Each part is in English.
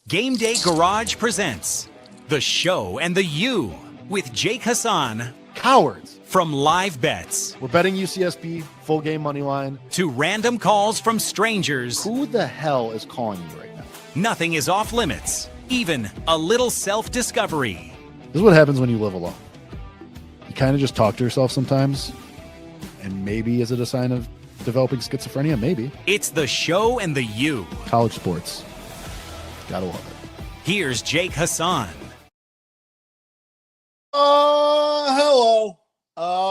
GameDay Garage presents The Show and the U with Jake Hasan. Cowards. From live bets We're betting UCSB, full game money line. to random calls from strangers, Who the hell is calling you right now? nothing is off limits, even a little self-discovery. This is what happens when you live alone. You kind of just talk to yourself sometimes. And maybe is it a sign of developing schizophrenia? Maybe. It's The Show and the U. College sports. Gotta love it. Here's Jake Hasan. Hello.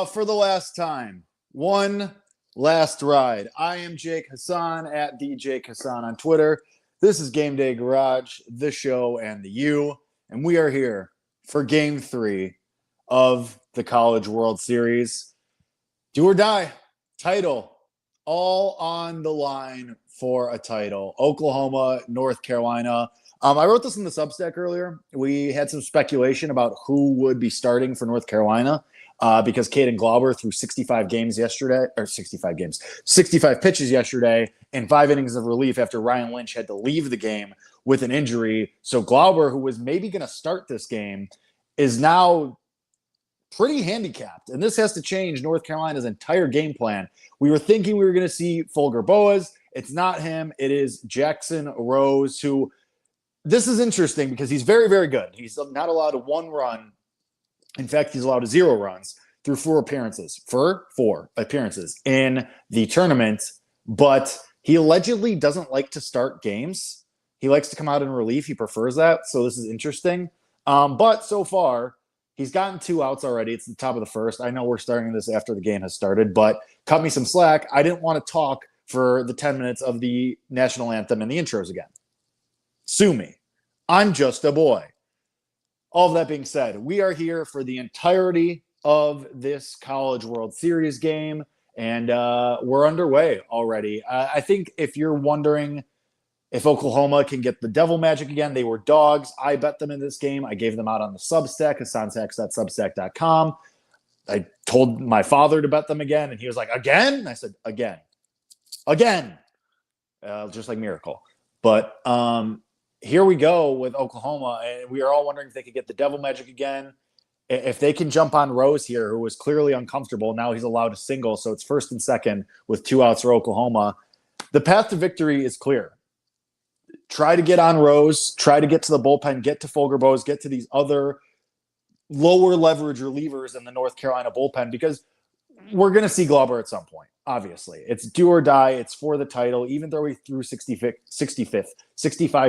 For the last time, one last ride. I am Jake Hasan at the Jake Hasan on Twitter. This is GameDay Garage, the show, and the U, and we are here for Game 3 of the College World Series. Do or die, title, all on the line for a title. Oklahoma, North Carolina. I wrote this in the Substack earlier. We had some speculation about who would be starting for North Carolina because Caden Glauber threw 65 pitches yesterday and 5 innings of relief after Ryan Lynch had to leave the game with an injury. So Glauber, who was maybe going to start this game, is now pretty handicapped. And this has to change North Carolina's entire game plan. We were thinking we were going to see Fulger Boas. It's not him. It is Jackson Rose, who – this is interesting because he's very, very good. He's not allowed 1 run. In fact, he's allowed 0 runs through 4 appearances in the tournament. But he allegedly doesn't like to start games. He likes to come out in relief. He prefers that. So this is interesting. But so far, he's gotten 2 outs already. It's the top of the first. I know we're starting this after the game has started, but cut me some slack. I didn't want to talk for the 10 minutes of the national anthem and the intros again. Sue me. I'm just a boy. All of that being said, we are here for the entirety of this College World Series game, and we're underway already. I think if you're wondering if Oklahoma can get the devil magic again, they were dogs. I bet them in this game. I gave them out on the Substack, hasantax.substack.com. I told my father to bet them again, and he was like, again? And I said, again. Just like Miracle. But here we go with Oklahoma, and we are all wondering if they could get the devil magic again. If they can jump on Rose here, who was clearly uncomfortable, now he's allowed a single, so it's first and second with 2 outs for Oklahoma. The path to victory is clear. Try to get on Rose, try to get to the bullpen, get to Fulger Boas, get to these other lower leverage relievers in the North Carolina bullpen, because we're going to see Glauber at some point. Obviously, it's do or die. It's for the title. Even though we threw 65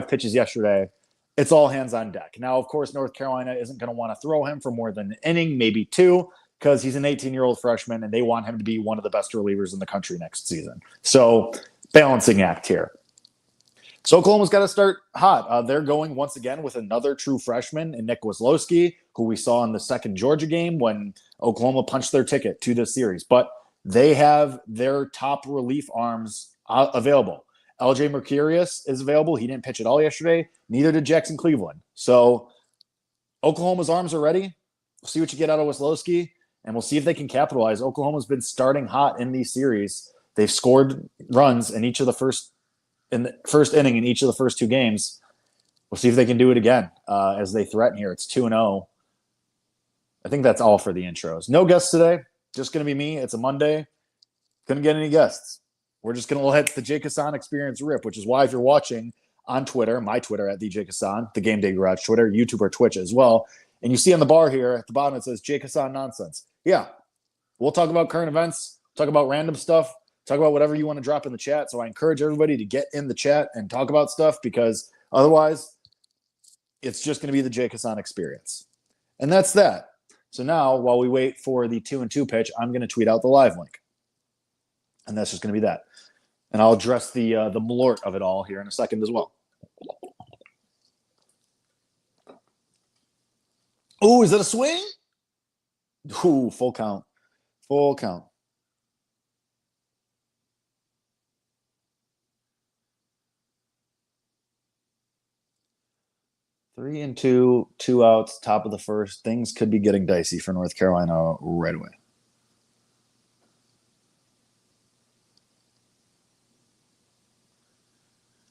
pitches yesterday, it's all hands on deck. Now, of course, North Carolina isn't going to want to throw him for more than an inning, maybe 2, because he's an 18-year-old freshman, and they want him to be one of the best relievers in the country next season. So, balancing act here. So Oklahoma's got to start hot. They're going once again with another true freshman in Nick Weslowski, who we saw in the second Georgia game when Oklahoma punched their ticket to this series. But they have their top relief arms available. LJ Mercurius is available. He didn't pitch at all yesterday. Neither did Jackson Cleveland. So Oklahoma's arms are ready. We'll see what you get out of Weslowski, and we'll see if they can capitalize. Oklahoma's been starting hot in these series. They've scored runs in the first inning in each of the first 2 games. We'll see if they can do it again as they threaten here. It's 2-0. I think that's all for the intros. No guests today. Just going to be me. It's a Monday. Couldn't get any guests. We're just going to let the Jake Hasan experience rip, which is why if you're watching on Twitter, my Twitter at the Jake Hasan, the GameDay Garage Twitter, YouTube or Twitch as well, and you see on the bar here at the bottom it says Jake Hasan nonsense. Yeah, we'll talk about current events, talk about random stuff, talk about whatever you want to drop in the chat. So I encourage everybody to get in the chat and talk about stuff, because otherwise it's just going to be the Jake Hasan experience. And that's that. So now, while we wait for the 2-2 pitch, I'm going to tweet out the live link. And that's just going to be that. And I'll address the malort of it all here in a second as well. Oh, is that a swing? Ooh, full count. Full count. Three and two outs, top of the first. Things could be getting dicey for North Carolina right away.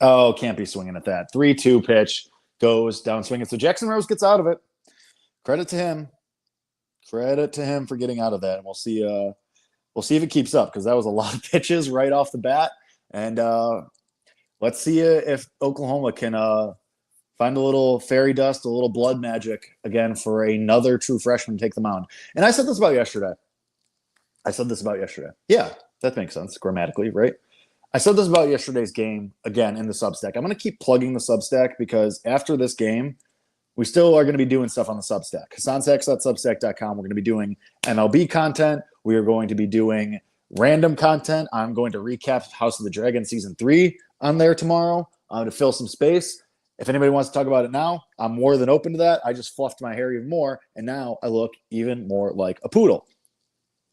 Oh, can't be swinging at that. 3-2 pitch. goes down swinging. So Jackson Rose gets out of it. Credit to him. Credit to him for getting out of that. And we'll see if it keeps up, because that was a lot of pitches right off the bat. And let's see if Oklahoma can find a little fairy dust, a little blood magic again for another true freshman to take the mound. And I said this about yesterday. Yeah, that makes sense grammatically, right? I said this about yesterday's game again in the Substack. I'm going to keep plugging the Substack, because after this game, we still are going to be doing stuff on the Substack. HasanSacks.substack.com. We're going to be doing MLB content. We are going to be doing random content. I'm going to recap House of the Dragon Season 3 on there tomorrow to fill some space. If anybody wants to talk about it now, I'm more than open to that. I just fluffed my hair even more, and now I look even more like a poodle.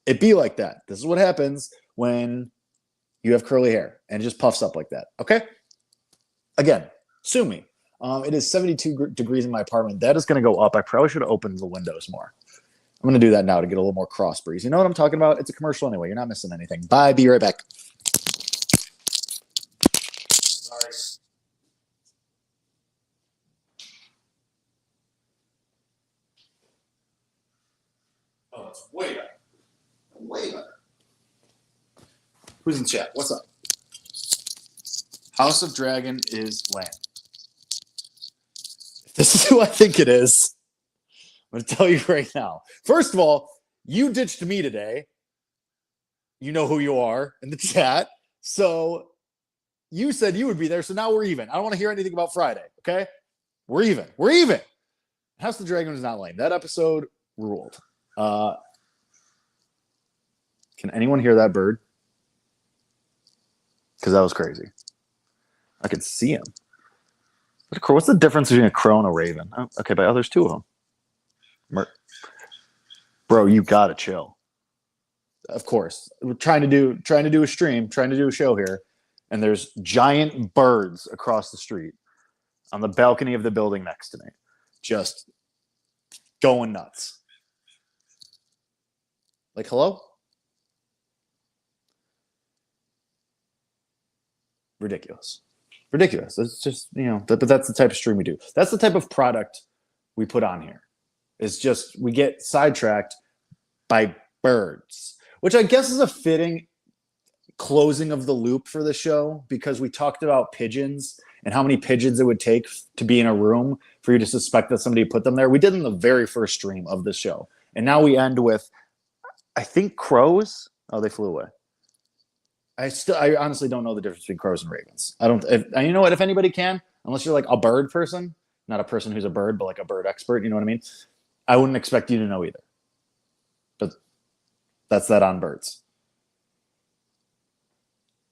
It be like that. This is what happens when you have curly hair, and it just puffs up like that. Okay? Again, sue me. It is 72 degrees in my apartment. That is going to go up. I probably should have opened the windows more. I'm going to do that now to get a little more cross breeze. You know what I'm talking about? It's a commercial anyway. You're not missing anything. Bye. Be right back. Sorry. Oh, it's way better. Way better. Who's in chat? What's up? House of Dragon is land. This is who I think it is. I'm going to tell you right now. First of all, you ditched me today. You know who you are in the chat. So you said you would be there. So now we're even. I don't want to hear anything about Friday. Okay? We're even. We're even. House of the Dragon is not lame. That episode ruled. Can anyone hear that bird? Because that was crazy. I could see him. What's the difference between a crow and a raven? Oh, okay, but there's two of them. Bro, you gotta chill. Of course, we're trying to do a stream, trying to do a show here, and there's giant birds across the street on the balcony of the building next to me, just going nuts. Like, hello? Ridiculous. It's just, but that's the type of stream we do. That's the type of product we put on here. It's just, we get sidetracked by birds, which I guess is a fitting closing of the loop for the show, because we talked about pigeons and how many pigeons it would take to be in a room for you to suspect that somebody put them there. We did in the very first stream of the show. And now we end with, I think, crows. Oh, they flew away. I honestly don't know the difference between crows and ravens. You know what? If anybody can, unless you're like a bird person, not a person who's a bird, but like a bird expert, you know what I mean? I wouldn't expect you to know either. But that's that on birds.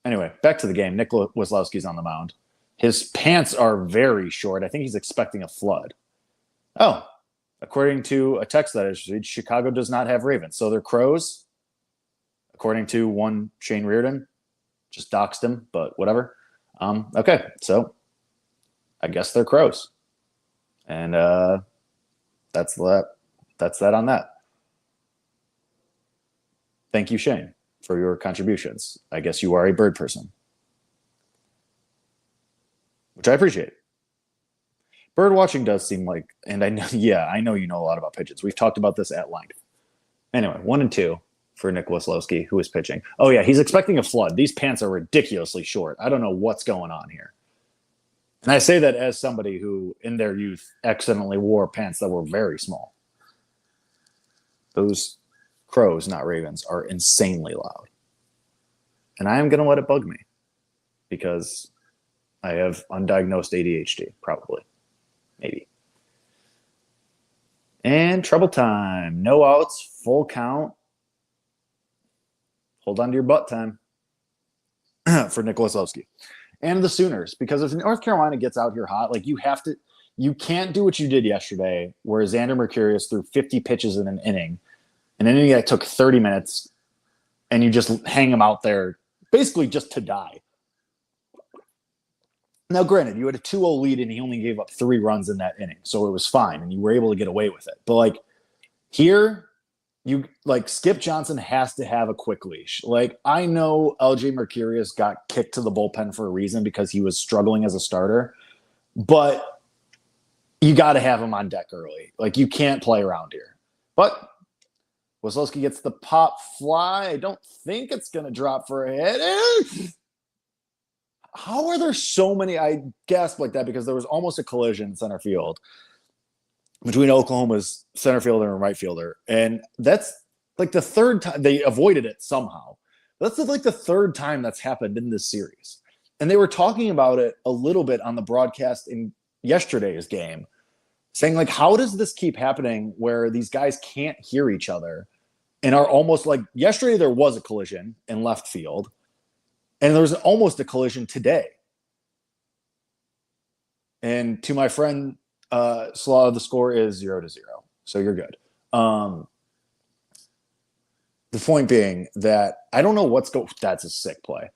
Anyway, back to the game. Nick Weslowski's on the mound. His pants are very short. I think he's expecting a flood. Oh, according to a text that I received, Chicago does not have ravens. So they're crows, according to one Shane Reardon. Just doxed him, but whatever. Okay, so I guess they're crows. And that's that on that. Thank you, Shane, for your contributions. I guess you are a bird person, which I appreciate. Bird watching does seem like, and I know you know a lot about pigeons. We've talked about this at length. Anyway, 1 and 2 for Nick Weslowski, who is pitching. Oh, yeah, he's expecting a flood. These pants are ridiculously short. I don't know what's going on here. And I say that as somebody who, in their youth, accidentally wore pants that were very small. Those crows, not ravens, are insanely loud. And I am going to let it bug me, because I have undiagnosed ADHD, probably. Maybe. And trouble time. No outs, full count. Hold on to your butt time for Nick Weslowski. And the Sooners, because if North Carolina gets out here hot, like you can't do what you did yesterday, where Xander Mercurius threw 50 pitches in an inning that took 30 minutes, and you just hang him out there basically just to die. Now, granted, you had a 2-0 lead and he only gave up 3 runs in that inning, so it was fine, and you were able to get away with it. But like here, Skip Johnson has to have a quick leash. Like, I know LJ Mercurius got kicked to the bullpen for a reason, because he was struggling as a starter, but you got to have him on deck early. Like, you can't play around here. But Wesolowski gets the pop fly. I don't think it's going to drop for a hit. How are there so many? I gasped like that because there was almost a collision in center field between Oklahoma's center fielder and right fielder. And that's like the third time they avoided it somehow. That's like the third time that's happened in this series. And they were talking about it a little bit on the broadcast in yesterday's game, saying, like, how does this keep happening where these guys can't hear each other and are almost like yesterday there was a collision in left field and there was almost a collision today. And to my friend, Slaw, the score is 0-0. So you're good. The point being that I don't know what's going. That's a sick play.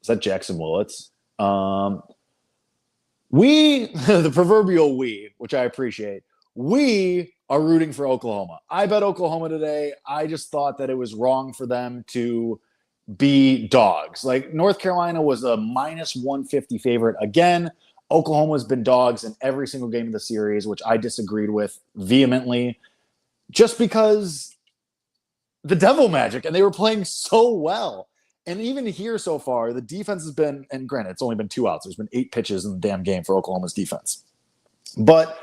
Is that Jackson Willits? We, the proverbial we, which I appreciate, we are rooting for Oklahoma. I bet Oklahoma today. I just thought that it was wrong for them to be dogs. Like, North Carolina was a minus 150 favorite. Again, Oklahoma's been dogs in every single game of the series, which I disagreed with vehemently, just because the devil magic, and they were playing so well. And even here so far, the defense has been, and granted, it's only been 2 outs. There's been 8 pitches in the damn game for Oklahoma's defense. But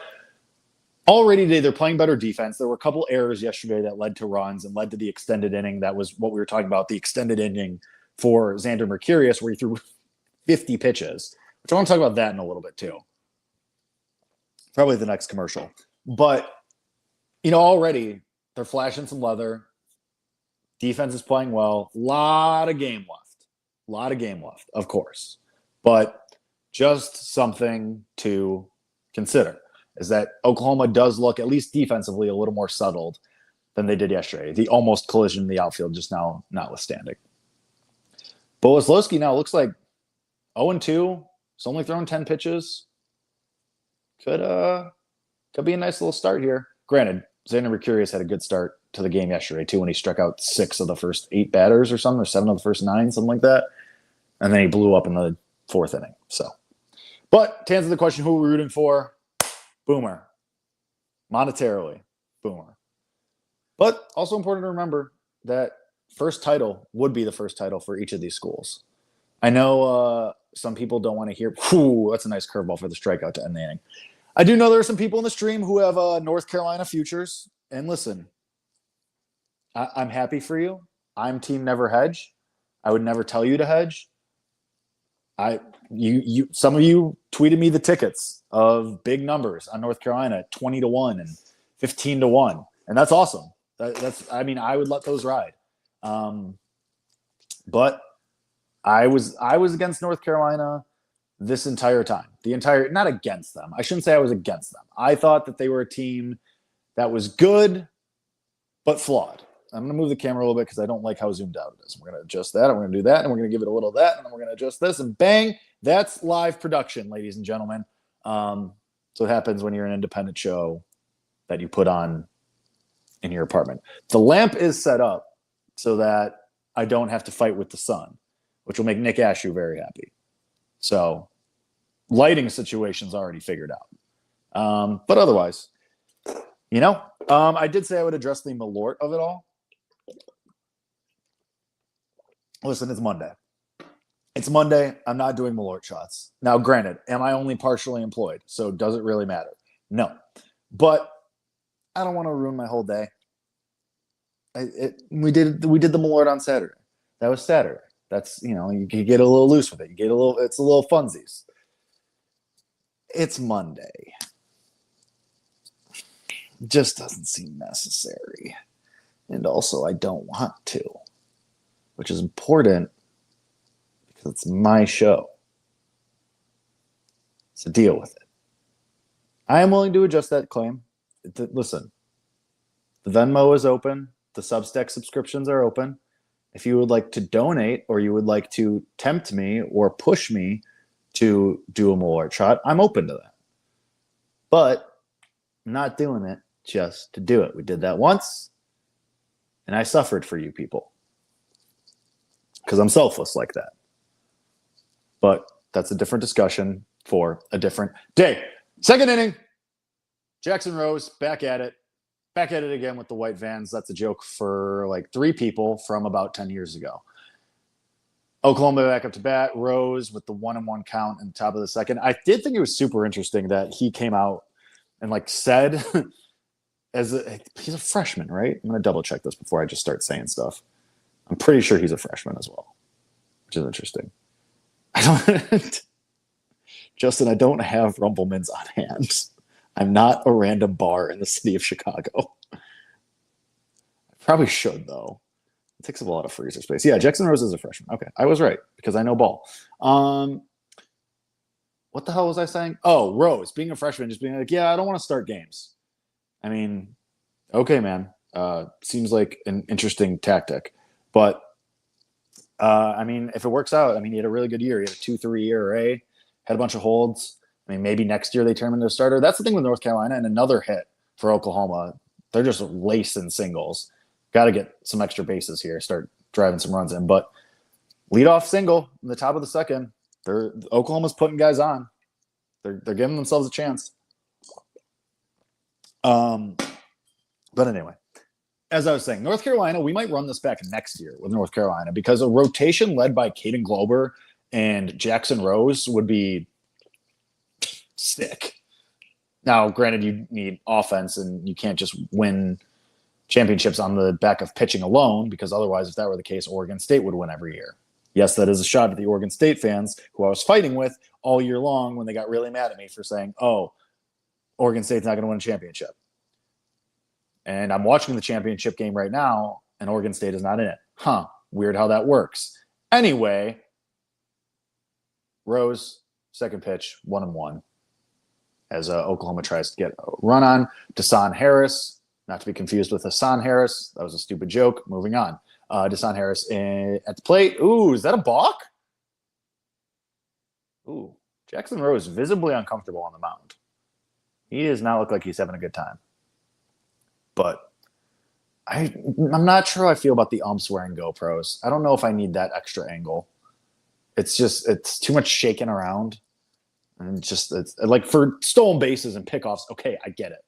already today, they're playing better defense. There were a couple errors yesterday that led to runs and led to the extended inning. That was what we were talking about, the extended inning for Xander Mercurius, where he threw 50 pitches. Which I want to talk about that in a little bit too. Probably the next commercial. But, already they're flashing some leather. Defense is playing well. Lot of game left, of course. But just something to consider is that Oklahoma does look, at least defensively, a little more settled than they did yesterday. The almost collision in the outfield just now notwithstanding. But Wesolowski now looks like 0-2. He's only thrown 10 pitches. Could be a nice little start here. Granted, Xander Mercurius had a good start to the game yesterday, too, when he struck out 6 of the first 8 batters or something, or 7 of the first 9, something like that. And then he blew up in the 4th inning. But to answer the question, who are we rooting for? Boomer. Monetarily, Boomer. But also important to remember that first title would be the first title for each of these schools. I know some people don't want to hear, that's a nice curveball for the strikeout to end the inning. I do know there are some people in the stream who have North Carolina futures. And listen, I'm happy for you. I'm team never hedge. I would never tell you to hedge. Some of you tweeted me the tickets of big numbers on North Carolina, 20-1 and 15-1. And that's awesome. I would let those ride. But I was against North Carolina this entire time. Not against them. I shouldn't say I was against them. I thought that they were a team that was good, but flawed. I'm going to move the camera a little bit because I don't like how zoomed out it is. We're going to adjust that, and we're going to do that, and we're going to give it a little of that, and then we're going to adjust this, and bang, that's live production, ladies and gentlemen. So it happens when you're an independent show that you put on in your apartment. The lamp is set up so that I don't have to fight with the sun, which will make Nick Ashew very happy. So lighting situation's already figured out. But otherwise, I did say I would address the Malort of it all. Listen, it's Monday. It's Monday. I'm not doing Malort shots. Now, granted, am I only partially employed? So does it really matter? No. But I don't want to ruin my whole day. We did the Malort on Saturday. That was Saturday. That's, you can get a little loose with it. It's a little funsies. It's Monday. It just doesn't seem necessary. And also, I don't want to, which is important because it's my show. So deal with it. I am willing to adjust that claim. Listen, the Venmo is open. The Substack subscriptions are open. If you would like to donate or you would like to tempt me or push me to do a Malort shot, I'm open to that. But I'm not doing it just to do it. We did that once, and I suffered for you people because I'm selfless like that. But that's a different discussion for a different day. Second inning, Jackson Rose back at it again with the white vans. That's a joke for like 3 people from about 10 years ago. Oklahoma back up to bat. Rose with the 1-1 count in the top of the second. I did think it was super interesting that he came out and like said, he's a freshman, right? I'm going to double check this before I just start saying stuff. I'm pretty sure he's a freshman as well, which is interesting. Justin, I don't have Rumpleman's on hand. I'm not a random bar in the city of Chicago. I probably should, though. It takes up a lot of freezer space. Yeah, Jackson Rose is a freshman. Okay, I was right because I know ball. What the hell was I saying? Oh, Rose, being a freshman, just being like, yeah, I don't want to start games. I mean, okay, man. Seems like an interesting tactic. But, I mean, if it works out, I mean, he had a really good year. He had a 2.3 ERA, had a bunch of holds. I mean, maybe next year they turn him into a starter. That's the thing with North Carolina, and another hit for Oklahoma. They're just lacing singles. Got to get some extra bases here, start driving some runs in. But leadoff single in the top of the second. Oklahoma's putting guys on. They're giving themselves a chance. But anyway, as I was saying, North Carolina, we might run this back next year with North Carolina because a rotation led by Caden Glober and Jackson Rose would be sick. Now, granted, you need offense and you can't just win championships on the back of pitching alone because otherwise, if that were the case, Oregon State would win every year. Yes, that is a shot at the Oregon State fans who I was fighting with all year long when they got really mad at me for saying, oh, Oregon State's not going to win a championship. And I'm watching the championship game right now, and Oregon State is not in it. Huh, weird how that works. Anyway, Rose, second pitch, 1-1. As Oklahoma tries to get a run on. Dasan Harris, not to be confused with Hasan Harris. That was a stupid joke. Moving on. Dasan Harris at the plate. Ooh, is that a balk? Ooh, Jackson Rose visibly uncomfortable on the mound. He does not look like he's having a good time. But I'm not sure how I feel about the umps wearing GoPros. I don't know if I need that extra angle. It's too much shaking around. And it's like for stolen bases and pickoffs, okay, I get it.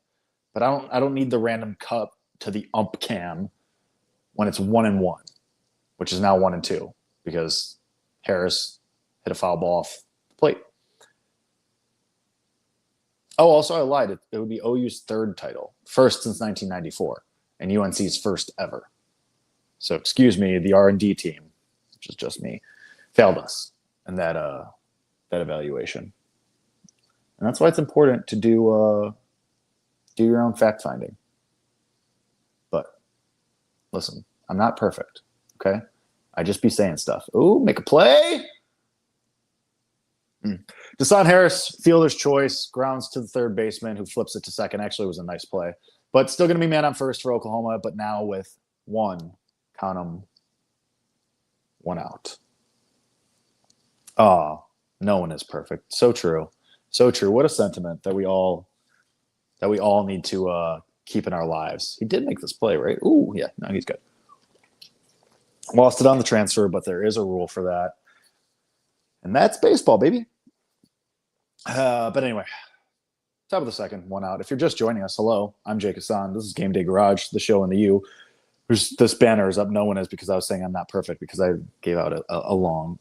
But I don't need the random cut to the ump cam when it's 1-1, which is now 1-2 because Harris hit a foul ball off the plate. Oh, also I lied. It would be OU's third title, first since 1994, and UNC's first ever. So excuse me, the R&D team, which is just me, failed us in that evaluation. And that's why it's important to do your own fact finding. But listen, I'm not perfect, okay? I just be saying stuff. Ooh, make a play. Dasan Harris, fielder's choice, grounds to the third baseman who flips it to second. Actually, it was a nice play. But still going to be man on first for Oklahoma, but now with one out. Oh, no one is perfect. So true. So true. What a sentiment that we all need to keep in our lives. He did make this play, right? Ooh, yeah. No, he's good. Lost it on the transfer, but there is a rule for that. And that's baseball, baby. But anyway, top of the second, one out. If you're just joining us, hello. I'm Jake Hasan. This is GameDay Garage, the show in the U. This banner is up. No one is because I was saying I'm not perfect because I gave out a wrong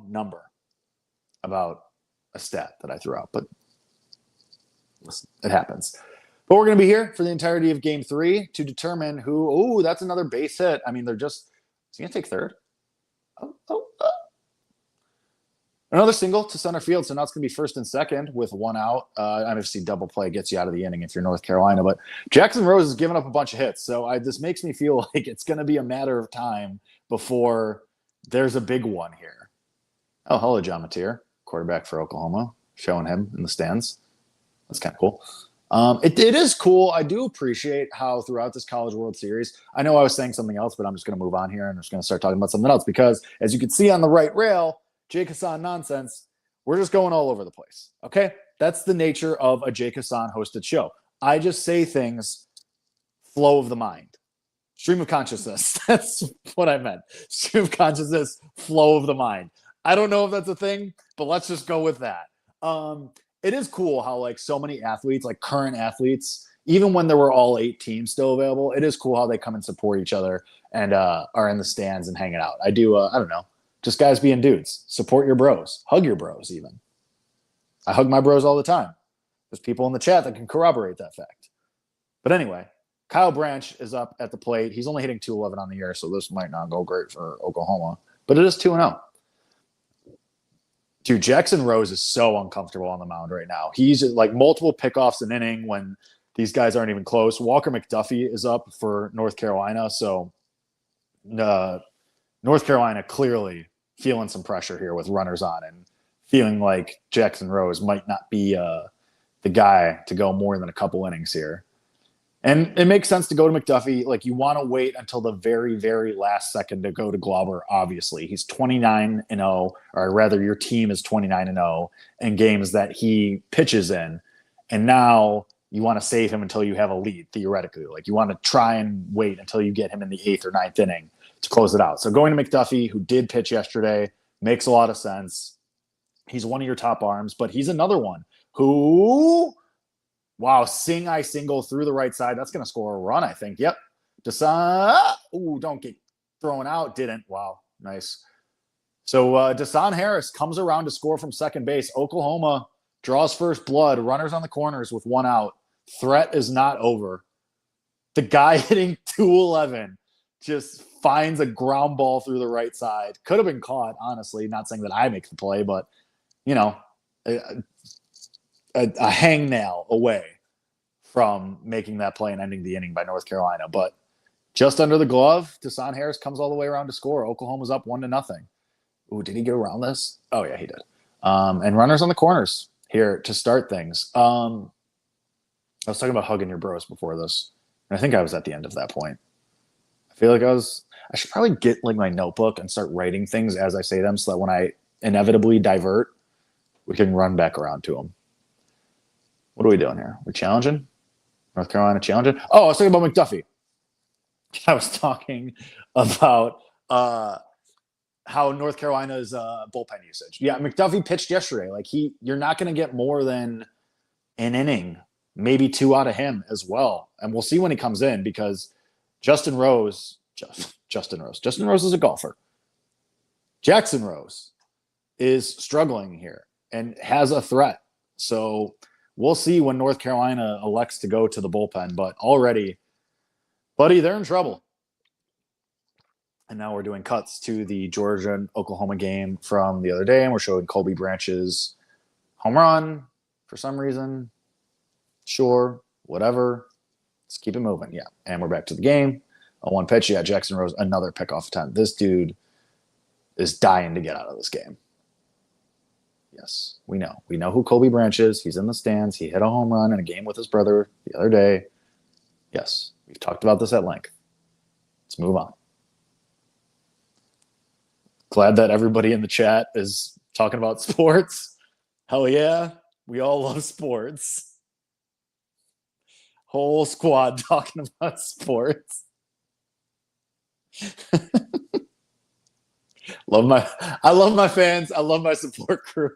number about a stat that I threw out. But listen, it happens. But we're going to be here for the entirety of Game 3 to determine who. Oh, that's another base hit. I mean, is he going to take third? Another single to center field, so now it's going to be first and second with one out. Obviously, double play gets you out of the inning if you're North Carolina, but Jackson Rose has given up a bunch of hits, so this makes me feel like it's going to be a matter of time before there's a big one here. Oh, hello, John Mateer, quarterback for Oklahoma, showing him in the stands. That's kind of cool. It is cool. I do appreciate how throughout this College World Series, I know I was saying something else, but I'm just going to move on here and I'm just going to start talking about something else because, as you can see on the right rail, Jake Hasan nonsense, we're just going all over the place, okay? That's the nature of a Jake Hasan hosted show. I just say things, flow of the mind. Stream of consciousness. That's what I meant. Stream of consciousness, flow of the mind. I don't know if that's a thing, but let's just go with that. It is cool how like so many athletes, like current athletes, even when there were all 8 teams still available, it is cool how they come and support each other and are in the stands and hanging out. I do. I don't know, just guys being dudes. Support your bros. Hug your bros. Even I hug my bros all the time. There's people in the chat that can corroborate that fact. But anyway, Kyle Branch is up at the plate. He's only hitting 211 on the year, so this might not go great for Oklahoma. But it is 2-0. Dude, Jackson Rose is so uncomfortable on the mound right now. He's like multiple pickoffs an inning when these guys aren't even close. Walker McDuffie is up for North Carolina. So North Carolina clearly feeling some pressure here with runners on and feeling like Jackson Rose might not be the guy to go more than a couple innings here. And it makes sense to go to McDuffie. Like, you want to wait until the very, very last second to go to Glauber, obviously. He's 29-0, or rather your team is 29-0 in games that he pitches in. And now you want to save him until you have a lead, theoretically. Like, you want to try and wait until you get him in the 8th or 9th inning to close it out. So going to McDuffie, who did pitch yesterday, makes a lot of sense. He's one of your top arms, but he's another one who... Wow, I single through the right side. That's going to score a run, I think. Yep. Dasan. Ooh, don't get thrown out. Didn't. Wow, nice. So Dasan Harris comes around to score from second base. Oklahoma draws first blood. Runners on the corners with 1 out. Threat is not over. The guy hitting 211 just finds a ground ball through the right side. Could have been caught, honestly. Not saying that I make the play, but, you know, a hangnail away from making that play and ending the inning by North Carolina. But just under the glove, Dasan Harris comes all the way around to score. Oklahoma's up 1-0. Ooh, did he get around this? Oh, yeah, he did. And runners on the corners here to start things. I was talking about hugging your bros before this, and I think I was at the end of that point. I feel like I should probably get like my notebook and start writing things as I say them so that when I inevitably divert, we can run back around to them. What are we doing here? We're challenging? North Carolina challenging? Oh, I was talking about McDuffie. I was talking about how North Carolina's bullpen usage. Yeah, McDuffie pitched yesterday. Like, you're not going to get more than an inning, maybe 2 out of him as well. And we'll see when he comes in, because Justin Rose is a golfer. Jackson Rose is struggling here and has a threat. So we'll see when North Carolina elects to go to the bullpen. But already, buddy, they're in trouble. And now we're doing cuts to the Georgia and Oklahoma game from the other day, and we're showing Colby Branch's home run for some reason. Sure, whatever. Let's keep it moving. Yeah, and we're back to the game. A 1 pitch. Yeah, Jackson Rose, another pickoff attempt. This dude is dying to get out of this game. Yes, we know. We know who Colby Branch is. He's in the stands. He hit a home run in a game with his brother the other day. Yes, we've talked about this at length. Let's move on. Glad that everybody in the chat is talking about sports. Hell yeah, we all love sports. Whole squad talking about sports. I love my fans. I love my support crew.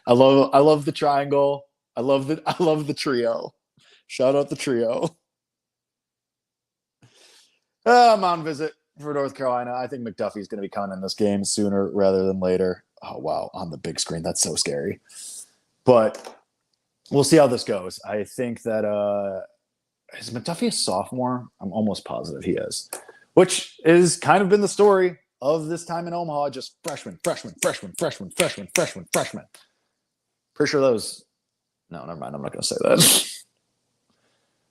I love the triangle. I love the trio. Shout out the trio. Mound visit for North Carolina. I think McDuffie's going to be coming in this game sooner rather than later. Oh, wow. On the big screen. That's so scary. But we'll see how this goes. I think that is McDuffie a sophomore? I'm almost positive he is. Which has kind of been the story of this time in Omaha. Just freshman. Pretty sure that was... No, never mind. I'm not going to say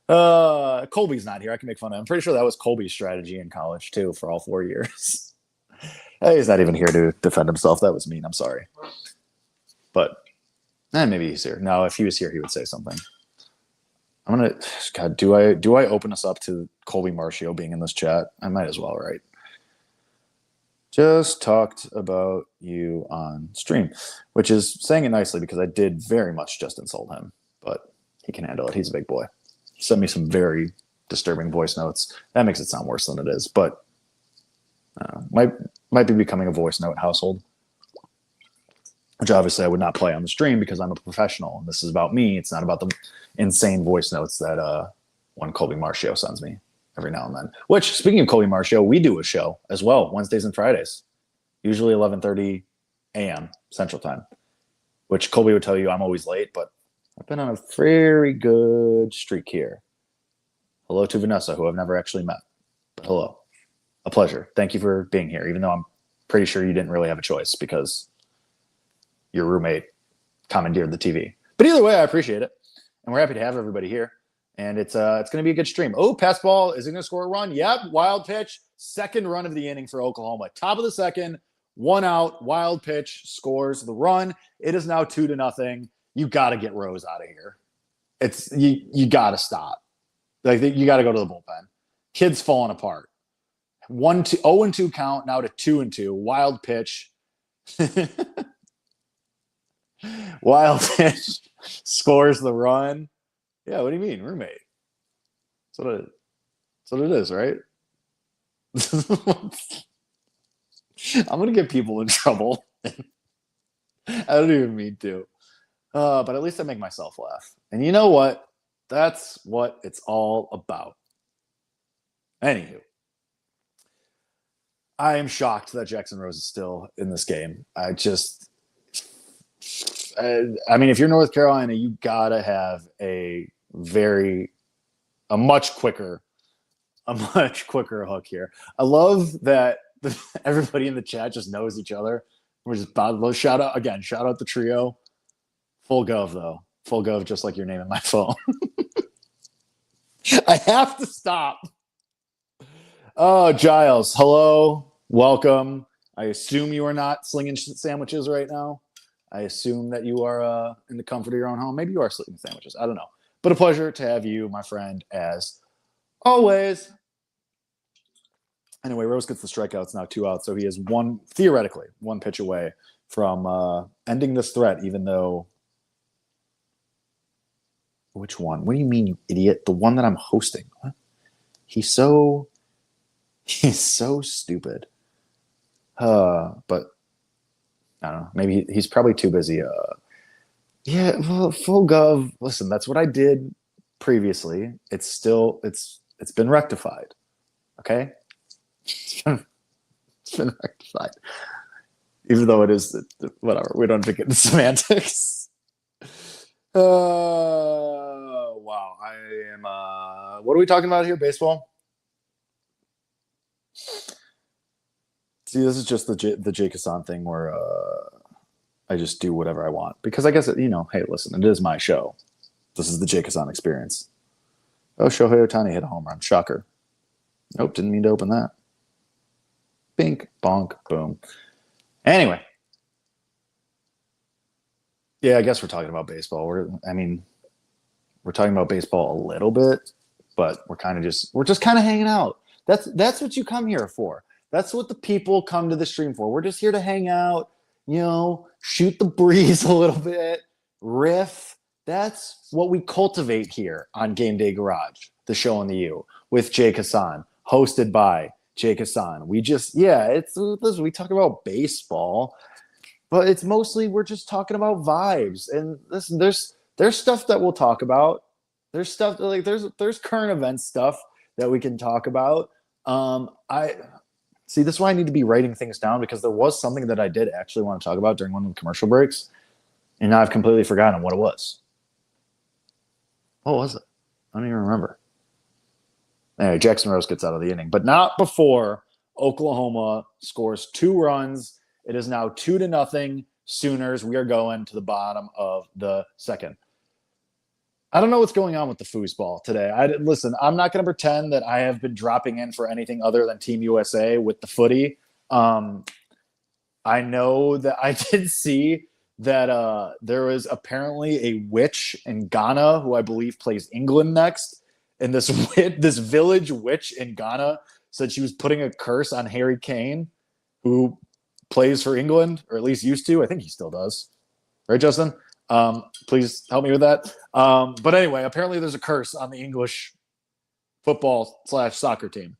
that. Colby's not here. I can make fun of him. I'm pretty sure that was Colby's strategy in college, too, for all 4 years. He's not even here to defend himself. That was mean. I'm sorry. But maybe he's here. No, if he was here, he would say something. I'm going to... God, do I open us up to Colby Marcio being in this chat? I might as well, right? Just talked about you on stream, which is saying it nicely because I did very much just insult him, but he can handle it. He's a big boy. He sent me some very disturbing voice notes. That makes it sound worse than it is, but Might be becoming a voice note household, which obviously I would not play on the stream because I'm a professional and this is about me. It's not about the insane voice notes that one Colby Marcio sends me every now and then. Which, speaking of Colby Marcio, we do a show as well, Wednesdays and Fridays, usually 11:30 a.m. Central Time, which Colby would tell you I'm always late, but I've been on a very good streak here. Hello to Vanessa, who I've never actually met. But hello. A pleasure. Thank you for being here, even though I'm pretty sure you didn't really have a choice because your roommate commandeered the TV. But either way, I appreciate it. And we're happy to have everybody here. And it's going to be a good stream. Oh, pass ball. Is it going to score a run? Yep. Wild pitch. Second run of the inning for Oklahoma. Top of the second. 1 out. Wild pitch. Scores the run. It is now 2-0. You got to get Rose out of here. It's you got to stop. Like you got to go to the bullpen. Kid's falling apart. 0-2 count. Now to 2-2. Wild pitch. Wild pitch. Scores the run. Yeah, what do you mean, roommate? That's what it is, right? I'm gonna get people in trouble. I don't even mean to. But at least I make myself laugh. And you know what? That's what it's all about. Anywho, I am shocked that Jackson Rose is still in this game. I mean, if you're North Carolina, you gotta have a much quicker hook here. I love that everybody in the chat just knows each other. We're just shout out the trio. Full gov though. Full gov, just like your name in my phone. I have to stop. Oh, Giles, hello, welcome. I assume you are not slinging sandwiches right now. I assume that you are in the comfort of your own home. Maybe you are slinging sandwiches. I don't know. But a pleasure to have you, my friend, as always. Anyway, Rose gets the strikeouts, now 2 outs. So he is theoretically one pitch away from ending this threat, even though. Which one? What do you mean, you idiot? The one that I'm hosting. What? He's so stupid. But I don't know. Maybe he's probably too busy. Yeah, well, full gov. Listen, that's what I did previously. It's been rectified. Okay? It's been rectified. Even though it is whatever. We don't have to get into semantics. Wow. I am what are we talking about here? Baseball? See, this is just the Jake Hasan thing where I just do whatever I want. Because I guess, hey, listen, it is my show. This is the Jake Hasan experience. Oh, Shohei Ohtani hit a home run. Shocker. Nope, didn't mean to open that. Bink, bonk, boom. Anyway. Yeah, I guess we're talking about baseball. We're talking about baseball a little bit, but we're just kind of hanging out. That's what you come here for. That's what the people come to the stream for. We're just here to hang out, shoot the breeze a little bit, riff. That's what we cultivate here on GameDay Garage, the show on the U, with Jake Hasan, hosted by Jake Hasan. We talk about baseball, but it's mostly we're just talking about vibes. And listen, there's stuff that we'll talk about. There's stuff like there's current event stuff that we can talk about. See, this is why I need to be writing things down, because there was something that I did actually want to talk about during one of the commercial breaks, and now I've completely forgotten what it was. What was it? I don't even remember. Anyway, Jackson Rose gets out of the inning, but not before Oklahoma scores 2 runs. It is now 2-0 Sooners. We are going to the bottom of the second. I don't know what's going on with the foosball today. Listen, I'm not going to pretend that I have been dropping in for anything other than Team USA with the footy. I know that I did see that there was apparently a witch in Ghana who I believe plays England next. And this village witch in Ghana said she was putting a curse on Harry Kane, who plays for England, or at least used to. I think he still does. Right, Justin? Please help me with that. But anyway, apparently there's a curse on the English football/soccer team.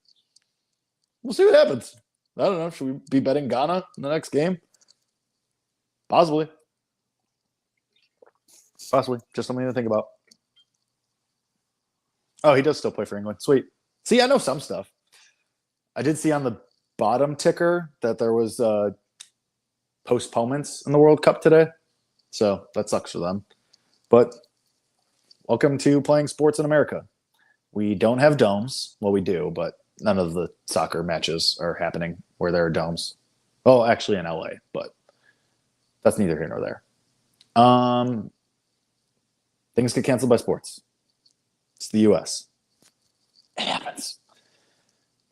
We'll see what happens. I don't know. Should we be betting Ghana in the next game? Possibly. Just something to think about. Oh, he does still play for England. Sweet. See, I know some stuff. I did see on the bottom ticker that there was postponements in the World Cup today. So that sucks for them. But welcome to playing sports in America. We don't have domes. Well, we do, but none of the soccer matches are happening where there are domes. Well, actually in LA, but that's neither here nor there. Things get canceled by sports. It's the US. It happens.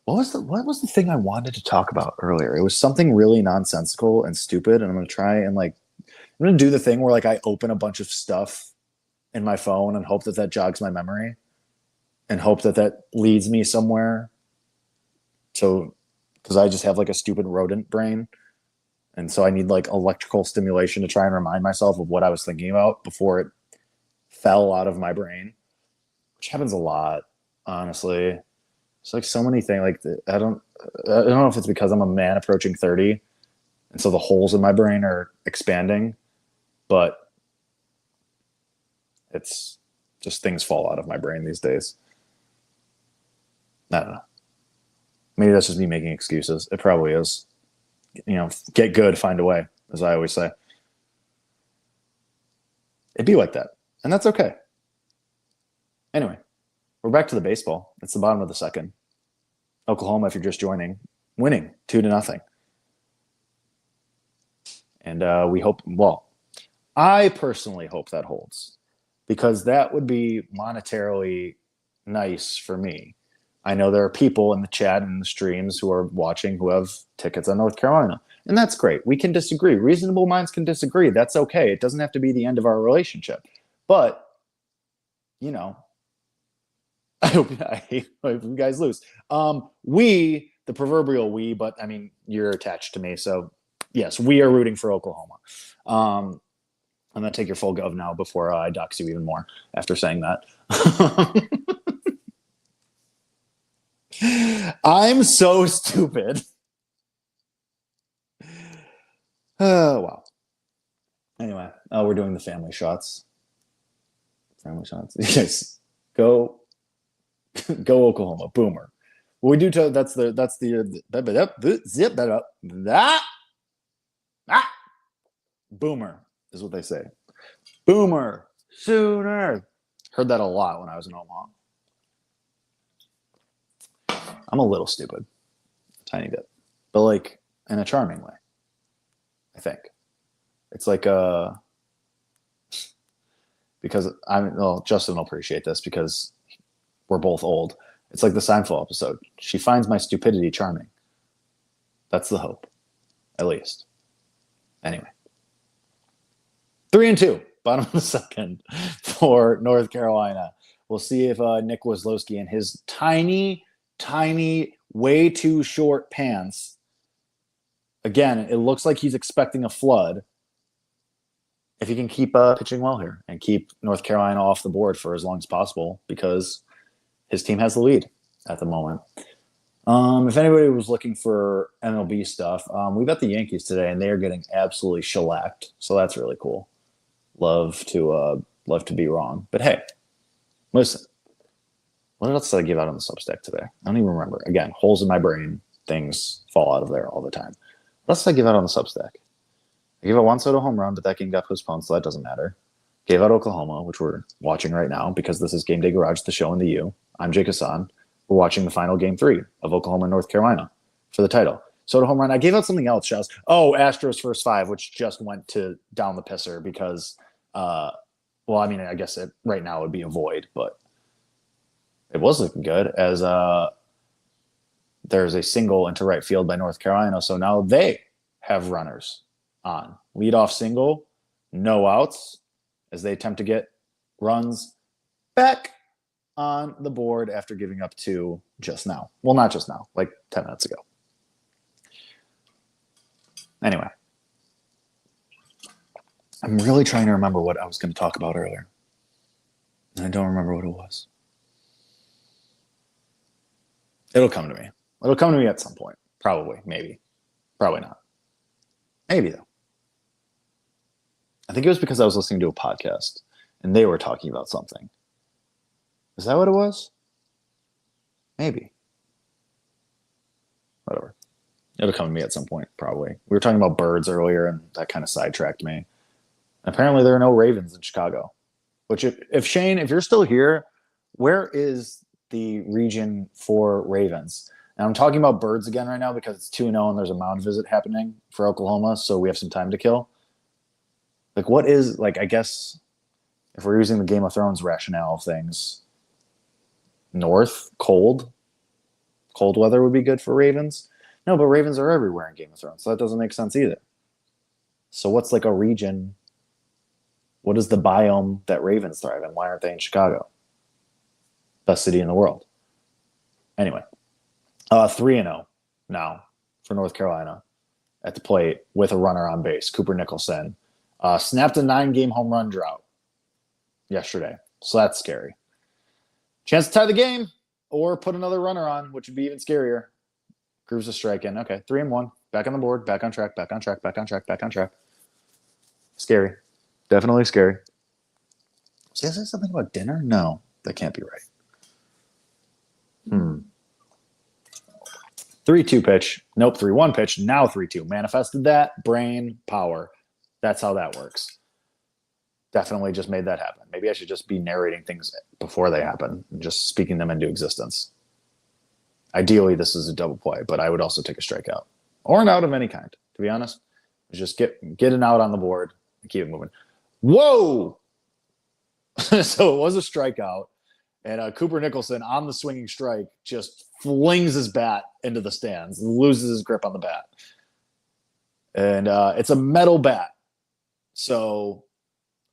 What was the thing I wanted to talk about earlier? It was something really nonsensical and stupid, and I'm going to try and I'm going to do the thing where I open a bunch of stuff in my phone and hope that jogs my memory and hope that leads me somewhere. So, because I just have a stupid rodent brain. And so I need electrical stimulation to try and remind myself of what I was thinking about before it fell out of my brain, which happens a lot, honestly. It's so many things. I don't know if it's because I'm a man approaching 30, and so the holes in my brain are expanding, but it's just things fall out of my brain these days. I don't know. Maybe that's just me making excuses. It probably is. Get good, find a way, as I always say. It'd be like that, and that's okay. Anyway, we're back to the baseball. It's the bottom of the second. Oklahoma, if you're just joining, winning 2-0. And we hope, I personally hope that holds, because that would be monetarily nice for me. I know there are people in the chat and the streams who are watching who have tickets on North Carolina, and that's great. We can disagree. Reasonable minds can disagree. That's okay. It doesn't have to be the end of our relationship. But, I hope you guys lose. The proverbial we, but I mean, you're attached to me. So yes, we are rooting for Oklahoma. I'm going to take your full gov now before I dox you even more after saying that. I'm so stupid. Oh, wow. Anyway, we're doing the family shots. Yes. Go Oklahoma. Boomer. Well, we do that's the boomer is what they say. Boomer sooner. Heard that a lot when I was in Omaha. I'm a little stupid, tiny bit, but in a charming way. I think it's because Justin will appreciate this because we're both old. It's like the Seinfeld episode. She finds my stupidity charming. That's the hope, at least. Anyway, 3-2, bottom of the second for North Carolina. We'll see if Nick Wazlowski and his tiny, way too short pants. Again, it looks like he's expecting a flood. If he can keep pitching well here and keep North Carolina off the board for as long as possible, because his team has the lead at the moment. If anybody was looking for MLB stuff, we bet the Yankees today, and they are getting absolutely shellacked. So that's really cool. Love to be wrong, but hey, listen. What else did I give out on the Substack today? I don't even remember. Again, holes in my brain. Things fall out of there all the time. What else did I give out on the Substack? I gave out Juan Soto home run, but that game got postponed, so that doesn't matter. Gave out Oklahoma, which we're watching right now because this is GameDay Garage, the show in the U. I'm Jake Hasan. We're watching the final game 3 of Oklahoma and North Carolina for the title. Soto home run. I gave out something else, Shaz. Astros first 5, which just went to down the pisser because, I guess right now it would be a void, but it was looking good as there's a single into right field by North Carolina. So now they have runners on. Leadoff single, no outs as they attempt to get runs back on the board after giving up 2 just now. Well, not just now, 10 minutes ago. Anyway, I'm really trying to remember what I was going to talk about earlier. And I don't remember what it was. It'll come to me. It'll come to me at some point. Probably, maybe. Probably not. Maybe, though. I think it was because I was listening to a podcast and they were talking about something. Is that what it was? Maybe. Whatever. It'll come to me at some point, probably. We were talking about birds earlier, and that kind of sidetracked me. Apparently, there are no ravens in Chicago. Which, if Shane, if you're still here, where is the region for ravens? And I'm talking about birds again right now because it's 2-0 and there's a mound visit happening for Oklahoma, so we have some time to kill. Like, what is, like, I guess, if we're using the Game of Thrones rationale of things, north, cold weather would be good for ravens. No, but ravens are everywhere in Game of Thrones, so that doesn't make sense either. So what's like a region? What is the biome that ravens thrive in? Why aren't they in Chicago? Best city in the world. Anyway, 3-0 now for North Carolina at the plate with a runner on base, Cooper Nicholson. Snapped a 9-game home run drought yesterday, so that's scary. Chance to tie the game or put another runner on, which would be even scarier. Grooves a strike in. Okay, 3-1. Back on the board. Back on track. Back on track. Back on track. Back on track. Scary. Definitely scary. See, is there something about dinner? No, that can't be right. 3-2 pitch. Nope, 3-1 pitch. Now 3-2. Manifested that. Brain power. That's how that works. Definitely just made that happen. Maybe I should just be narrating things before they happen and just speaking them into existence. Ideally, this is a double play, but I would also take a strikeout or an out of any kind, to be honest. Just get an out on the board and keep it moving. Whoa! So it was a strikeout, and Cooper Nicholson on the swinging strike just flings his bat into the stands, loses his grip on the bat. And it's a metal bat, so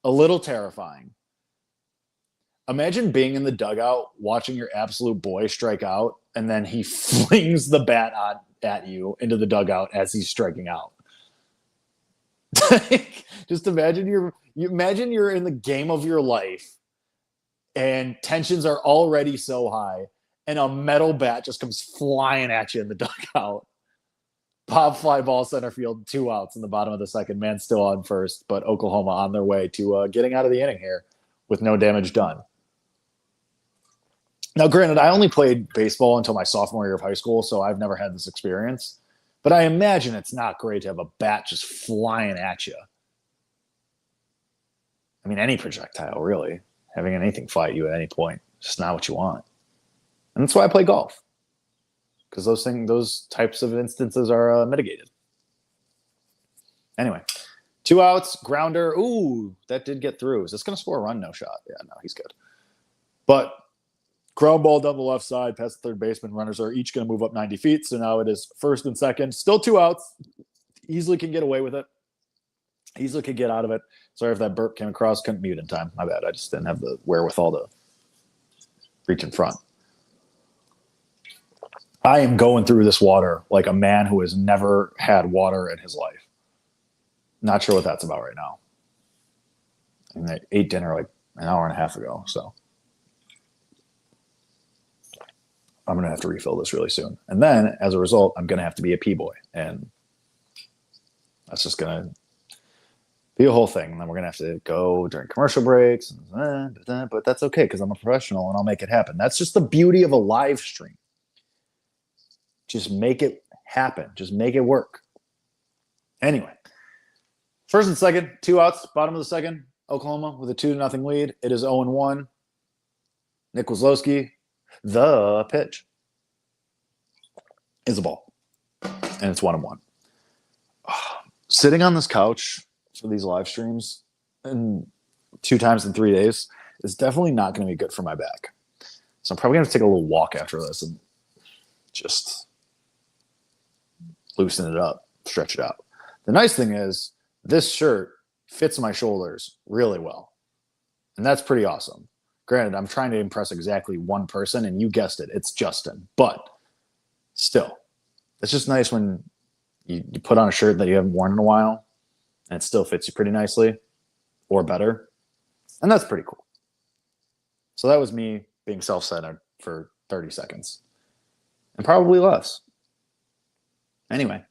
a little terrifying. Imagine being in the dugout, watching your absolute boy strike out, and then he flings the bat at you into the dugout as he's striking out. Just imagine you're in the game of your life, and tensions are already so high, and a metal bat just comes flying at you in the dugout. Pop fly ball center field, 2 outs in the bottom of the second. Man still on first, but Oklahoma on their way to getting out of the inning here with no damage done. Now, granted, I only played baseball until my sophomore year of high school, so I've never had this experience. But I imagine it's not great to have a bat just flying at you. I mean, any projectile, really. Having anything fly at you at any point. It's just not what you want. And that's why I play golf. Because those types of instances are mitigated. Anyway, 2 outs, grounder. Ooh, that did get through. Is this going to score a run? No shot. Yeah, no, he's good. But ground ball down the left side, past the third baseman. Runners are each going to move up 90 feet. So now it is first and second. Still 2 outs. Easily can get away with it. Easily could get out of it. Sorry if that burp came across. Couldn't mute in time. My bad. I just didn't have the wherewithal to reach in front. I am going through this water like a man who has never had water in his life. Not sure what that's about right now. And I ate dinner like an hour and a half ago, so I'm going to have to refill this really soon. And then, as a result, I'm going to have to be a P-boy. And that's just going to be a whole thing. And then we're going to have to go during commercial breaks. But that's okay because I'm a professional and I'll make it happen. That's just the beauty of a live stream. Just make it happen. Just make it work. Anyway, first and second, 2 outs, bottom of the second. Oklahoma with a 2-0 lead. It is 0-1. Nick Kozlowski, the pitch is a ball. And it's 1-1. Sitting on this couch for these live streams and 2 times in 3 days is definitely not going to be good for my back. So I'm probably going to take a little walk after this and just loosen it up, stretch it out. The nice thing is this shirt fits my shoulders really well. And that's pretty awesome. Granted, I'm trying to impress exactly one person, and you guessed it, it's Justin. But still, it's just nice when you put on a shirt that you haven't worn in a while, and it still fits you pretty nicely, or better. And that's pretty cool. So that was me being self-centered for 30 seconds. And probably less. Anyway,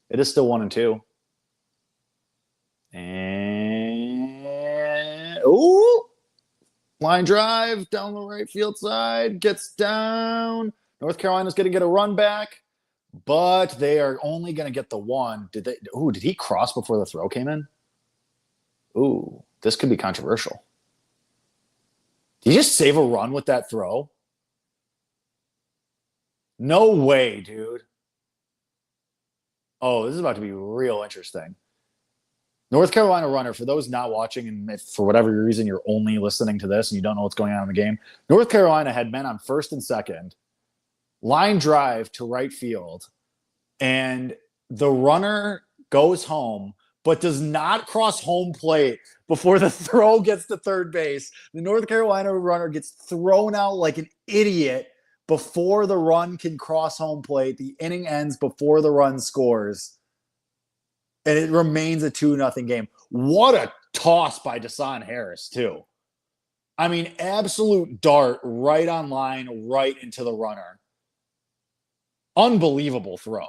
it is still 1-2. And line drive down the right field side, gets down. North Carolina's going to get a run back, but they are only going to get the one. Did he cross before the throw came in? Ooh, this could be controversial. Did he just save a run with that throw? No way, dude. Oh, this is about to be real interesting. North Carolina runner, for those not watching, and if for whatever reason you're only listening to this and you don't know what's going on in the game, North Carolina had men on first and second, line drive to right field, and the runner goes home but does not cross home plate before the throw gets to third base. The North Carolina runner gets thrown out like an idiot before the run can cross home plate. The inning ends before the run scores. And it remains a 2-0 game. What a toss by Hasan Harris, too. I mean, absolute dart right on line, right into the runner. Unbelievable throw.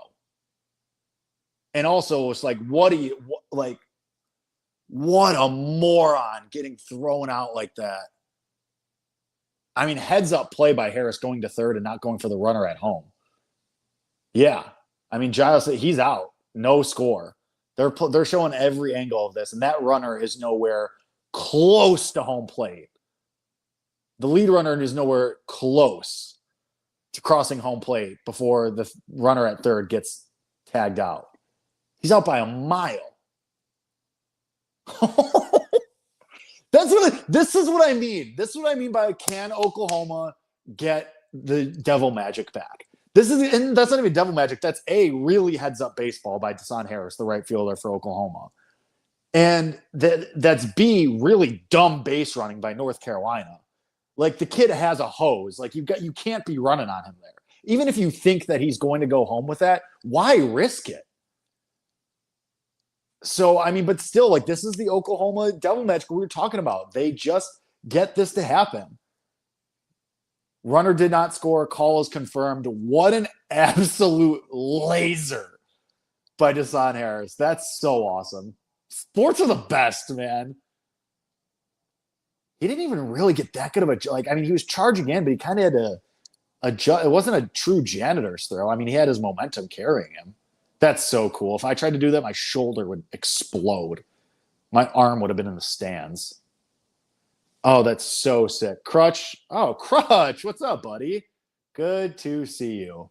And also, it's like, what a moron getting thrown out like that. I mean, heads up play by Harris going to third and not going for the runner at home. Yeah. I mean, Giles, he's out. No score. They're showing every angle of this, and that runner is nowhere close to home plate. The lead runner is nowhere close to crossing home plate before the runner at third gets tagged out. He's out by a mile. This is what I mean. This is what I mean by can Oklahoma get the devil magic back? And that's not even devil magic. That's A, really heads up baseball by Hasan Harris, the right fielder for Oklahoma. And that's B, really dumb base running by North Carolina. Like, the kid has a hose. Like, you can't be running on him there. Even if you think that he's going to go home with that, why risk it? So, I mean, but still, like, this is the Oklahoma devil magic we were talking about. They just get this to happen. Runner did not score. Call is confirmed. What an absolute laser by Hasan Harris. That's so awesome. Sports are the best, man. He didn't even really get that good of a, like, I mean, he was charging in, but he kind of had to adjust. It wasn't a true janitor's throw. I mean, he had his momentum carrying him. That's so cool. If I tried to do that, my shoulder would explode. My arm would have been in the stands. Oh, that's so sick. Crutch. Oh, Crutch. What's up, buddy? Good to see you.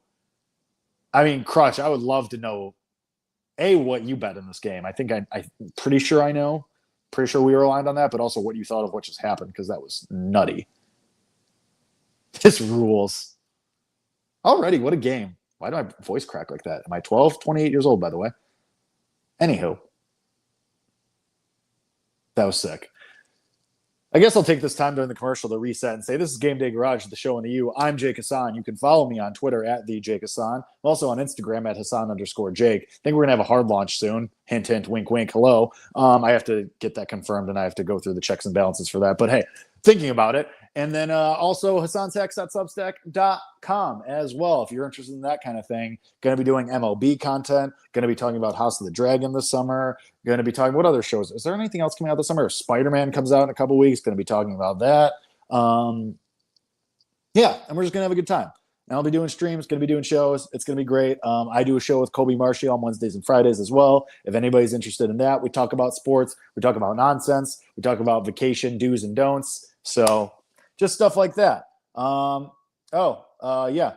I mean, Crutch, I would love to know, A, what you bet in this game. I think I'm pretty sure I know. Pretty sure we were aligned on that, but also what you thought of what just happened, because that was nutty. This rules. Already, what a game. Why do my voice crack like that? Am I 12? 28 years old, by the way. Anywho. That was sick. I guess I'll take this time during the commercial to reset and say this is GameDay Garage, the show and the U. I'm Jake Hasan. You can follow me on Twitter at the Jake Hasan. I'm also on Instagram at Hasan_Jake. I think we're gonna have a hard launch soon. Hint, hint, wink, wink. Hello. I have to get that confirmed and I have to go through the checks and balances for that. But hey, thinking about it. And then also HasanTax.substack.com as well. If you're interested in that kind of thing, going to be doing MLB content, going to be talking about House of the Dragon this summer, going to be talking, what other shows? Is there anything else coming out this summer? Spider-Man comes out in a couple weeks, going to be talking about that. Yeah, and we're just going to have a good time. And I'll be doing streams, going to be doing shows. It's going to be great. I do a show with Kobe Marshy on Wednesdays and Fridays as well. If anybody's interested in that, we talk about sports. We talk about nonsense. We talk about vacation do's and don'ts. So just stuff like that. Yeah.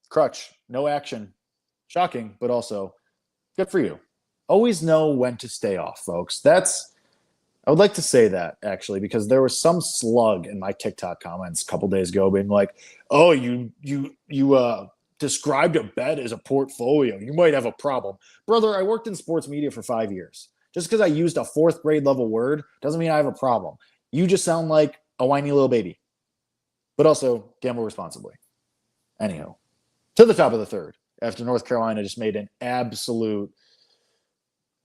Crutch, no action. Shocking, but also good for you. Always know when to stay off, folks. I would like to say that, actually, because there was some slug in my TikTok comments a couple days ago being like, oh, you described a bet as a portfolio. You might have a problem. Brother, I worked in sports media for 5 years. Just because I used a fourth grade level word doesn't mean I have a problem. You just sound like a whiny little baby. But also gamble responsibly. Anyhow, to the top of the third, after North Carolina just made an absolute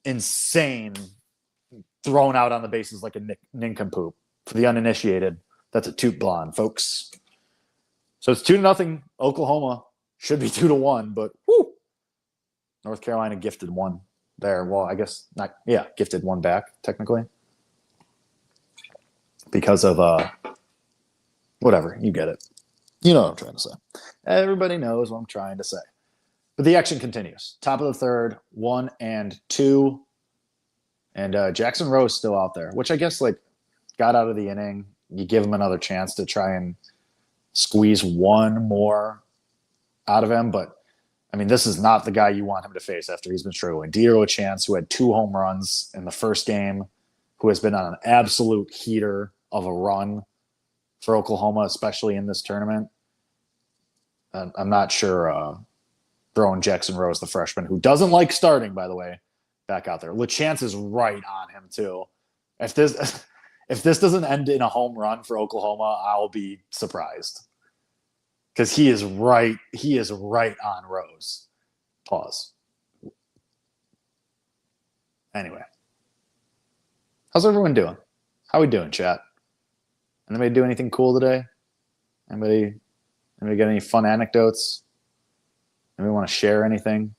insane thrown out on the bases like a nincompoop. For the uninitiated, that's a toot blonde, folks. So it's 2-0. Oklahoma should be 2-1, but whoo, North Carolina gifted one there. Well, I guess not. Yeah, gifted one back technically because of whatever. You get it. You know what I'm trying to say. Everybody knows what I'm trying to say. But the action continues. Top of the third, 1 and 2. And Jackson Rose still out there, which I guess like got out of the inning. You give him another chance to try and squeeze one more out of him. But, I mean, this is not the guy you want him to face after he's been struggling. Diego Chance, who had 2 home runs in the first game, who has been on an absolute heater of a run for Oklahoma, especially in this tournament. I'm not sure throwing Jackson Rose, the freshman, who doesn't like starting, by the way, back out there. LeChance is right on him, too. If this doesn't end in a home run for Oklahoma, I'll be surprised. Because he is right on Rose. Pause. Anyway. How's everyone doing? How we doing, chat? Anybody do anything cool today? Anybody got any fun anecdotes? Anybody want to share anything?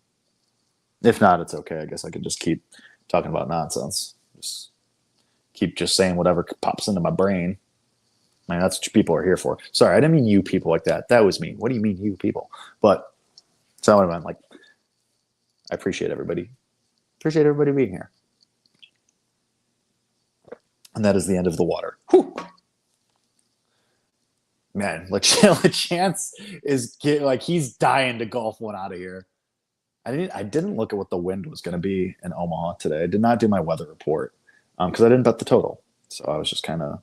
If not, it's okay. I guess I could just keep talking about nonsense. Just keep saying whatever pops into my brain. I mean, that's what people are here for. Sorry, I didn't mean you people like that. That was mean. What do you mean you people? But that's not what I meant. Like, I appreciate everybody. Appreciate everybody being here. And that is the end of the water. Whew. Man, LeChance is he's dying to golf one out of here. I didn't look at what the wind was going to be in Omaha today. I did not do my weather report because I didn't bet the total. So I was just kind of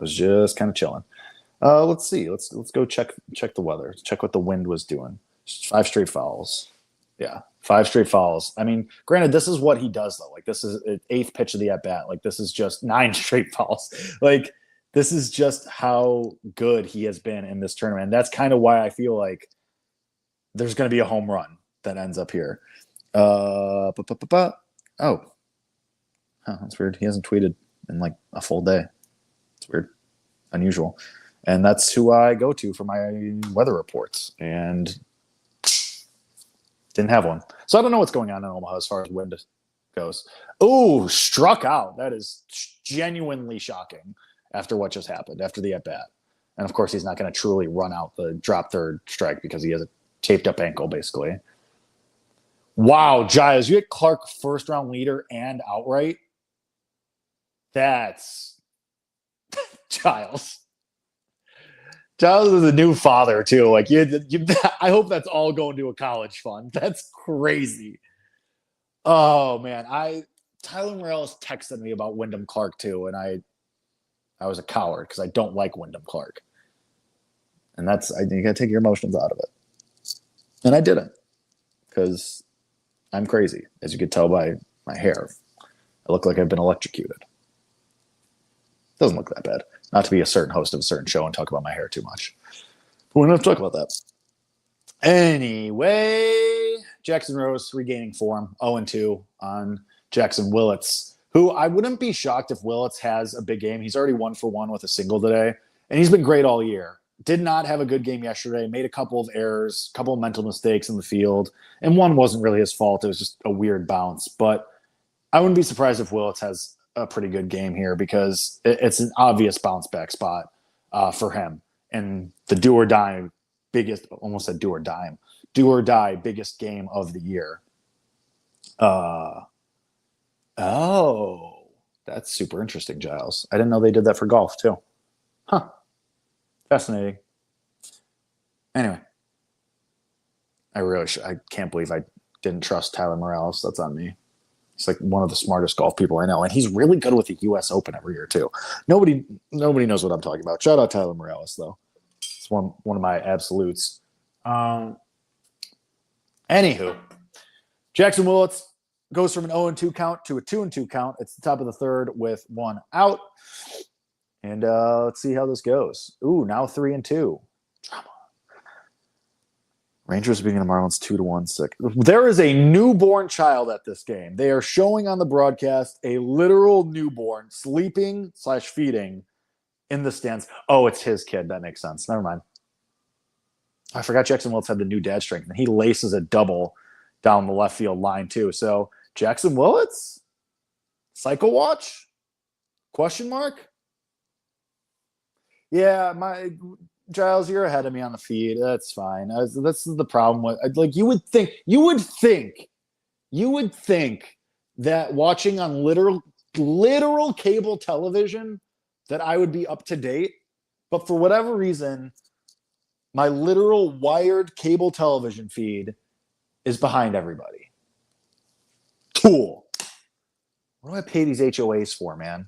chilling. Let's see. Let's go check the weather. Check what the wind was doing. 5 straight fouls. Yeah, 5 straight fouls. I mean, granted, this is what he does though. Like this is 8th pitch of the at bat. Like this is just 9 straight fouls. Like this is just how good he has been in this tournament. And that's kind of why I feel like there's going to be a home run that ends up here. Oh, that's weird. He hasn't tweeted in like a full day. It's weird, unusual. And that's who I go to for my weather reports. And didn't have one. So I don't know what's going on in Omaha as far as wind goes. Oh, struck out. That is genuinely shocking after what just happened, after the at-bat. And, of course, he's not going to truly run out the drop third strike because he has a taped-up ankle, basically. Wow, Giles, you hit Clark first-round leader and outright? That's Giles. Giles is a new father, too. Like, I hope that's all going to a college fund. That's crazy. Oh, man. Tyler Morales texted me about Wyndham Clark, too, and I was a coward because I don't like Wyndham Clark. And you got to take your emotions out of it. And I didn't because I'm crazy, as you could tell by my hair. I look like I've been electrocuted. Doesn't look that bad. Not to be a certain host of a certain show and talk about my hair too much. But we don't have to talk about that. Anyway, Jackson Rose regaining form, 0-2 on Jackson Willits, who I wouldn't be shocked if Willits has a big game. He's already 1-for-1 with a single today, and he's been great all year. Did not have a good game yesterday, made a couple of errors, a couple of mental mistakes in the field, and one wasn't really his fault. It was just a weird bounce. But I wouldn't be surprised if Willits has a pretty good game here because it's an obvious bounce back spot for him. And the do or die biggest, almost said do or die biggest game of the year. Oh, that's super interesting, Giles. I didn't know they did that for golf too. Huh. Fascinating. Anyway, I can't believe I didn't trust Tyler Morales. That's on me. He's like one of the smartest golf people I know, and he's really good with the U.S. Open every year too. Nobody knows what I'm talking about. Shout out Tyler Morales though. It's one of my absolutes. Anywho, Jackson Willits goes from an 0-2 count to a 2-2 count. It's the top of the third with 1 out. And let's see how this goes. Ooh, now 3-2. Drama. Rangers beating the Marlins 2-1 sick. There is a newborn child at this game. They are showing on the broadcast a literal newborn sleeping/feeding in the stands. Oh, it's his kid. That makes sense. Never mind. I forgot Jackson Willits had the new dad strength, and he laces a double down the left field line too. So Jackson Willits, cycle watch? Question mark? Yeah, Giles, you're ahead of me on the feed. That's fine. That's the problem with like you would think that watching on literal cable television that I would be up to date, but for whatever reason, my literal wired cable television feed is behind everybody. Cool. What do I pay these HOAs for, man?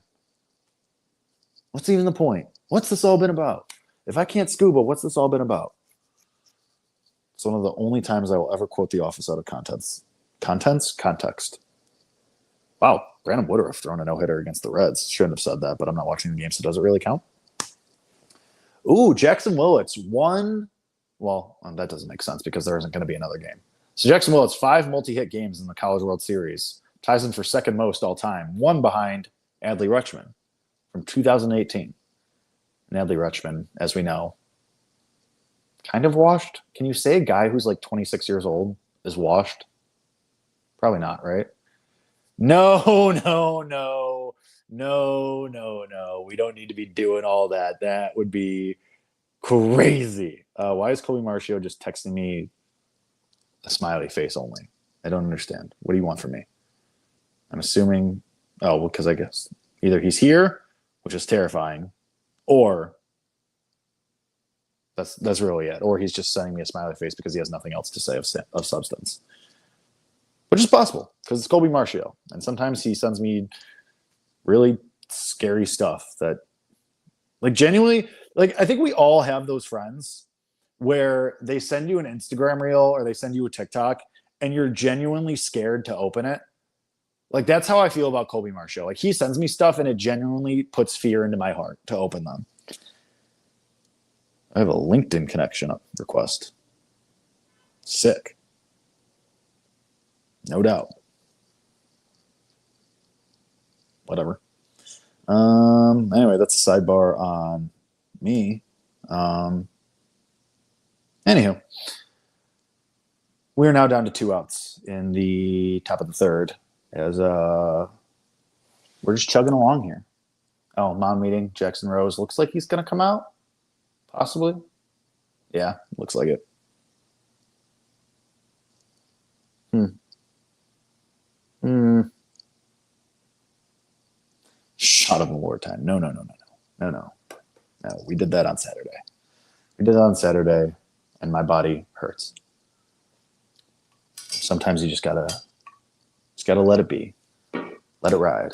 What's even the point? What's this all been about? If I can't scuba, what's this all been about? It's one of the only times I will ever quote The Office out of context. Wow, Brandon Woodruff throwing a no-hitter against the Reds. Shouldn't have said that, but I'm not watching the game, so does it really count? Ooh, Jackson Willits won. Well, that doesn't make sense because there isn't going to be another game. So Jackson Willits, 5 multi-hit games in the College World Series. Ties him for second most all time. One behind Adley Rutschman from 2018. And Adley Rutschman, as we know, kind of washed. Can you say a guy who's like 26 years old is washed? Probably not, right? No. We don't need to be doing all that. That would be crazy. Why is Colby Marcio just texting me a smiley face only? I don't understand. What do you want from me? I'm assuming, because I guess either he's here, which is terrifying, or that's really it. Or he's just sending me a smiley face because he has nothing else to say of substance. Which is possible, because it's Colby Marcio. And sometimes he sends me really scary stuff that, like, genuinely, like, I think we all have those friends where they send you an Instagram reel or they send you a TikTok and you're genuinely scared to open it. Like, that's how I feel about Colby Marcio. Like, he sends me stuff and it genuinely puts fear into my heart to open them. I have a LinkedIn connection request. Sick. No doubt. Whatever. Anyway, that's a sidebar on me. Anywho, we're now down to 2 outs in the top of the third as we're just chugging along here. Oh, mound meeting, Jackson Rose. Looks like he's going to come out. Possibly. Yeah, looks like it. Shot of award time. No. We did that on Saturday. And my body hurts. Sometimes you just gotta let it be. Let it ride.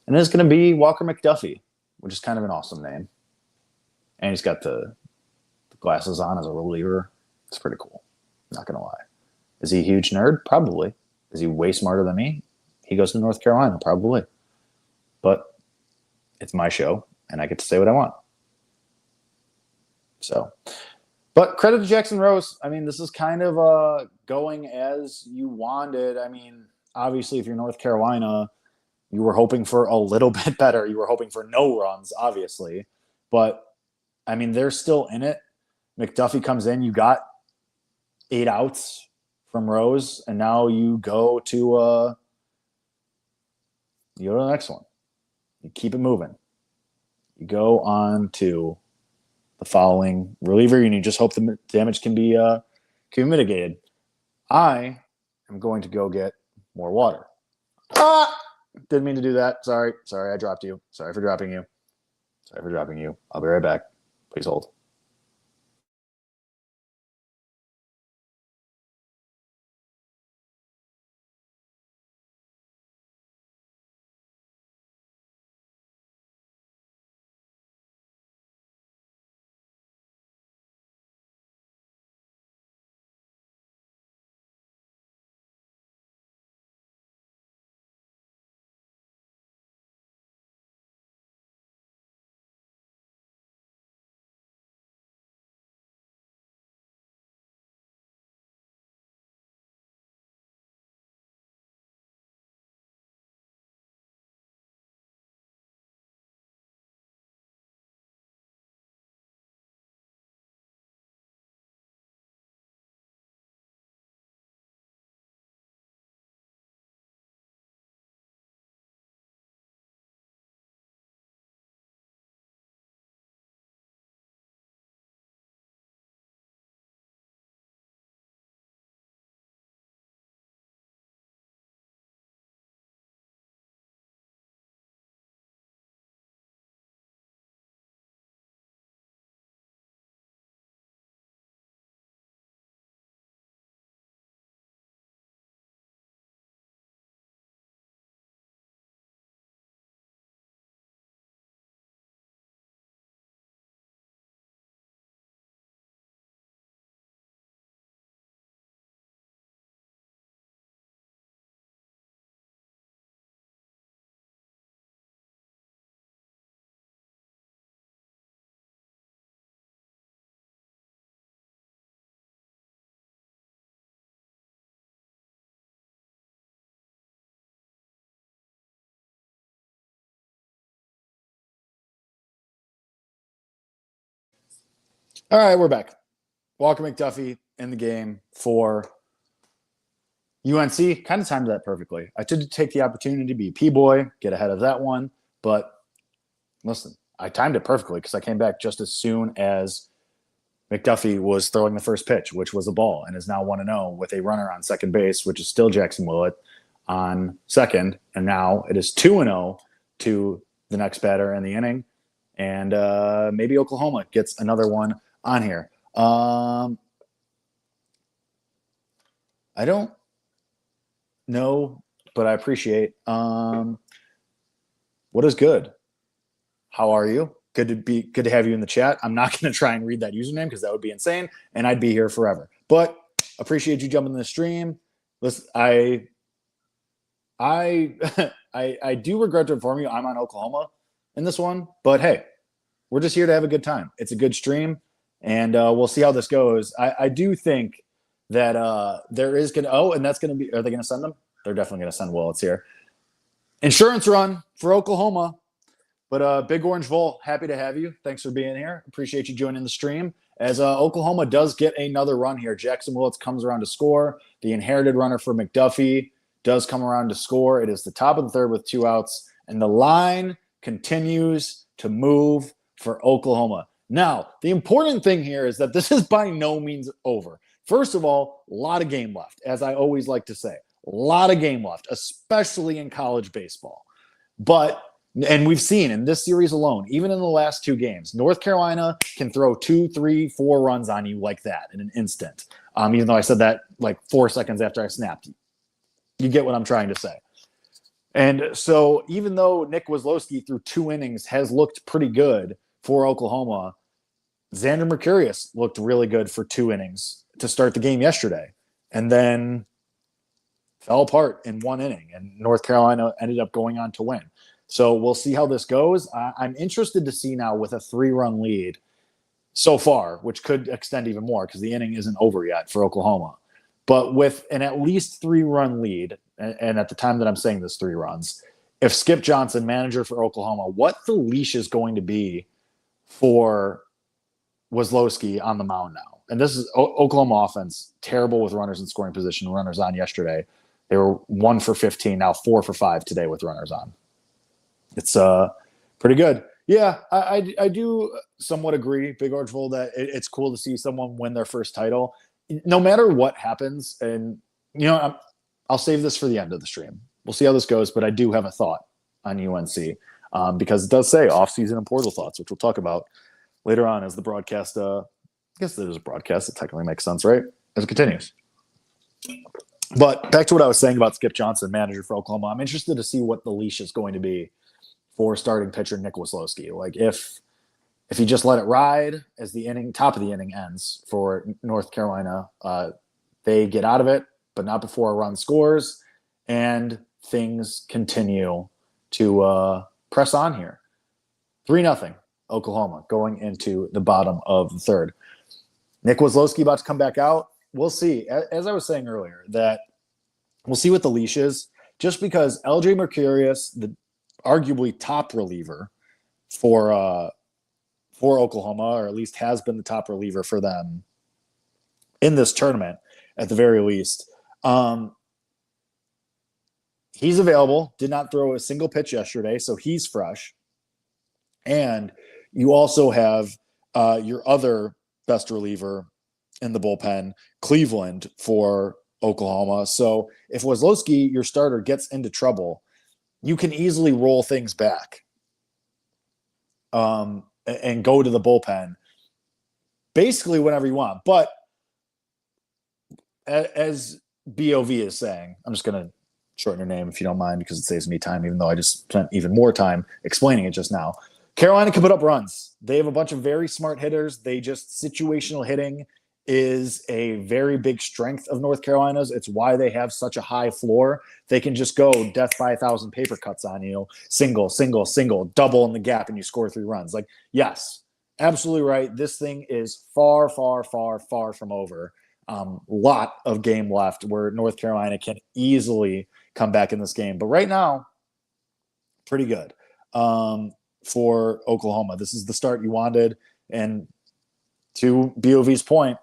And it's gonna be Walker McDuffie, which is kind of an awesome name. And he's got the glasses on as a reliever. It's pretty cool. Not gonna lie. Is he a huge nerd? Probably. Is he way smarter than me? He goes to North Carolina, probably. But it's my show, and I get to say what I want. So, but credit to Jackson Rose. I mean, this is kind of going as you wanted. I mean, obviously, if you're North Carolina, you were hoping for a little bit better. You were hoping for no runs, obviously. But, I mean, they're still in it. McDuffie comes in. You got 8 outs from Rose, and now you go to the next one. You keep it moving. You go on to the following reliever, and you just hope the damage can be mitigated. I am going to go get more water. Didn't mean to do that. Sorry, I dropped you. Sorry for dropping you. I'll be right back. Please hold. All right, we're back. Walker McDuffie in the game for UNC. Kind of timed that perfectly. I did take the opportunity to be a P-boy, get ahead of that one. But listen, I timed it perfectly because I came back just as soon as McDuffie was throwing the first pitch, which was a ball, and is now 1-0 with a runner on second base, which is still Jackson Willett on second. And now it is 2-0 to the next batter in the inning. And maybe Oklahoma gets another one on here. I don't know, but I appreciate. What is good? How are you? Good to have you in the chat. I'm not going to try and read that username because that would be insane, and I'd be here forever. But appreciate you jumping in the stream. Listen, I do regret to inform you I'm on Oklahoma in this one, but hey, we're just here to have a good time. It's a good stream, and we'll see how this goes. I do think that there is going to – oh, and that's going to be – are they going to send them? They're definitely going to send Willits here. Insurance run for Oklahoma. But Big Orange Volt, happy to have you. Thanks for being here. Appreciate you joining the stream. As Oklahoma does get another run here, Jackson Willits comes around to score. The inherited runner for McDuffie does come around to score. It is the top of the third with 2 outs, and the line continues to move for Oklahoma. Now, the important thing here is that this is by no means over. First of all, a lot of game left, as I always like to say. A lot of game left, especially in college baseball. And we've seen in this series alone, even in the last 2 games, North Carolina can throw 2, 3, 4 runs on you like that in an instant. Even though I said that like 4 seconds after I snapped. You get what I'm trying to say. And so even though Nick Weslowski through 2 innings has looked pretty good for Oklahoma, Xander Mercurius looked really good for 2 innings to start the game yesterday. And then fell apart in 1 inning. And North Carolina ended up going on to win. So we'll see how this goes. I'm interested to see now with a 3-run lead so far, which could extend even more because the inning isn't over yet for Oklahoma. But with an at least 3-run lead, and at the time that I'm saying this 3 runs, if Skip Johnson, manager for Oklahoma, what the leash is going to be for Weslowski on the mound now. And this is Oklahoma offense, terrible with runners in scoring position, runners on yesterday. They were 1 for 15, now 4 for 5 today with runners on. It's pretty good. Yeah, I do somewhat agree, Big Orange Bull, that it's cool to see someone win their first title. No matter what happens, and, I'll save this for the end of the stream. We'll see how this goes, but I do have a thought on UNC because it does say off-season and portal thoughts, which we'll talk about later on as the broadcast. I guess there's a broadcast. It technically makes sense, right? As it continues. But back to what I was saying about Skip Johnson, manager for Oklahoma. I'm interested to see what the leash is going to be for starting pitcher Nick Weslowski. Like if he just let it ride as the top of the inning ends for North Carolina, they get out of it, but not before a run scores, and things continue to press on here. 3-0 Oklahoma going into the bottom of the third. Nick Weslowski about to come back out. We'll see. As I was saying earlier, that we'll see what the leash is, just because LJ Mercurius, the arguably top reliever for Oklahoma, or at least has been the top reliever for them in this tournament at the very least. He's available, did not throw a single pitch yesterday, so he's fresh. And you also have your other best reliever in the bullpen, Cleveland, for Oklahoma. So if Weslowski, your starter, gets into trouble, you can easily roll things back and go to the bullpen basically whenever you want. But as BOV is saying, I'm just going to shorten your name if you don't mind because it saves me time, even though I just spent even more time explaining it just now. Carolina can put up runs. They have a bunch of very smart hitters. Situational hitting is a very big strength of North Carolina's. It's why they have such a high floor. They can just go death by 1,000 paper cuts on you, single, double in the gap, and you score 3 runs. Like, yes, absolutely right. This thing is far, far, far, far from over. Lot of game left where North Carolina can easily come back in this game. But right now, pretty good for Oklahoma. This is the start you wanted. And to BOV's point,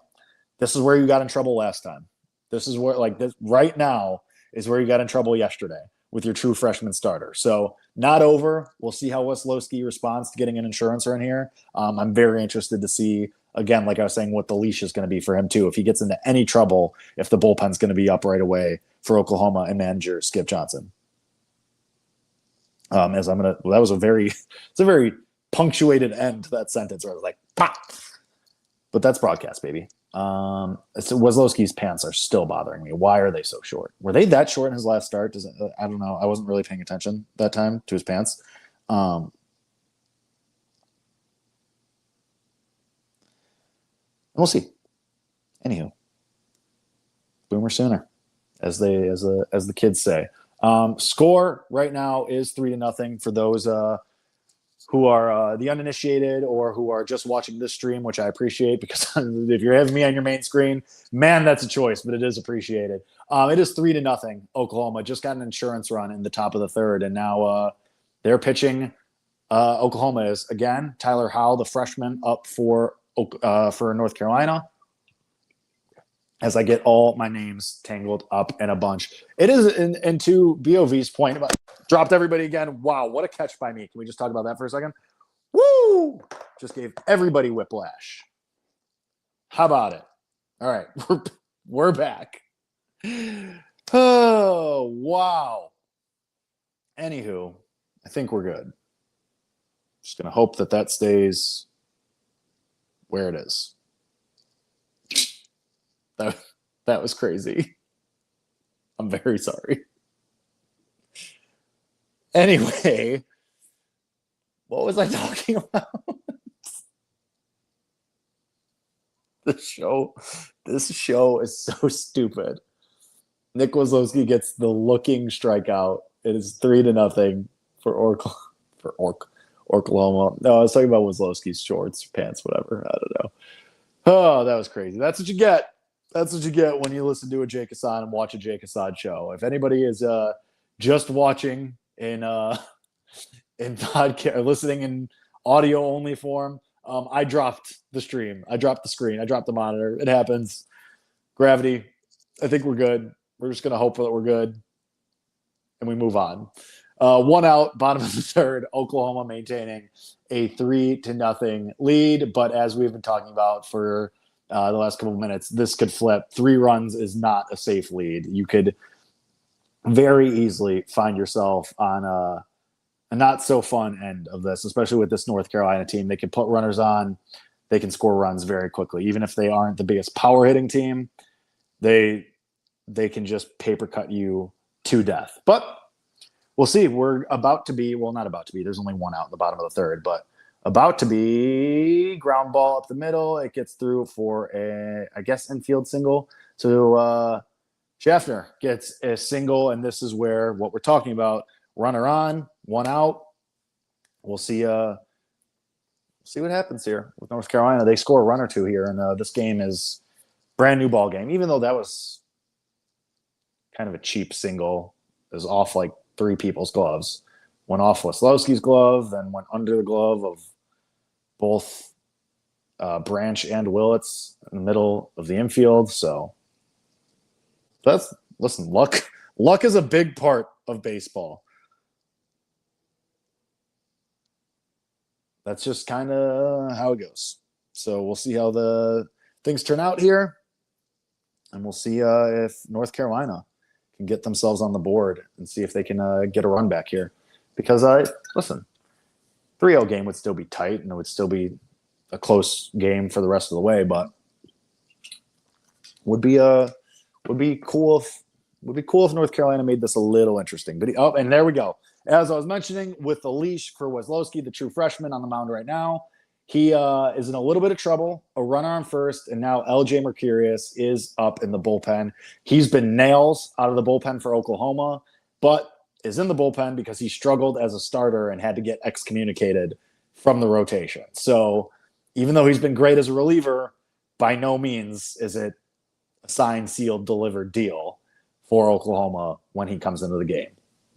this is where you got in trouble last time. This is where, like, this right now is where you got in trouble yesterday with your true freshman starter. So not over. We'll see how Weslowski responds to getting an insurance run here. I'm very interested to see, again, like I was saying, what the leash is going to be for him too. If he gets into any trouble, if the bullpen's going to be up right away for Oklahoma and manager Skip Johnson. That was a very punctuated end to that sentence where I was like, pop. But that's broadcast, baby. So Weslowski's pants are still bothering me. Why are they so short? Were they that short in his last start? I don't know. I wasn't really paying attention that time to his pants. We'll see. Anywho, boomer sooner, as the kids say. Score right now is 3-0 for those who are the uninitiated or who are just watching this stream, which I appreciate, because if you're having me on your main screen, man, that's a choice, but it is appreciated. It is 3-0. Oklahoma just got an insurance run in the top of the third, and now they're pitching. Oklahoma is, again, Tyler Howell, the freshman, up for North Carolina. As I get all my names tangled up in a bunch. It is, and to BOV's point about dropped everybody again. Wow, what a catch by me. Can we just talk about that for a second? Woo! Just gave everybody whiplash. How about it? All right, we're back. Oh, wow. Anywho, I think we're good. Just going to hope that stays where it is. That was crazy. I'm very sorry. Anyway, what was I talking about? This show is so stupid. Nick Weslowski gets the looking strikeout. It is 3-0 for Oklahoma. No, I was talking about Weslowski's shorts, pants, whatever. I don't know. Oh, that was crazy. That's what you get. That's what you get when you listen to a Jake Hasan and watch a Jake Hasan show. If anybody is just watching in podcast, or listening in audio only form, I dropped the stream. I dropped the screen. I dropped the monitor. It happens. Gravity. I think we're good. We're just gonna hope that we're good, and we move on. 1 out, bottom of the third. Oklahoma maintaining a 3-0 lead, but as we've been talking about for the last couple of minutes, this could flip. 3 runs is not a safe lead. You could very easily find yourself on a not so fun end of this, especially with this North Carolina team. They can put runners on. They can score runs very quickly. Even if they aren't the biggest power hitting team, they can just paper cut you to death. But we'll see. We're about to be, well, not about to be. There's only 1 out in the bottom of the third, but about to be ground ball up the middle. It gets through for I guess, infield single. So Schaffner gets a single, and this is where what we're talking about. Runner on, 1 out. We'll see what happens here with North Carolina. They score a run or two here, and this game is brand new ball game, even though that was kind of a cheap single. It was off like 3 people's gloves. Went off Weslowski's glove, then went under the glove of both Branch and Willits in the middle of the infield. So listen, luck is a big part of baseball. That's just kind of how it goes. So we'll see how the things turn out here, and we'll see if North Carolina can get themselves on the board and see if they can get a run back here. Because listen, 3-0 game would still be tight, and it would still be a close game for the rest of the way. But would be cool if North Carolina made this a little interesting. But and there we go. As I was mentioning, with the leash for Weslowski, the true freshman on the mound right now, he is in a little bit of trouble. A runner on first, and now LJ Mercurius is up in the bullpen. He's been nails out of the bullpen for Oklahoma, but is in the bullpen because he struggled as a starter and had to get excommunicated from the rotation. So even though he's been great as a reliever, by no means is it a signed, sealed, delivered deal for Oklahoma when he comes into the game.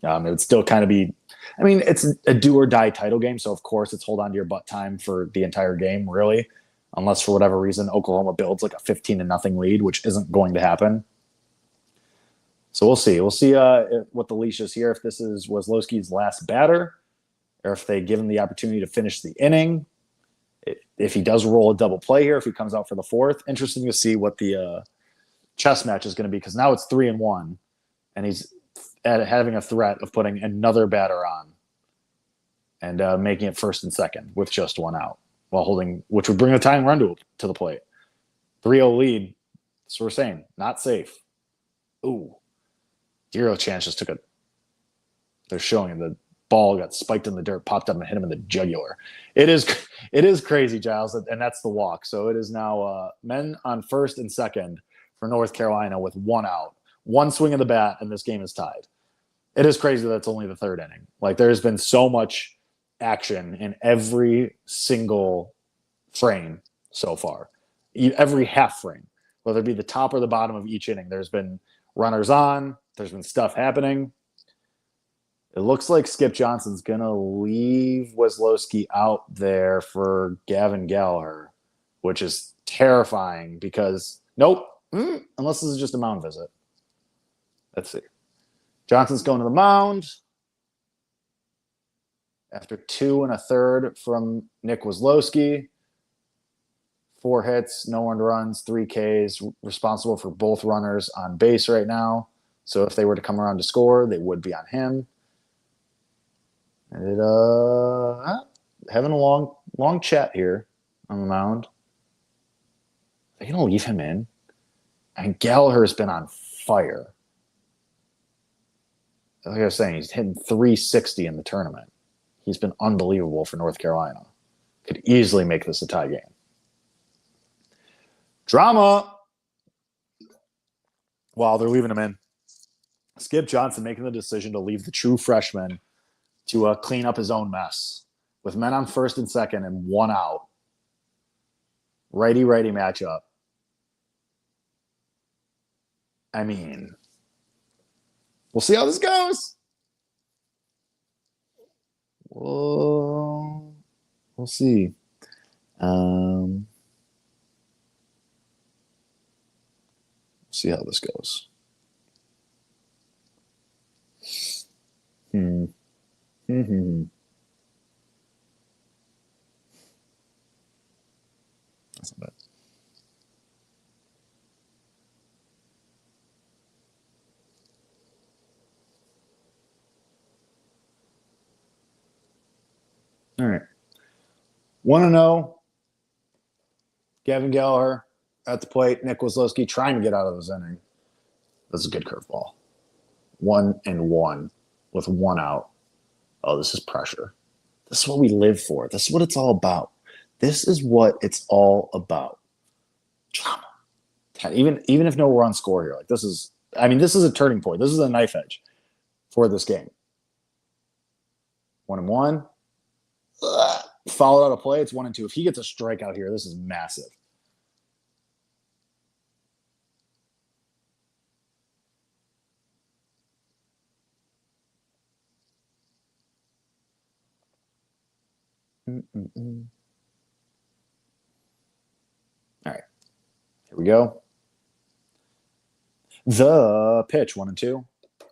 It would still kind of be, I mean, it's a do or die title game. So of course it's hold on to your butt time for the entire game, really. unless for whatever reason Oklahoma builds like a 15-0 lead, which isn't going to happen. So we'll see. We'll see what the leash is here, if this is Wesloski's last batter, or if they give him the opportunity to finish the inning. If he does roll a double play here, if he comes out for the fourth. Interesting to see what the chess match is going to be, because now it's 3-1, and he's having a threat of putting another batter on and making it first and second with just one out, while holding, which would bring a tying run to the plate. 3-0 lead. So we're saying not safe. Ooh, 0 chance just took a. They're showing him the ball got spiked in the dirt, popped up and hit him in the jugular. It is crazy, Giles, and that's the walk. So it is now men on first and second for North Carolina with one out, one swing of the bat, and this game is tied. It is crazy that it's only the third inning. Like, there's been so much action in every single frame so far, every half frame, whether it be the top or the bottom of each inning. There's been runners on. There's been stuff happening. It looks like Skip Johnson's going to leave Wesloski out there for Gavin Gallagher, which is terrifying because nope, unless this is just a mound visit. Let's see. Johnson's going to the mound after 2 1/3 from Nick Wesloski. 4 hits, no earned runs, 3 Ks, responsible for both runners on base right now. So if they were to come around to score, they would be on him. And having a long chat here on the mound. Are they going to leave him in? And Gallagher has been on fire. Like I was saying, he's hitting 360 in the tournament. He's been unbelievable for North Carolina. Could easily make this a tie game. Drama. While they're leaving him in. Skip Johnson making the decision to leave the true freshman to clean up his own mess. With men on first and second and 1 out. Righty-righty matchup. I mean, we'll see how this goes. We'll see. See how this goes. That's not bad. All right. 1-0. Gavin Gallagher at the plate. Nick Wesloski trying to get out of this inning. That's a good curveball. 1-1 with 1 out. Oh, this is pressure. This is what we live for. This is what it's all about. This is what it's all about. Drama. Even if no run score here, like this is a turning point. This is a knife edge for this game. 1-1. Followed out a play. It's 1-2. If he gets a strikeout here, this is massive. All right, here we go. The pitch, 1-2,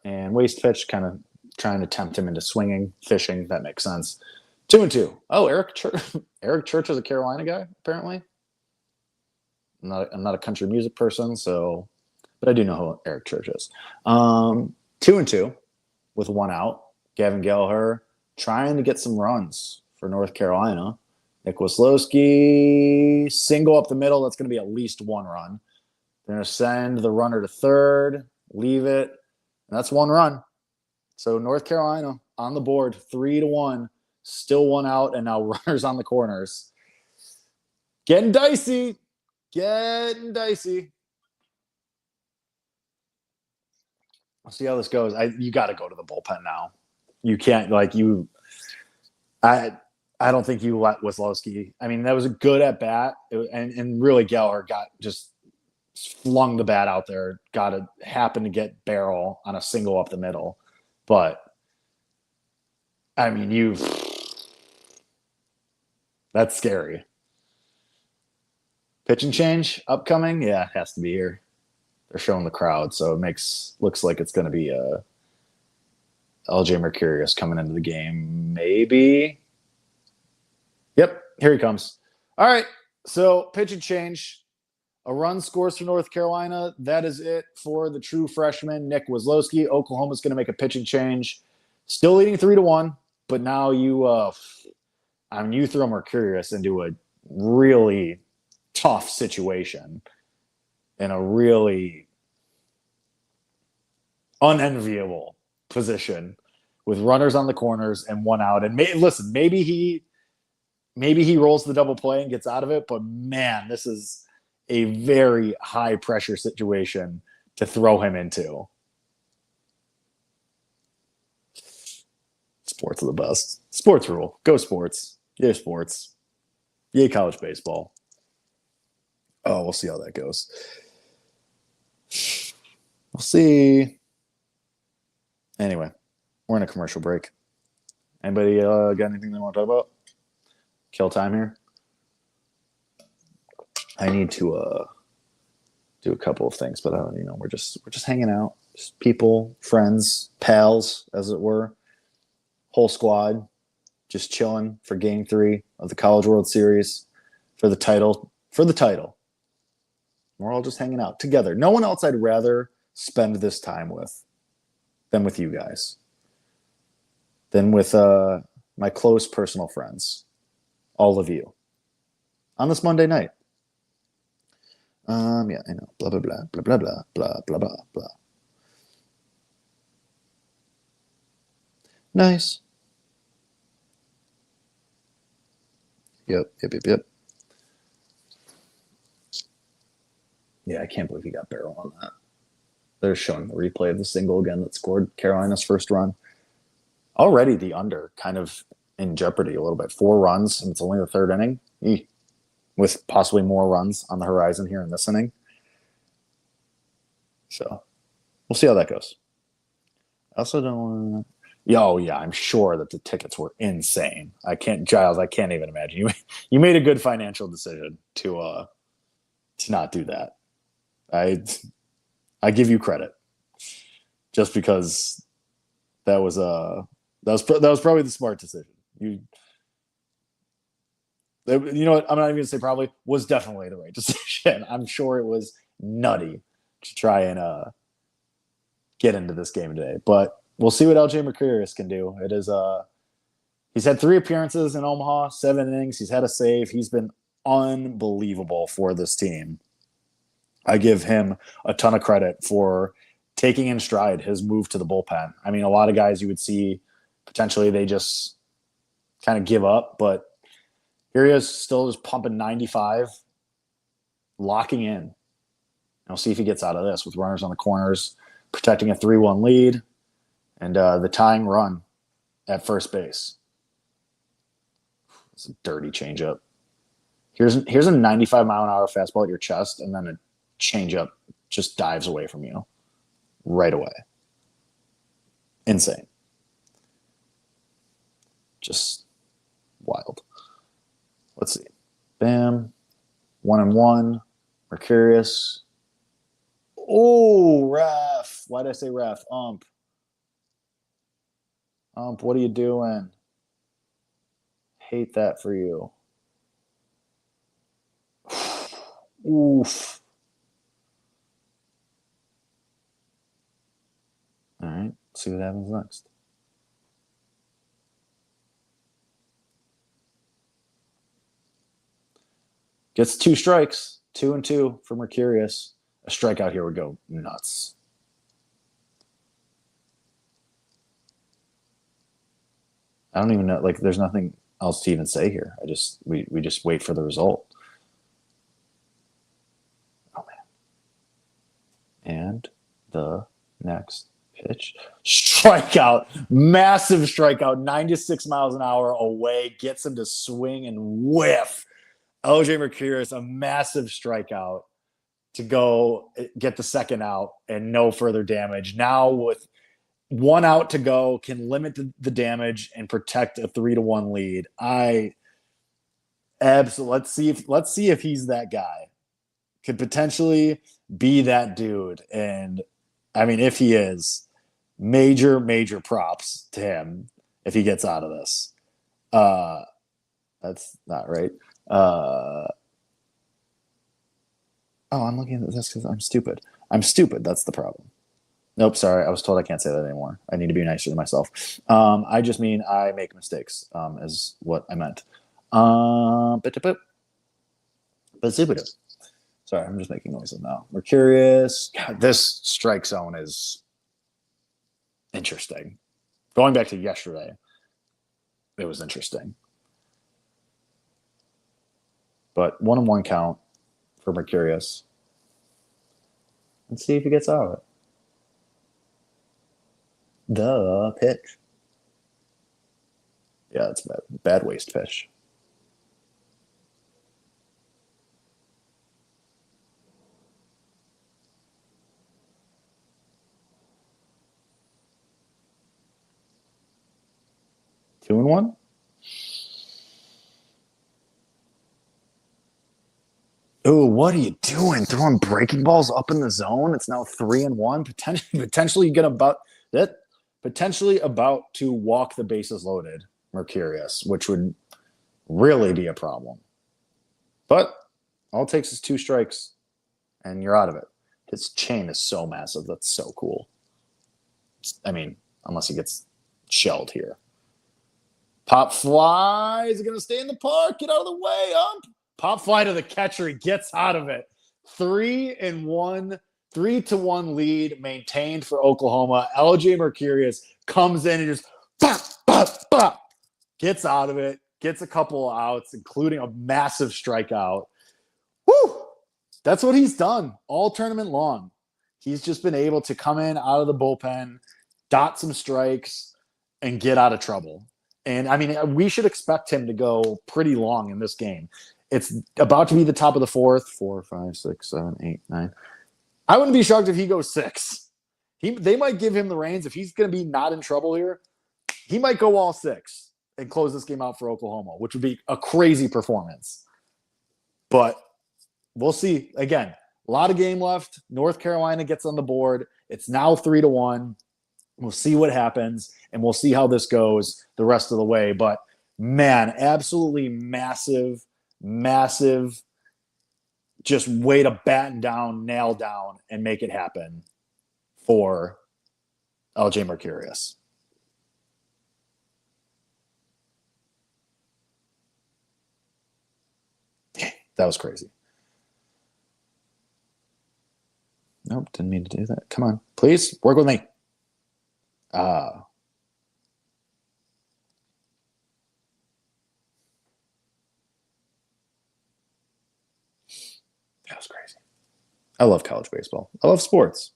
and waste pitch, kind of trying to tempt him into swinging, fishing. That makes sense. 2-2. Oh, Eric Church is a Carolina guy, apparently. I'm not a country music person, but I do know who Eric Church is. 2-2 with 1 out. Gavin Gallagher trying to get some runs for North Carolina. Nick Wesloski, single up the middle. That's going to be at least 1 run. They're going to send the runner to third, leave it, and that's 1 run. So North Carolina on the board, 3-1, still 1 out, and now runners on the corners. Getting dicey. We'll see how this goes. You got to go to the bullpen now. You can't, I don't think you let Wesloski. I mean, that was a good at bat, and really Gallagher just flung the bat out there. Happened to get barrel on a single up the middle, but I mean, that's scary. Pitching change upcoming? Yeah, it has to be here. They're showing the crowd, so it looks like it's going to be LJ Mercurius coming into the game. Maybe. Yep, here he comes. All right, so pitching change. A run scores for North Carolina. That is it for the true freshman, Nick Wazlowski. Oklahoma's going to make a pitching change. Still leading 3-1, but now you throw Mercurius into a really tough situation in a really unenviable position with runners on the corners and one out. And maybe he rolls the double play and gets out of it, but man, this is a very high pressure situation to throw him into. Sports are the best. Sports rule. Go sports. Yay sports. Yay college baseball. Oh, we'll see how that goes. We'll see. Anyway, we're in a commercial break. Anybody got anything they want to talk about? Kill time here. I need to do a couple of things, but we're just hanging out, just people, friends, pals, as it were, whole squad, just chilling for Game 3 of the College World Series for the title. We're all just hanging out together. No one else I'd rather spend this time with than with you guys, than with my close personal friends, all of you, on this Monday night. Yeah, I know. Blah, blah, blah, blah, blah, blah, blah, blah, blah, blah. Nice. Yep. Yeah, I can't believe he got barrel on that. They're showing the replay of the single again that scored Carolina's first run. Already the under kind of in jeopardy a little bit. 4 runs, and it's only the third inning. With possibly more runs on the horizon here in this inning. So we'll see how that goes. I also don't want to. Oh, yeah, I'm sure that the tickets were insane. I can't even imagine. You made a good financial decision to not do that. I give you credit, just because that was probably the smart decision. You know what? I'm not even going to say probably. Was definitely the right decision. I'm sure it was nutty to try and get into this game today. But we'll see what LJ Mercurius can do. It is he's had 3 appearances in Omaha, 7 innings. He's had a save. He's been unbelievable for this team. I give him a ton of credit for taking in stride his move to the bullpen. I mean, a lot of guys you would see potentially they just kind of give up, but here he is, still just pumping 95, locking in. And we'll see if he gets out of this with runners on the corners, protecting a 3-1 lead, and the tying run at first base. It's a dirty changeup. Here's a 95-mile-an-hour fastball at your chest, and then a changeup just dives away from you right away. Insane. Just wild. Let's see. Bam. 1-1. Mercurius. Oh, ref. Why did I say ref? Ump, what are you doing? Hate that for you. Oof. All right. See what happens next. Gets 2 strikes, 2-2 for Mercurius. A strikeout here would go nuts. I don't even know. Like, there's nothing else to even say here. We just wait for the result. Oh man! And the next pitch, strikeout, massive strikeout, 96 miles an hour away, gets him to swing and whiff. LJ Mercurius, a massive strikeout to go get the second out and no further damage. Now with 1 out to go, can limit the damage and protect a 3-1 lead. Let's see if he's that guy. could potentially be that dude. And I mean, if he is, major, major props to him if he gets out of this. That's not right. I'm looking at this because I'm stupid. I'm stupid. That's the problem. Nope, sorry. I was told I can't say that anymore. I need to be nicer to myself. I just mean I make mistakes, is what I meant. Sorry, I'm just making noises now. Mercurius. God, this strike zone is interesting. Going back to yesterday, it was interesting. But 1-1 count for Mercurius. Let's see if he gets out of it. The pitch. Yeah, it's bad. Bad waste pitch. Two and one. Oh, what are you doing? Throwing breaking balls up in the zone. It's now 3-1. Potentially about to walk the bases loaded, Mercurius, which would really be a problem. But all it takes is 2 strikes, and you're out of it. His chain is so massive. That's so cool. I mean, unless he gets shelled here. Pop fly. Is it going to stay in the park? Get out of the way, ump. Pop fly to the catcher. He gets out of it. 3-1, 3-1 lead maintained for Oklahoma. LJ Mercurius comes in and just gets out of it, gets a couple of outs, including a massive strikeout. Woo! That's what he's done all tournament long. He's just been able to come in out of the bullpen, dot some strikes, and get out of trouble. And, I mean, we should expect him to go pretty long in this game. It's about to be the top of the 4th. 4, 5, 6, 7, 8, 9. I wouldn't be shocked if he goes 6. They might give him the reins. If he's going to be not in trouble here, he might go all 6 and close this game out for Oklahoma, which would be a crazy performance. But we'll see. Again, a lot of game left. North Carolina gets on the board. It's now 3-1. We'll see what happens, and we'll see how this goes the rest of the way. But, man, absolutely massive just way to batten down, nail down, and make it happen for LJ Mercurius. That was crazy. Nope, didn't mean to do that. Come on, please, work with me. That was crazy. I love college baseball. I love sports.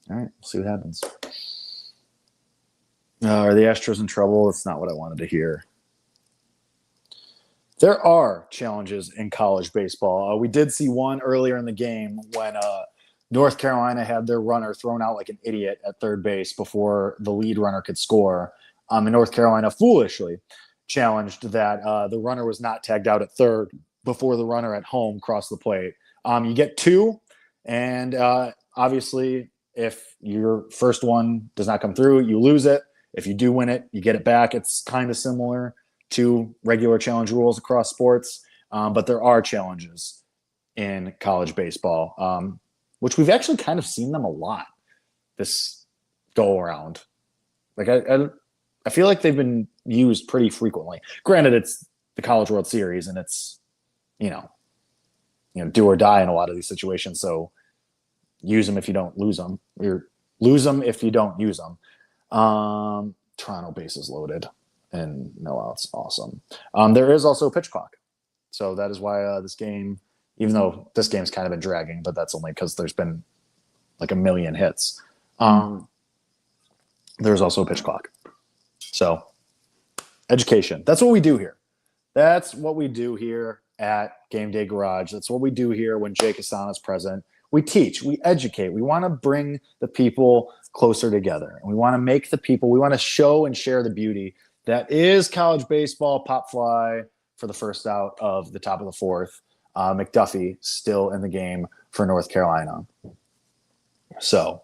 All right, we'll see what happens. Are the Astros in trouble? That's not what I wanted to hear. There are challenges in college baseball. We did see one earlier in the game when North Carolina had their runner thrown out like an idiot at third base before the lead runner could score. And North Carolina foolishly challenged that the runner was not tagged out at third before the runner at home crossed the plate. You get 2, and obviously if your first one does not come through, you lose it. If you do win it, you get it back. It's kind of similar to regular challenge rules across sports, but there are challenges in college baseball, which we've actually kind of seen them a lot this go around. Like I feel like they've been used pretty frequently. Granted, it's the College World Series, and it's you know do or die in a lot of these situations. So use them if you don't lose them, or lose them if you don't use them. Toronto bases loaded and no outs. Awesome. There is also a pitch clock. So that is why this game, even though this game's kind of been dragging, but that's only because there's been like a million hits. There's also a pitch clock. So education. That's what we do here. That's what we do here at GameDay Garage. That's what we do here when Jake Hasan is present. We teach, we educate. We want to bring the people closer together. And we want to make the people, we want to show and share the beauty that is college baseball. Pop fly for the first out of the top of the fourth. McDuffie still in the game for North Carolina. So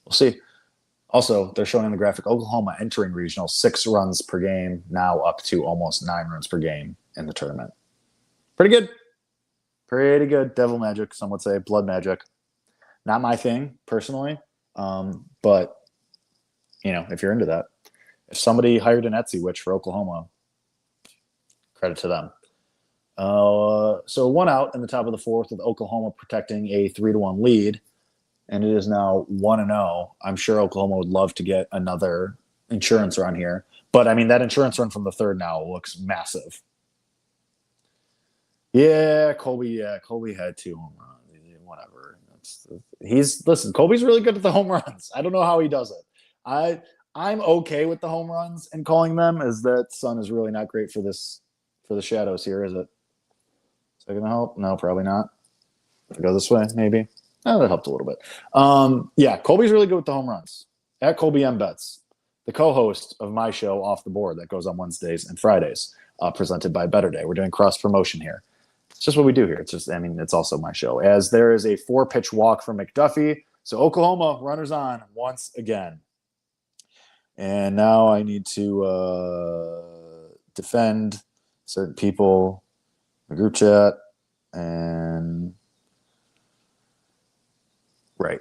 we'll see. Also, they're showing in the graphic Oklahoma entering regional 6 runs per game, now up to almost 9 runs per game in the tournament. Pretty good. Pretty good. Devil magic, some would say. Blood magic. Not my thing, personally. But, if you're into that. If somebody hired an Etsy witch for Oklahoma, credit to them. So 1 out in the top of the fourth with Oklahoma protecting a 3-1 lead. And it is now 1-0. I'm sure Oklahoma would love to get another insurance run here. But, that insurance run from the third now looks massive. Yeah, Colby had 2 home runs. Whatever. Listen, Colby's really good at the home runs. I don't know how he does it. I'm okay with the home runs and calling them, as that sun is really not great for the shadows here, is it? Is that going to help? No, probably not. If I go this way, maybe. Oh, that helped a little bit. Yeah, Colby's really good with the home runs. At Colby M. Betts, the co-host of my show, Off the Board, that goes on Wednesdays and Fridays, presented by Bettor Day. We're doing cross-promotion here. It's just what we do here. It's also my show. As there is a 4-pitch walk from McDuffie. So Oklahoma, runners on once again. And now I need to defend certain people in the group chat. And right.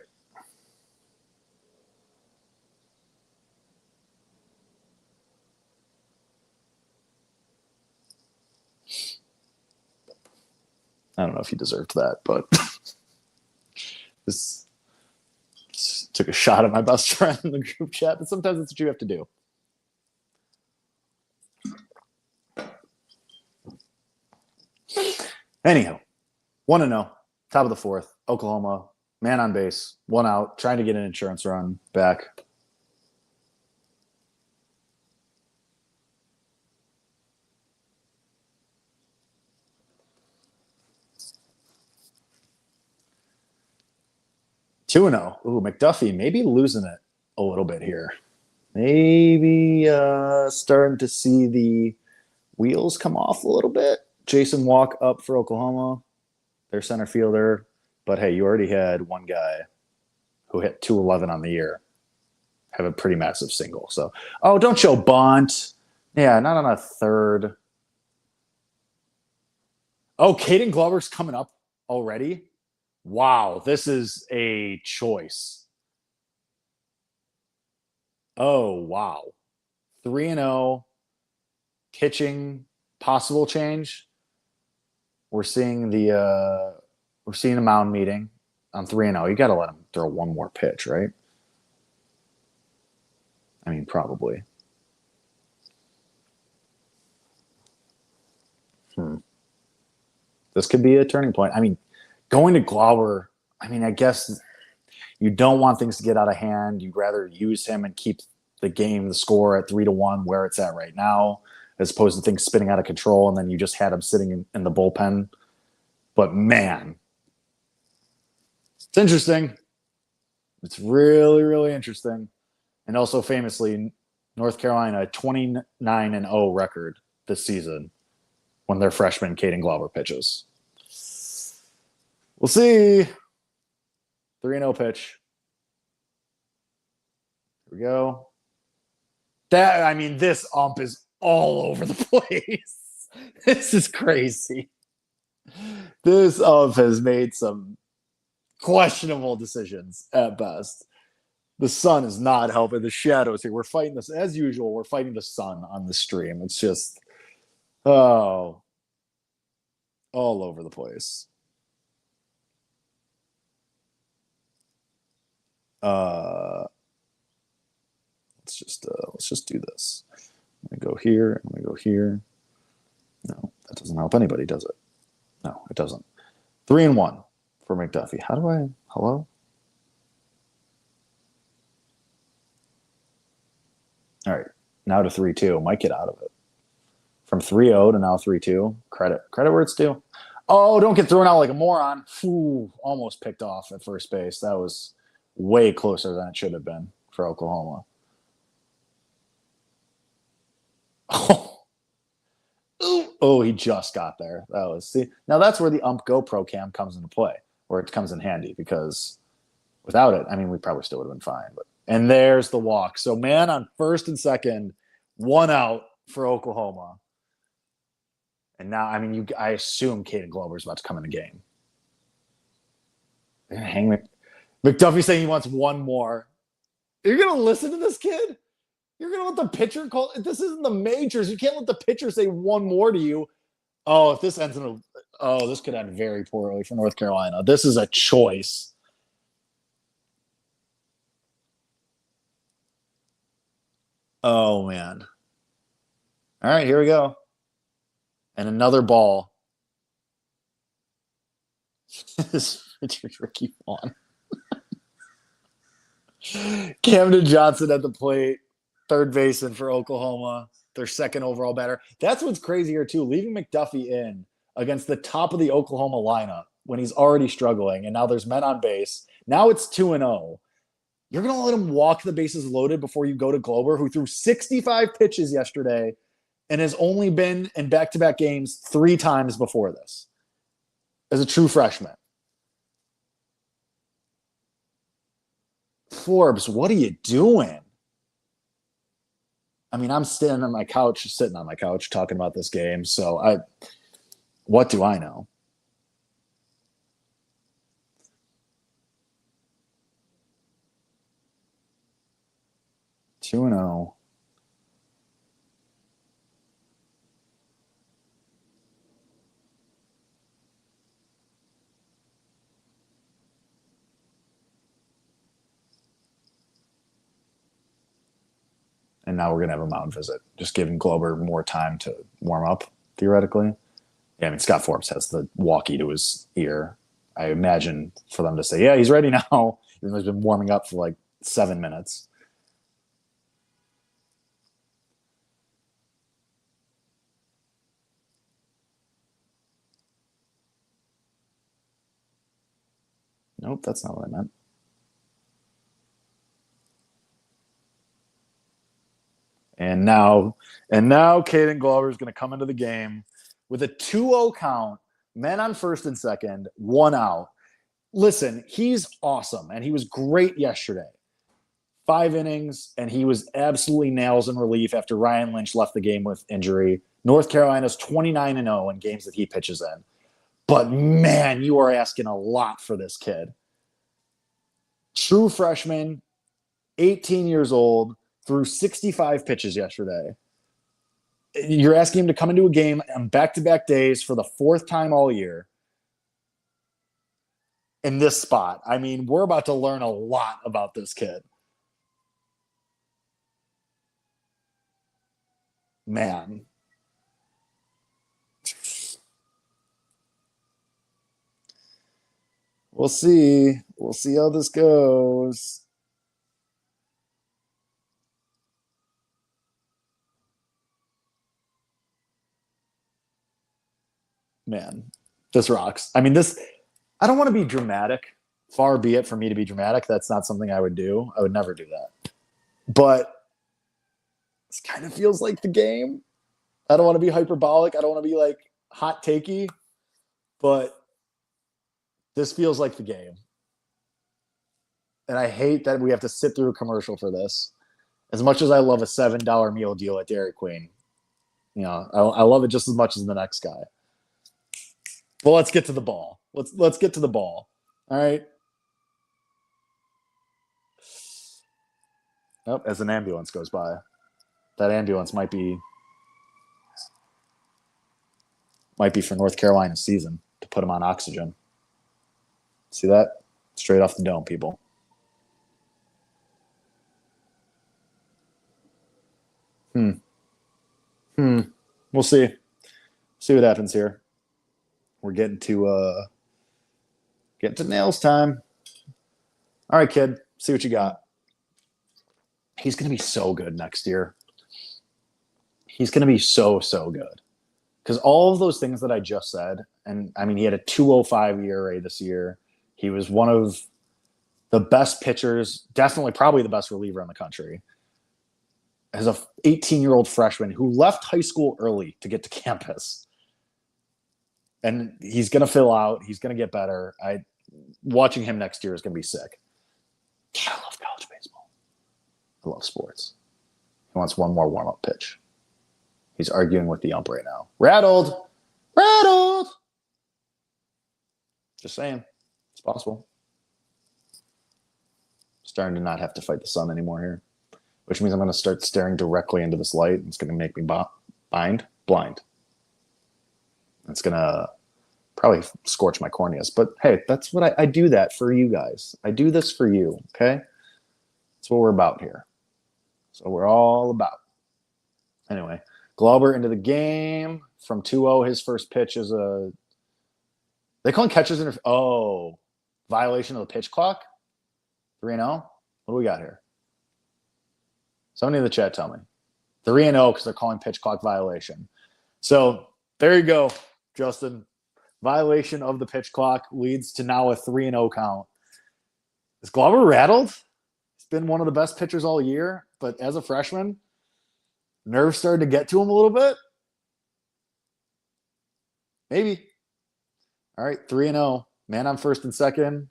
I don't know if he deserved that, but this took a shot at my best friend in the group chat. But sometimes that's what you have to do. Anyhow, 1-0, top of the fourth, Oklahoma, man on base, 1 out, trying to get an insurance run back. Two and 0. Ooh, McDuffie maybe losing it a little bit here. Maybe starting to see the wheels come off a little bit. Jason Walk up for Oklahoma, their center fielder. But hey, you already had one guy who hit 211 on the year have a pretty massive single. So, don't show bunt. Yeah, not on a third. Oh, Caden Glover's coming up already. Wow, this is a choice. Oh, wow. 3-0. Pitching, possible change. We're seeing the mound meeting on 3-0. You got to let him throw one more pitch, right? Probably. This could be a turning point. Going to Glauber, I guess you don't want things to get out of hand. You'd rather use him and keep the score at 3-1 where it's at right now, as opposed to things spinning out of control and then you just had him sitting in the bullpen. But man, it's interesting. It's really, really interesting. And also famously, North Carolina, 29-0 record this season when their freshman Caden Glauber pitches. We'll see. 3-0 pitch. Here we go. This ump is all over the place. This is crazy. This ump has made some questionable decisions at best. The sun is not helping. The shadows here. We're fighting this as usual. We're fighting the sun on the stream. It's just, all over the place. Let's just do this. I'm gonna go here. I'm gonna go here. No, that doesn't help anybody, does it? No, it doesn't. 3-1 for McDuffie. Hello? All right, now to 3-2. Might get out of it. From 3-0 to now 3-2. Credit where it's due. Oh, don't get thrown out like a moron. Ooh, almost picked off at first base. That was way closer than it should have been for Oklahoma. Oh, he just got there. That was see. Now that's where the ump GoPro cam comes into play, where it comes in handy because without it, I mean, we probably still would have been fine. But and there's the walk. So man on first and second, 1 out for Oklahoma. And now, I mean, I assume Caden Glover's about to come in the game. They're gonna hang McDuffie saying he wants one more. You're gonna listen to this kid? You're gonna let the pitcher call? This isn't the majors. You can't let the pitcher say one more to you. Oh, if this ends in this could end very poorly for North Carolina. This is a choice. Oh man. All right, here we go. And another ball. This is Ricky Vaughn. Camden Johnson at the plate, third baseman for Oklahoma, their second overall batter. That's what's crazy here, too. Leaving McDuffie in against the top of the Oklahoma lineup when he's already struggling, and now there's men on base. Now it's 2-0. You're going to let him walk the bases loaded before you go to Glover, who threw 65 pitches yesterday and has only been in back-to-back games 3 times before this as a true freshman. Forbes, what are you doing? I mean, I'm sitting on my couch talking about this game. So what do I know? Two and 0. And now we're going to have a mound visit, just giving Glover more time to warm up, theoretically. Yeah, I mean, Scott Forbes has the walkie to his ear. I imagine for them to say, yeah, he's ready now, even though he's been warming up for like 7 minutes. Nope, that's not what I meant. And now Caden Glover is going to come into the game with a 2-0 count, men on first and second, 1 out. Listen, he's awesome, and he was great yesterday. 5 innings, and he was absolutely nails in relief after Ryan Lynch left the game with injury. North Carolina's 29-0 in games that he pitches in. But, man, you are asking a lot for this kid. True freshman, 18 years old, threw 65 pitches yesterday. You're asking him to come into a game on back-to-back days for the 4th time all year in this spot. I mean, we're about to learn a lot about this kid. Man. We'll see. We'll see how this goes. Man, this rocks. I mean, I don't want to be dramatic. Far be it for me to be dramatic. That's not something I would do. I would never do that. But this kind of feels like the game. I don't want to be hyperbolic. I don't want to be like hot takey, but this feels like the game. And I hate that we have to sit through a commercial for this. As much as I love a $7 meal deal at Dairy Queen, I love it just as much as the next guy. Well, let's get to the ball. Let's get to the ball. All right. Oh, as an ambulance goes by. That ambulance might be for North Carolina's season to put them on oxygen. See that? Straight off the dome, people. We'll see. See what happens here. We're getting to nails time. All right, kid. See what you got. He's going to be so good next year. He's going to be so good. Because all of those things that I just said, and I mean, he had a 2.05 ERA this year. He was one of the best pitchers, definitely probably the best reliever in the country. As a 18-year-old freshman who left high school early to get to campus. And he's going to fill out. He's going to get better. Watching him next year is going to be sick. I love college baseball. I love sports. He wants one more warm-up pitch. He's arguing with the ump right now. Rattled. Just saying. It's possible. Starting to not have to fight the sun anymore here, which means I'm going to start staring directly into this light. It's going to make me blind. It's going to probably scorch my corneas. But hey, that's what I do that for you guys. I do this for you, okay? That's what we're about here. So we're all about. Anyway, Glauber into the game from 2-0. His first pitch is they call him catcher's interference. Oh, violation of the pitch clock? 3-0? What do we got here? Somebody in the chat tell me. 3-0 because they're calling pitch clock violation. So there you go, Justin. Violation of the pitch clock leads to now a 3-0 count. Is Glauber rattled? He's been one of the best pitchers all year, but as a freshman, nerves started to get to him a little bit. Maybe. All right, 3-0. Man on first and second.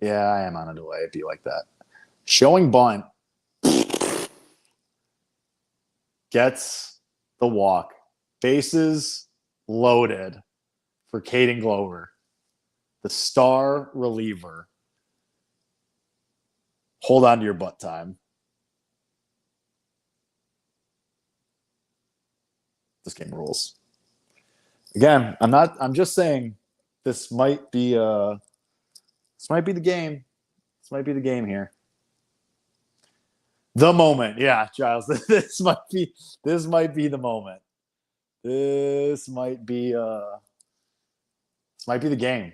Yeah, I am on a delay. It'd be like that. Showing bunt. Gets the walk. Bases loaded for Caden Glauber, the star reliever. Hold on to your butt time. This game rules. Again, I'm just saying this might be the game. This might be the game here. The moment. Yeah, Giles. This might be the moment. This might be the game.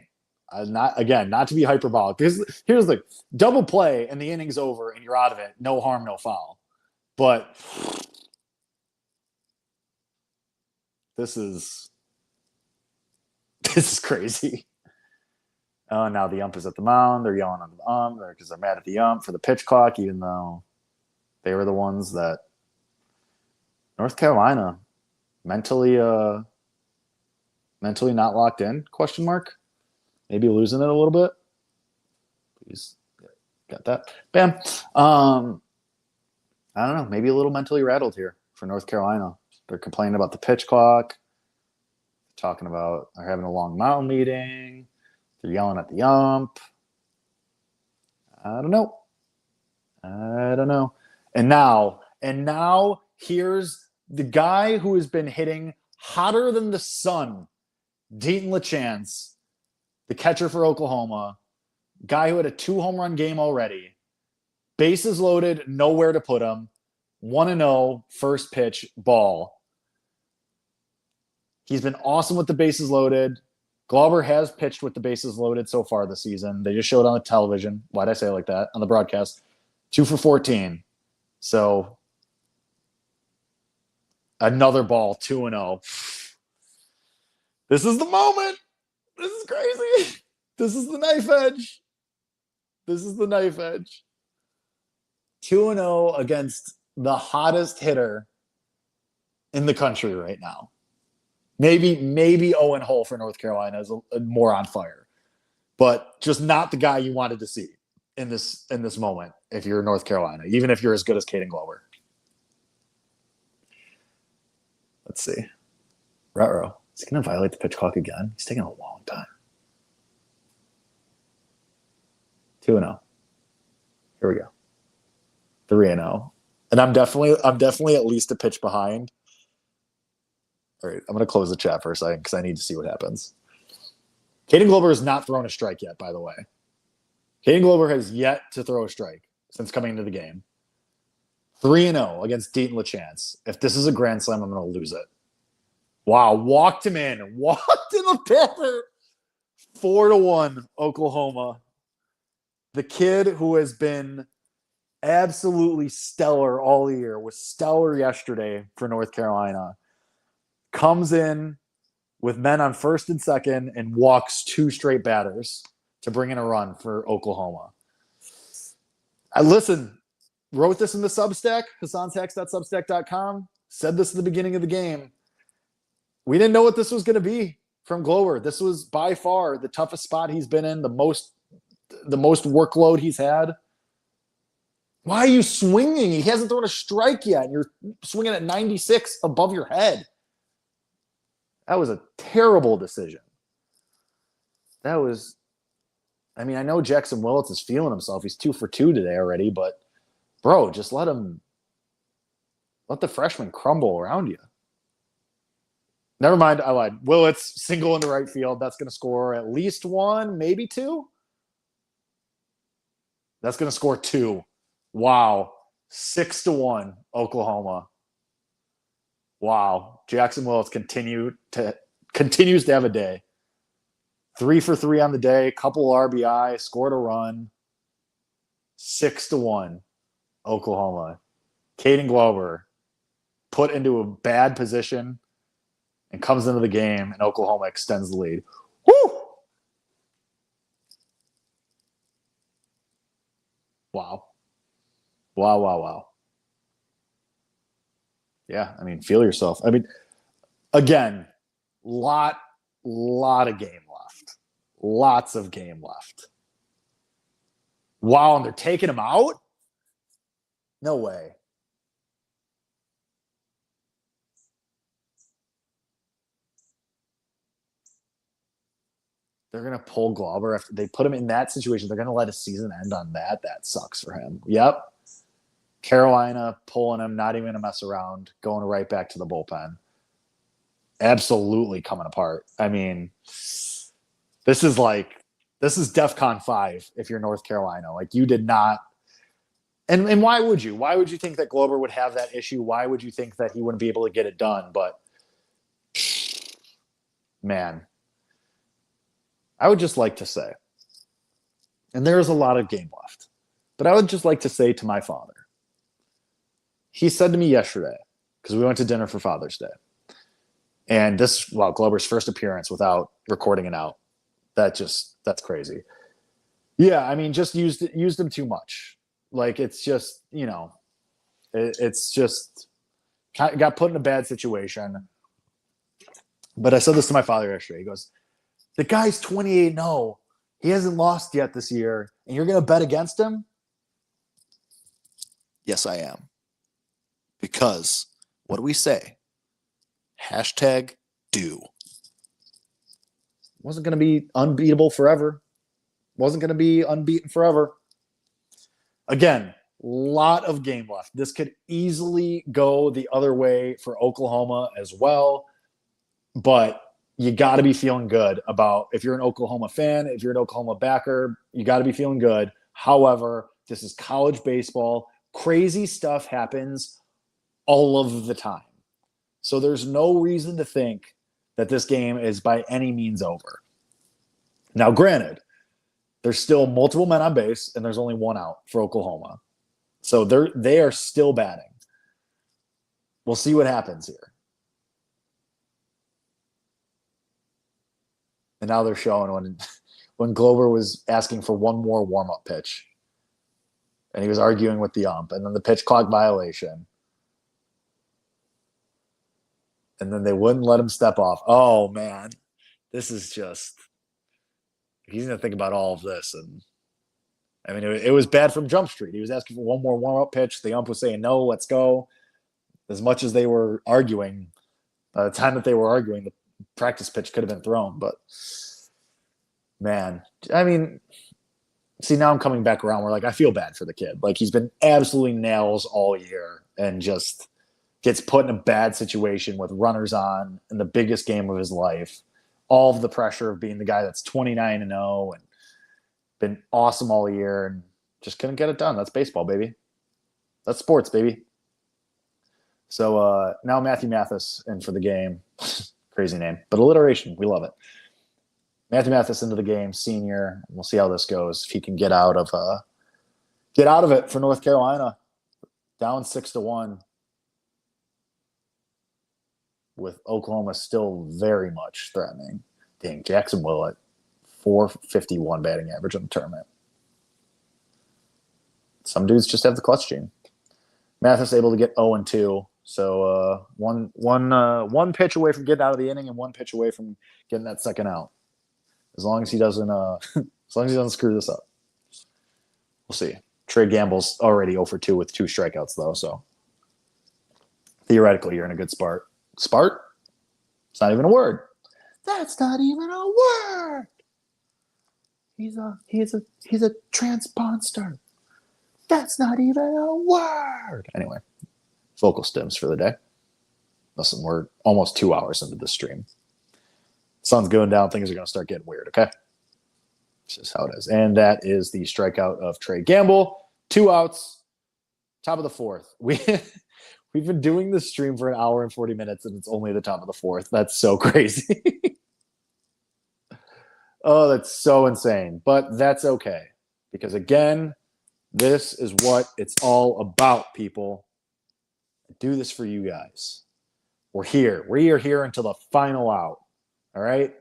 Not to be hyperbolic. Because here's the double play and the inning's over and you're out of it. No harm, no foul. But this is crazy. Oh, now the ump is at the mound. They're yelling on the ump because they're mad at the ump for the pitch clock, even though they were the ones that North Carolina mentally not locked in, question mark. Maybe losing it a little bit. Please got that. Bam. I don't know. Maybe a little mentally rattled here for North Carolina. They're complaining about the pitch clock. Talking about they're having a long mountain meeting. They're yelling at the ump. I don't know. And now here's the guy who has been hitting hotter than the sun, Deaton LaChance, the catcher for Oklahoma, guy who had a 2-home run game already. Bases loaded, nowhere to put him. 1-0, first pitch, ball. He's been awesome with the bases loaded. Glauber has pitched with the bases loaded so far this season. They just showed on the television. Why'd I say it like that? On the broadcast. 2 for 14. So another ball, 2-0. This is the moment. This is crazy. This is the knife edge. 2-0 against the hottest hitter in the country right now. Maybe Owen Hull for North Carolina is more on fire, but just not the guy you wanted to see in this moment. If you're North Carolina, even if you're as good as Caden Glauber. Let's see. Ruh-roh. Is he going to violate the pitch clock again? He's taking a long time. 2-0. Here we go. 3-0. And I'm definitely at least a pitch behind. All right, I'm going to close the chat for a second because I need to see what happens. Caden Glauber has not thrown a strike yet, by the way. Caden Glauber has yet to throw a strike since coming into the game. 3-0 against Deaton LaChance. If this is a grand slam, I'm going to lose it. Wow, walked him in. Walked in the pitcher. 4-1, Oklahoma. The kid who has been absolutely stellar all year, was stellar yesterday for North Carolina, comes in with men on first and second and walks 2 straight batters to bring in a run for Oklahoma. I wrote this in the Substack, HasanTax.substack.com, said this at the beginning of the game. We didn't know what this was going to be from Glover. This was by far the toughest spot he's been in, the most workload he's had. Why are you swinging? He hasn't thrown a strike yet, and you're swinging at 96 above your head. That was a terrible decision. I know Jackson Willits is feeling himself. He's 2 for 2 today already, but bro, just let the freshman crumble around you. Never mind, I lied. Willits, single in the right field. That's going to score at least 1, maybe 2. That's going to score 2. Wow. 6-1, Oklahoma. Wow. Jackson Willits continues to have a day. 3 for 3 on the day, couple RBI, scored a run. 6-1, Oklahoma. Caden Glover put into a bad position and comes into the game, and Oklahoma extends the lead. Woo! Wow. Wow. Yeah, feel yourself. Again, lot of game left. Lots of game left. Wow, and they're taking him out? No way. They're going to pull Glover after they put him in that situation. They're going to let his season end on that. That sucks for him. Yep. Carolina pulling him, not even going to mess around, going right back to the bullpen. Absolutely coming apart. This is DEFCON 5 if you're North Carolina. You did not. And why would you? Why would you think that Glover would have that issue? Why would you think that he wouldn't be able to get it done? But, man, I would just like to say, and there is a lot of game left, but I would just like to say to my father, he said to me yesterday, because we went to dinner for Father's Day, and Glover's first appearance without recording it out. That's crazy. Yeah, just used him too much. It's just, it's just got put in a bad situation. But I said this to my father yesterday. He goes, the guy's 28-0. He hasn't lost yet this year, and you're going to bet against him? Yes, I am. Because what do we say? #do. Wasn't going to be unbeatable forever. Wasn't going to be unbeaten forever. Again, lot of game left. This could easily go the other way for Oklahoma as well. But you got to be feeling good about, if you're an Oklahoma fan, if you're an Oklahoma backer, you got to be feeling good. However, this is college baseball. Crazy stuff happens all of the time. So there's no reason to think that this game is by any means over. Now, granted, there's still multiple men on base, and there's only 1 out for Oklahoma. So they are still batting. We'll see what happens here. And now they're showing when Glover was asking for one more warm-up pitch, and he was arguing with the ump, and then the pitch clock violation. And then they wouldn't let him step off. Oh, man. This is just – he's going to think about all of this. And it was bad from Jump Street. He was asking for one more warm-up pitch. The ump was saying, no, let's go. As much as they were arguing, by the time that they were arguing, the practice pitch could have been thrown. But, man, see, now I'm coming back around where, I feel bad for the kid. He's been absolutely nails all year and just – gets put in a bad situation with runners on in the biggest game of his life. All of the pressure of being the guy that's 29-0 and been awesome all year and just couldn't get it done. That's baseball, baby. That's sports, baby. So now Matthew Mathis in for the game. Crazy name, but alliteration. We love it. Matthew Mathis into the game, senior. We'll see how this goes. If he can get out of it for North Carolina. Down 6-1. with Oklahoma still very much threatening. Dang, Jackson Willett, 451 batting average in the tournament. Some dudes just have the clutch gene. Mathis able to get 0-2. So one pitch away from getting out of the inning and one pitch away from getting that second out. As long as he doesn't screw this up. We'll see. Trey Gamble's already 0-2 with 2 strikeouts though, so theoretically you're in a good spot. Spart? It's not even a word. That's not even a word. He's a transponster. That's not even a word. Anyway, vocal stems for the day. Listen, we're almost 2 hours into this stream. Sun's going down. Things are going to start getting weird, okay? This is how it is. And that is the strikeout of Trey Gamble. 2 outs. Top of the 4th. We've been doing this stream for 1 hour and 40 minutes, and it's only the top of the 4th. That's so crazy. Oh, that's so insane. But that's okay. Because, again, this is what it's all about, people. I do this for you guys. We're here. We are here until the final out. All right?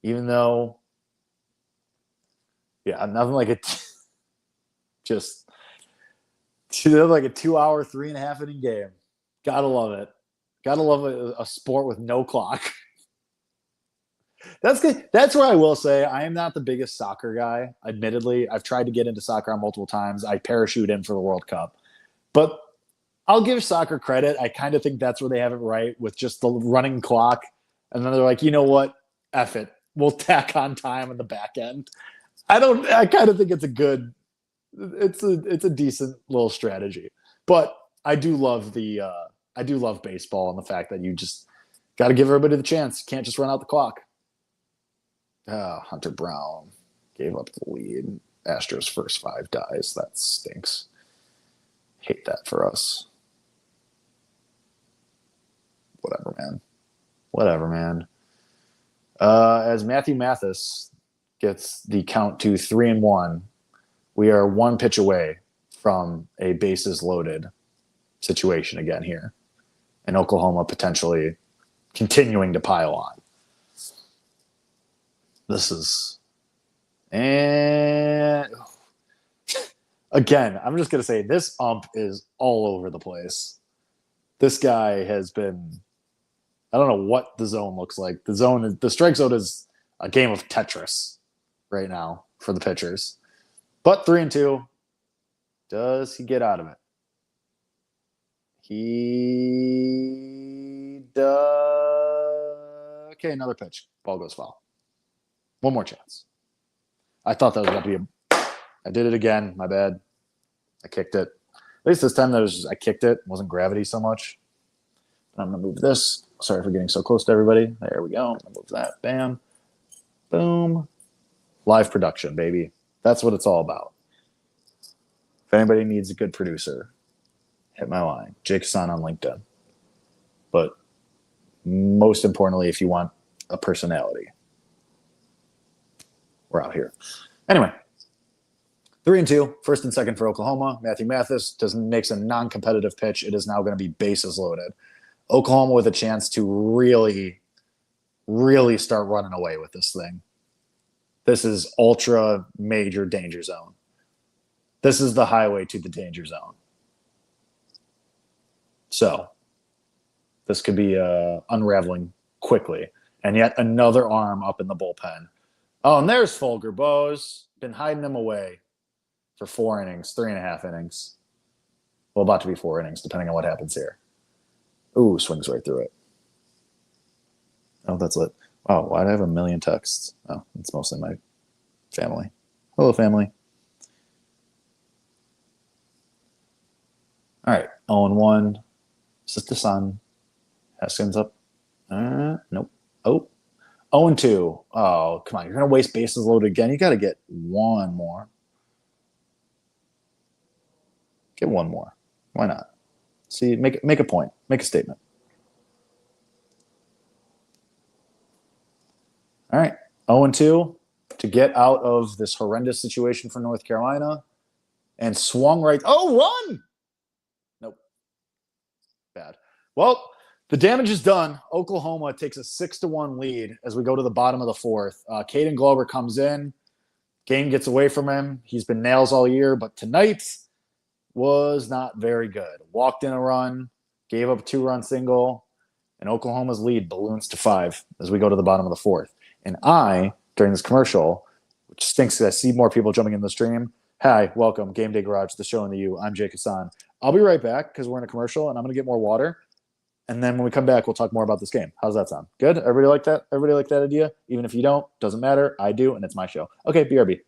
Even though, yeah, nothing like it. Just like a 2 hour, 3.5 inning game. Gotta love it. Gotta love a sport with no clock. That's good. That's where I will say I am not the biggest soccer guy. Admittedly, I've tried to get into soccer on multiple times. I parachute in for the World Cup, but I'll give soccer credit. I kind of think that's where they have it right with just the running clock. And then they're like, you know what? F it. We'll tack on time on the back end. I kind of think it's a decent little strategy. But I do love baseball and the fact that you just got to give everybody the chance. You can't just run out the clock. Hunter Brown gave up the lead. Astros' first 5 dies. That stinks. Hate that for us. Whatever, man. As Matthew Mathis gets the count to 3-1, we are 1 pitch away from a bases loaded situation again here. And Oklahoma potentially continuing to pile on. This is, and again, I'm just going to say this ump is all over the place. This guy has been, I don't know what the zone looks like. The strike zone is a game of Tetris right now for the pitchers. But 3-2, does he get out of it? He does. Okay, another pitch. Ball goes foul. One more chance. I thought that was going to be I did it again. My bad. I kicked it. At least this time I kicked it. It wasn't gravity so much. I'm going to move this. Sorry for getting so close to everybody. There we go. I'll move that. Bam. Boom. Live production, baby. That's what it's all about. If anybody needs a good producer, hit my line. Jake Hasan on LinkedIn. But most importantly, if you want a personality, we're out here. Anyway, 3-2, first and second for Oklahoma. Matthew Mathis makes a non-competitive pitch. It is now going to be bases loaded. Oklahoma with a chance to really, really start running away with this thing. This is ultra major danger zone. This is the highway to the danger zone. So this could be unraveling quickly. And yet another arm up in the bullpen. Oh, and there's Folger Bose. Been hiding him away for 4 innings, 3.5 innings. Well, about to be 4 innings, depending on what happens here. Ooh, swings right through it. Oh, that's lit. Oh, why do I have a million texts? Oh, it's mostly my family. Hello, family. All right, 0-1. Is this the sun? Haskins up. Nope. Oh. 0-2. Oh, come on. You're going to waste bases loaded again. You got to get one more. Get one more. Why not? See, make a point. Make a statement. All right. 0-2 to get out of this horrendous situation for North Carolina. And swung right. Oh, run! Nope. Bad. Well, The damage is done. Oklahoma takes a 6-1 lead as we go to the bottom of the fourth. Caden Glover comes in. Game gets away from him. He's been nails all year, but tonight was not very good. Walked in a run, gave up a 2-run single, and Oklahoma's lead balloons to 5 as we go to the bottom of the fourth. And during this commercial, which stinks because I see more people jumping in the stream. Hi, welcome, GameDay Garage, the show in the U. I'm Jake Hasan. I'll be right back because we're in a commercial, and I'm going to get more water. And then when we come back, we'll talk more about this game. How's that sound? Good? Everybody like that? Everybody like that idea? Even if you don't, doesn't matter. I do, and it's my show. Okay, BRB.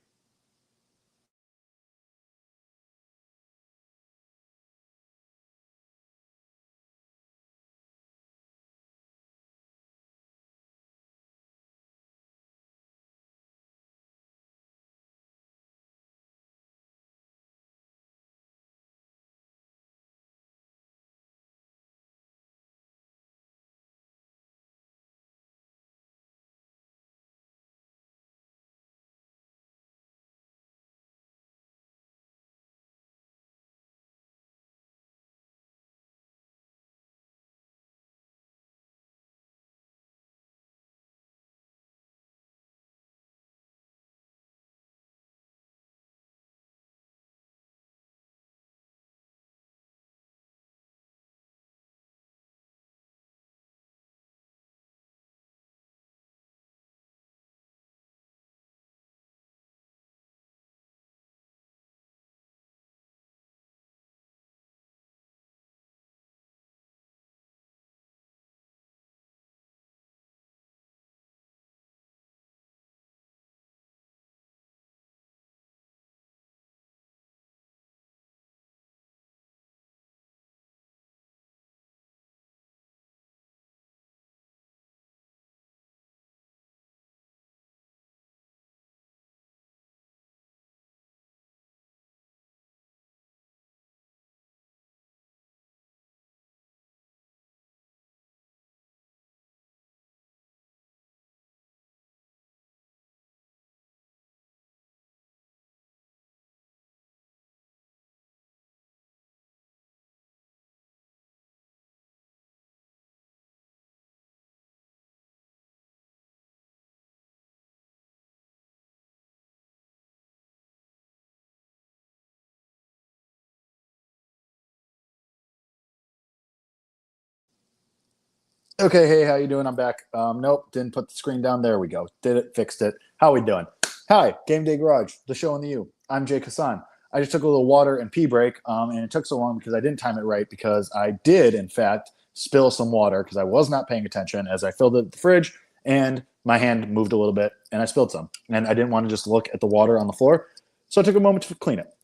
Okay, hey, how you doing? I'm back. Nope, didn't put the screen down. There we go. Did it, fixed it. How we doing? Hi, GameDay Garage, the show in the U. I'm Jake Hasan. I just took a little water and pee break, and it took so long because I didn't time it right because I did, in fact, spill some water because I was not paying attention as I filled it at the fridge, and my hand moved a little bit, and I spilled some. And I didn't want to just look at the water on the floor, so I took a moment to clean it.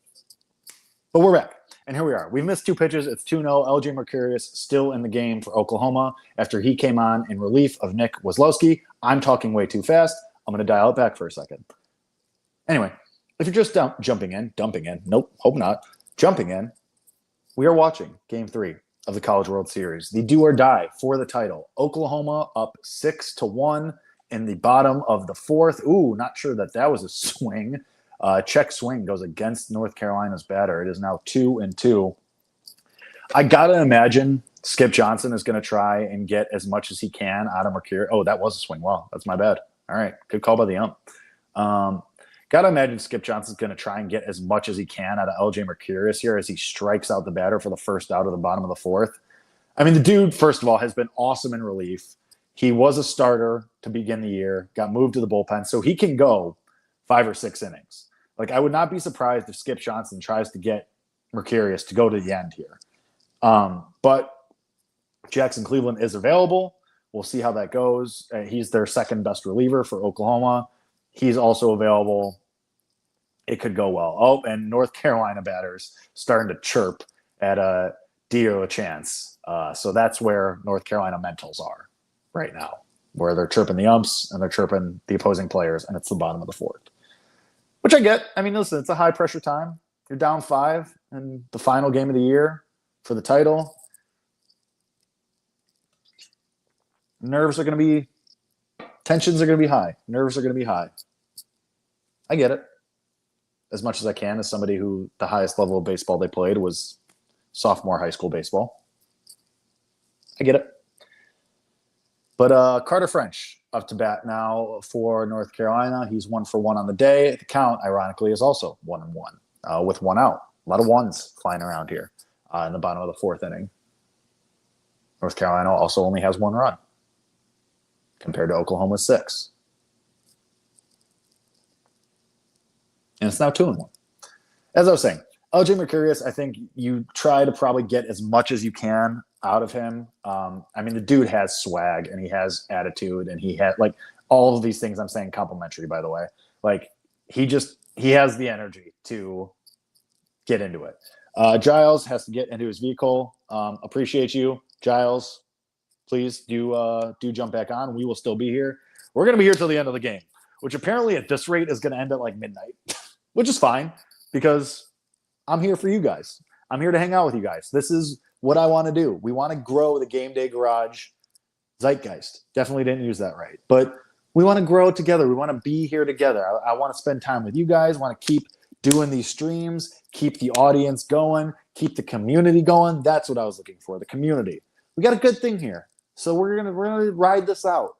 But we're back. And here we are. We've missed 2 pitches. It's 2-0. LJ Mercurius still in the game for Oklahoma after he came on in relief of Nick Wazlowski. I'm talking way too fast. I'm going to dial it back for a second. Anyway, if you're just jumping in, nope, hope not, jumping in, we are watching Game 3 of the College World Series, the do or die for the title. Oklahoma up 6-1 in the bottom of the fourth. Ooh, not sure that was a swing. Check swing goes against North Carolina's batter. It is now 2-2. I got to imagine Skip Johnson is going to try and get as much as he can out of Mercurius. Oh, that was a swing. Wow, that's my bad. All right, good call by the ump. Got to imagine Skip Johnson's going to try and get as much as he can out of LJ Mercurius here as he strikes out the batter for the first out of the bottom of the fourth. I mean, the dude, first of all, has been awesome in relief. He was a starter to begin the year, got moved to the bullpen, so he can go 5 or 6 innings. Like, I would not be surprised if Skip Johnson tries to get Mercurius to go to the end here. But Jackson Cleveland is available. We'll see how that goes. He's their second best reliever for Oklahoma. He's also available. It could go well. Oh, and North Carolina batters starting to chirp at a deal a chance. So that's where North Carolina mentals are right now, where they're chirping the umps and they're chirping the opposing players, and it's the bottom of the fourth. Which I get. I mean, listen, it's a high-pressure time. You're down 5 in the final game of the year for the title. Nerves are going to be – tensions are going to be high. Nerves are going to be high. I get it. As much as I can as somebody who the highest level of baseball they played was sophomore high school baseball. I get it. But Carter French up to bat now for North Carolina. He's 1-for-1 on the day. The count, ironically, is also 1-1 with one out. A lot of ones flying around here in the bottom of the fourth inning. North Carolina also only has one run compared to Oklahoma's 6. And it's now 2-1. As I was saying, LJ Mercurius, I think you try to probably get as much as you can out of him. I mean, the dude has swag and he has attitude and he had like all of these things I'm saying complimentary, by the way. Like he has the energy to get into it. Giles has to get into his vehicle. Appreciate you, Giles. Please do jump back on. We will still be here. We're going to be here till the end of the game, which apparently at this rate is going to end at like midnight, which is fine because I'm here for you guys. I'm here to hang out with you guys. This is what I want to do. We want to grow the GameDay Garage zeitgeist. Definitely didn't use that right. But we want to grow together. We want to be here together. I want to spend time with you guys. I want to keep doing these streams, keep the audience going, keep the community going. That's what I was looking for, the community. We got a good thing here. So we're gonna ride this out.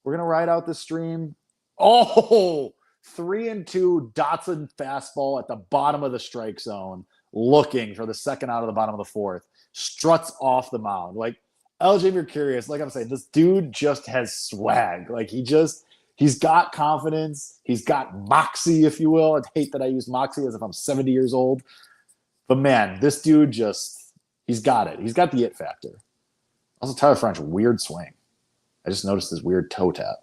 We're going to ride out this stream. Oh, 3-2 Dotson fastball at the bottom of the strike zone, looking for the second out of the bottom of the fourth. Struts off the mound. Like LJ Mercurius, like I'm saying, this dude just has swag. Like he's got confidence. He's got moxie, if you will. I hate that I use moxie as if I'm 70 years old. But man, this dude he's got it. He's got the it factor. Also, Tyler French, weird swing. I just noticed this weird toe tap.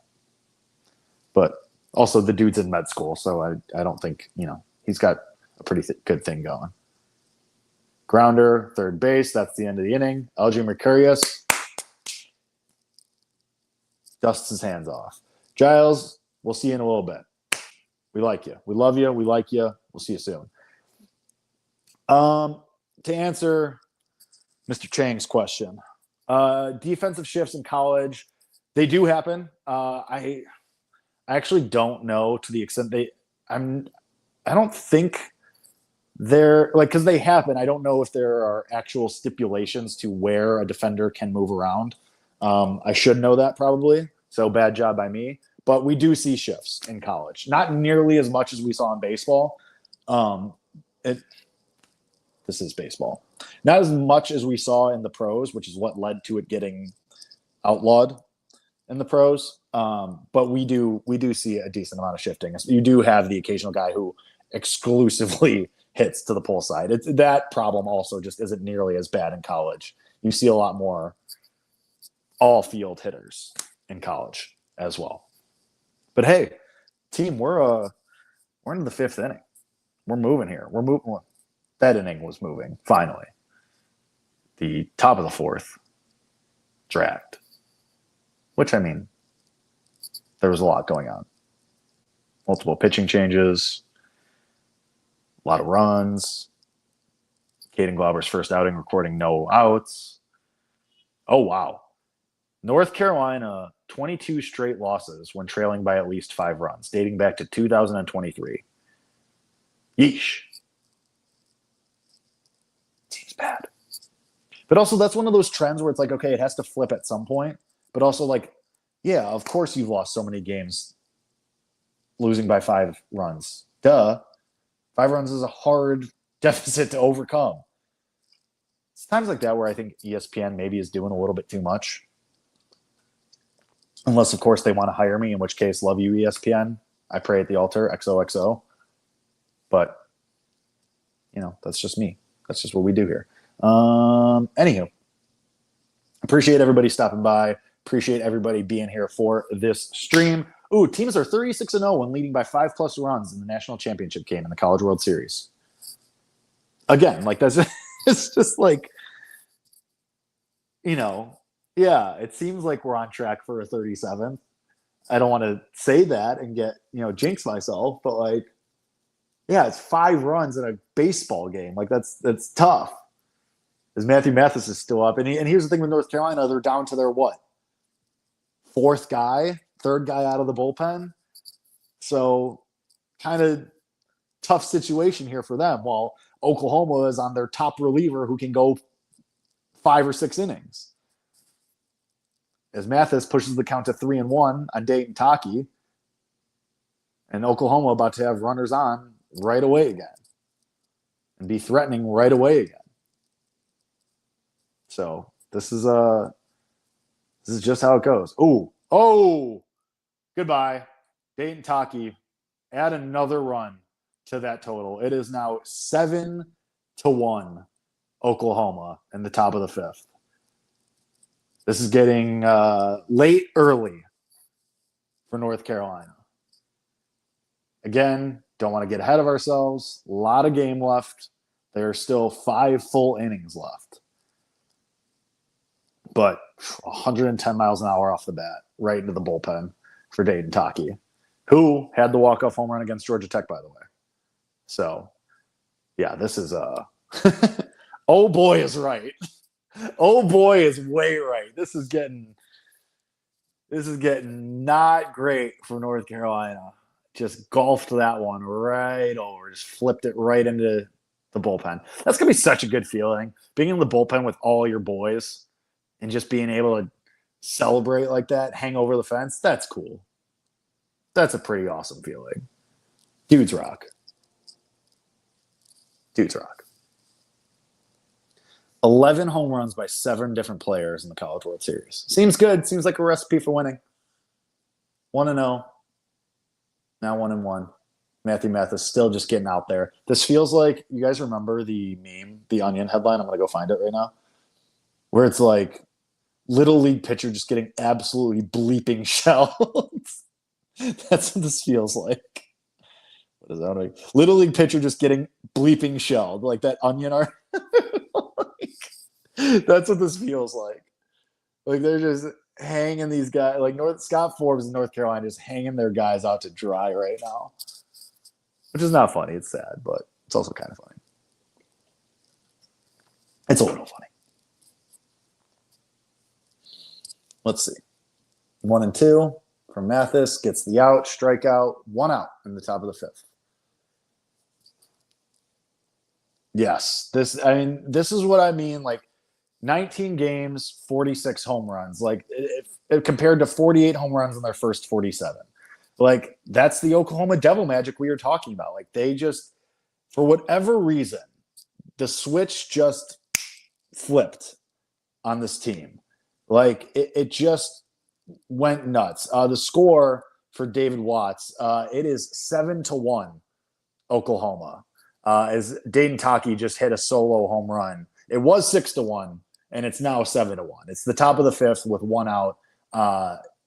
But also the dude's in med school, so I don't think, he's got a pretty good thing going. Grounder, third base. That's the end of the inning. LJ Mercurius dusts his hands off. Giles, we'll see you in a little bit. We like you. We love you. We like you. We'll see you soon. To answer Mr. Chang's question, defensive shifts in college, they do happen. I actually don't know to the extent I don't think they're like, because they happen. I don't know if there are actual stipulations to where a defender can move around. I should know that probably. So bad job by me. But we do see shifts in college, not nearly as much as we saw in baseball. This is baseball, not as much as we saw in the pros, which is what led to it getting outlawed in the pros. But we do see a decent amount of shifting. You do have the occasional guy who exclusively hits to the pull side. That problem also just isn't nearly as bad in college. You see a lot more all field hitters in college as well. But hey, team, we're into the fifth inning. We're moving here. We're moving. That inning was moving finally. The top of the fourth dragged, which, I mean, there was a lot going on. Multiple pitching changes, a lot of runs. Caden Glauber's first outing recording no outs. Oh, wow. North Carolina, 22 straight losses when trailing by at least 5 runs, dating back to 2023. Yeesh. Seems bad. But also, that's one of those trends where it's like, okay, it has to flip at some point. But also, like, yeah, of course you've lost so many games losing by 5 runs. Duh. 5 runs is a hard deficit to overcome. It's times like that where I think ESPN maybe is doing a little bit too much. Unless, of course, they want to hire me, in which case, love you, ESPN. I pray at the altar, XOXO. But, that's just me. That's just what we do here. Anywho, appreciate everybody stopping by. Appreciate everybody being here for this stream. Ooh, teams are 36-0 when leading by 5+ runs in the national championship game in the College World Series. Again, like that's it's just like, yeah, it seems like we're on track for a 37th. I don't want to say that and get, jinx myself, but like, yeah, it's 5 runs in a baseball game. Like that's tough. As Matthew Mathis is still up. And here's the thing with North Carolina, they're down to their what? 4th guy, 3rd guy out of the bullpen. So kind of tough situation here for them. While Oklahoma is on their top reliever who can go 5 or 6 innings. as Mathis pushes the count to 3-1 on Dayton Taki, and Oklahoma about to have runners on right away again and be threatening right away again. So this is just how it goes. Oh, goodbye. Dayton Taki, add another run to that total. It is now 7-1 Oklahoma in the top of the fifth. This is getting late early for North Carolina. Again, don't want to get ahead of ourselves. A lot of game left. There are still 5 full innings left. But 110 miles an hour off the bat, right into the bullpen for Dayton Taki, who had the walk-off home run against Georgia Tech, by the way. So, yeah, this is oh boy is right. Oh boy is way right. This is getting not great for North Carolina. Just golfed that one right over. Just flipped it right into the bullpen. That's gonna be such a good feeling. Being in the bullpen with all your boys and just being able to celebrate like that, hang over the fence, that's cool. That's a pretty awesome feeling. Dudes rock. Dudes rock. 11 home runs by 7 different players in the College World Series. Seems good. Seems like a recipe for winning. 1-0. Now 1-1. Matthew Mathis still just getting out there. This feels like, you guys remember the meme, the Onion headline? I'm going to go find it right now. Where it's like, Little League pitcher just getting absolutely bleeping shelled. That's what this feels like. What is that like? Little League pitcher just getting bleeping shelled. Like that Onion art. That's what this feels like. Like they're just hanging these guys. Like Scott Forbes in North Carolina just hanging their guys out to dry right now. Which is not funny. It's sad, but it's also kind of funny. It's a little funny. Let's see. 1-2 from Mathis. Gets the out, strikeout, 1 out in the top of the fifth. Yes. This is what I mean. Like 19 games, 46 home runs. Like if compared to 48 home runs in their first 47. Like that's the Oklahoma Devil Magic we were talking about. Like they just, for whatever reason, the switch just flipped on this team. Like it just went nuts. The score for David Watts, it is 7-1 Oklahoma. As Dayton Taki just hit a solo home run. It was 6-1, and it's now 7-1. It's the top of the fifth with 1 out.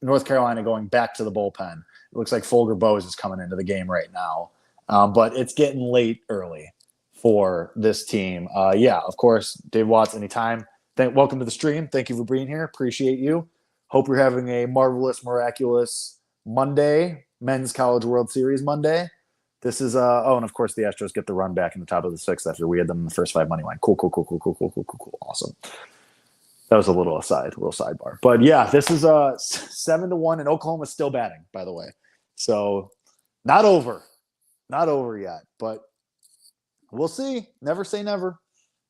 North Carolina going back to the bullpen. It looks like Folger Bowes is coming into the game right now. But it's getting late early for this team. Yeah, of course, Dave Watts, anytime. Welcome to the stream. Thank you for being here. Appreciate you. Hope you're having a marvelous, miraculous Monday, Men's College World Series Monday. This is and of course the Astros get the run back in the top of the sixth after we had them in the first 5 money line. Cool. Awesome. That was a little sidebar. But yeah, this is 7-1, and Oklahoma's still batting, by the way. So not over yet, but we'll see. Never say never.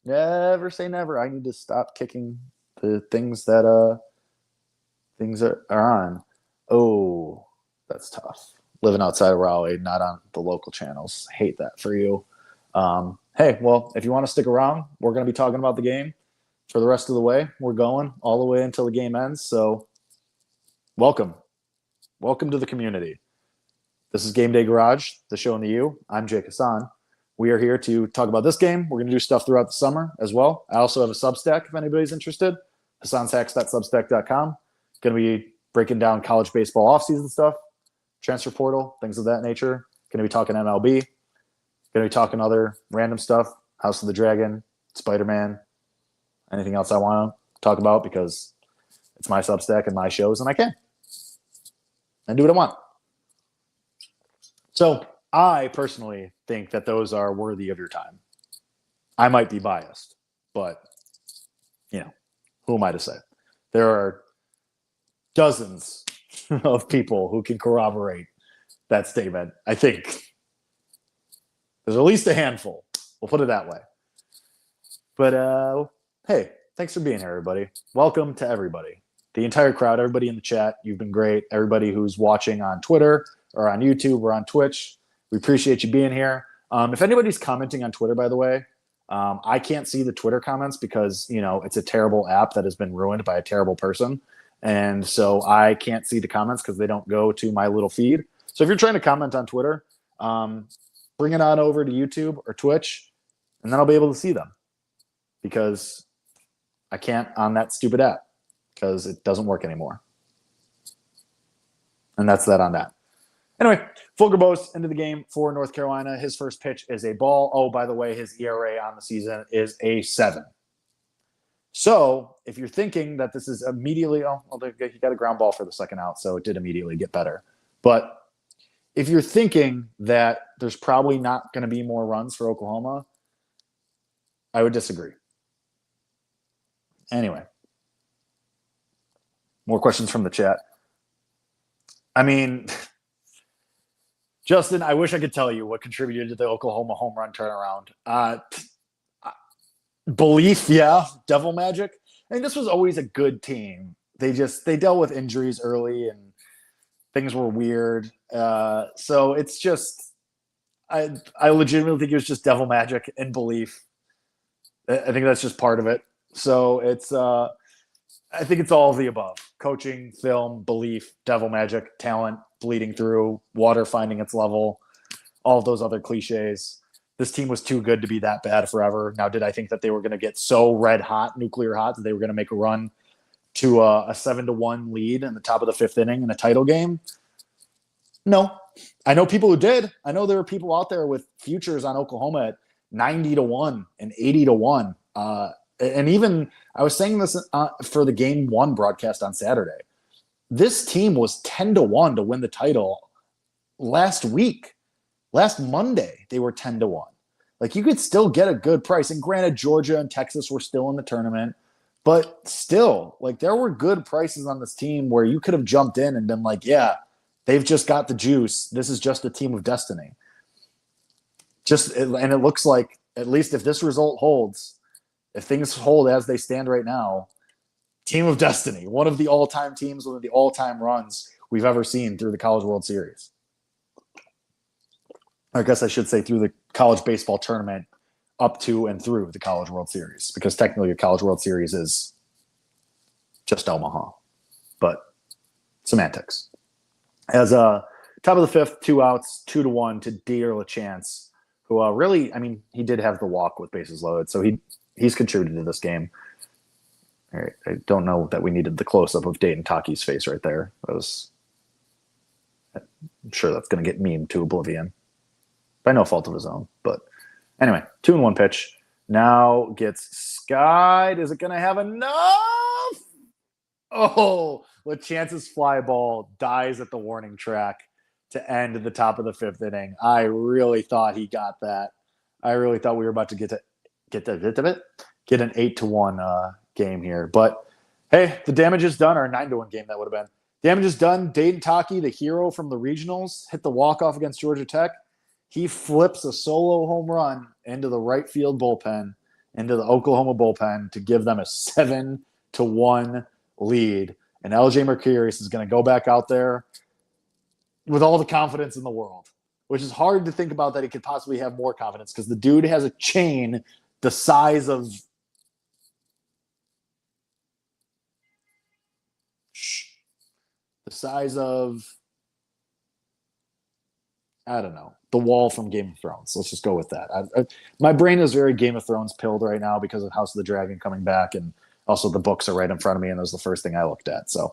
Never say never. I need to stop kicking the things that are on. Oh, that's tough. Living outside of Raleigh, not on the local channels. Hate that for you. Hey, well, if you want to stick around, we're going to be talking about the game for the rest of the way. We're going all the way until the game ends. So welcome. Welcome to the community. This is GameDay Garage, the show in the U. I'm Jake Hasan. We are here to talk about this game. We're going to do stuff throughout the summer as well. I also have a Substack if anybody's interested. HasanSacks.substack.com. Going to be breaking down college baseball offseason stuff, transfer portal, things of that nature. Going to be talking MLB. Going to be talking other random stuff, House of the Dragon, Spider-Man, anything else I want to talk about because it's my Substack and my shows, and I can. And do what I want. So I personally think that those are worthy of your time. I might be biased, but, who am I to say? There are dozens of people who can corroborate that statement. I think there's at least a handful. We'll put it that way. But, hey, thanks for being here, everybody. Welcome to everybody. the entire crowd, everybody in the chat, you've been great. Everybody who's watching on Twitter or on YouTube or on Twitch, we appreciate you being here. If anybody's commenting on Twitter, by the way, I can't see the Twitter comments because, it's a terrible app that has been ruined by a terrible person. And so I can't see the comments because they don't go to my little feed. So if you're trying to comment on Twitter, bring it on over to YouTube or Twitch, and then I'll be able to see them because I can't on that stupid app because it doesn't work anymore. And that's that on that. Anyway, Fulger Bose into the game for North Carolina. His first pitch is a ball. Oh, by the way, his ERA on the season is a 7. So if you're thinking that this is immediately, he got a ground ball for the second out, so it did immediately get better. But if you're thinking that there's probably not going to be more runs for Oklahoma, I would disagree. Anyway, more questions from the chat. I mean, Justin, I wish I could tell you what contributed to the Oklahoma home run turnaround. Belief, yeah. Devil magic. I mean, this was always a good team. They dealt with injuries early and things were weird. So it's just, I legitimately think it was just devil magic and belief. I think that's just part of it. So it's, I think it's all of the above: coaching, film, belief, devil magic, talent bleeding through, water finding its level, all of those other cliches. This team was too good to be that bad forever. Now, did I think that they were going to get so red hot, nuclear hot, that they were going to make a run to a 7-1 lead in the top of the 5th inning in a title game? No. I know people who did. I know there are people out there with futures on Oklahoma at 90-1 and 80-1. And even I was saying this for the Game 1 broadcast on Saturday. This team was 10-1 to win the title last week. Last Monday, they were 10-1. Like, you could still get a good price. And granted, Georgia and Texas were still in the tournament. But still, like, there were good prices on this team where you could have jumped in and been like, yeah, they've just got the juice. This is just a team of destiny. And it looks like, at least if this result holds, if things hold as they stand right now, team of destiny, one of the all-time teams, one of the all-time runs we've ever seen through the College World Series. I guess I should say through the college baseball tournament up to and through the College World Series, because technically a College World Series is just Omaha, but semantics. As top of the 5th, 2 outs, 2-1 to Deer LaChance, who really, I mean, he did have the walk with bases loaded, so he's contributed to this game. All right, I don't know that we needed the close-up of Dayton Taki's face right there. I'm sure that's going to get memed to oblivion. By no fault of his own. But anyway, 2-1 pitch. Now gets skied. Is it going to have enough? Oh, LaChance's fly ball dies at the warning track to end the top of the 5th inning. I really thought he got that. I really thought we were about to get an 8-1 game here. But hey, the damage is done. Or a 9-1 game that would have been. Damage is done. Dayton Taki, the hero from the regionals, hit the walk-off against Georgia Tech. He flips a solo home run into the right field bullpen, into the Oklahoma bullpen, to give them a 7-1 lead. And LJ Mercurius is going to go back out there with all the confidence in the world, which is hard to think about that he could possibly have more confidence, because the dude has a chain the size of I don't know, the wall from Game of Thrones. Let's just go with that. My brain is very Game of Thrones pilled right now because of House of the Dragon coming back, and also the books are right in front of me, and that was the first thing I looked at. So,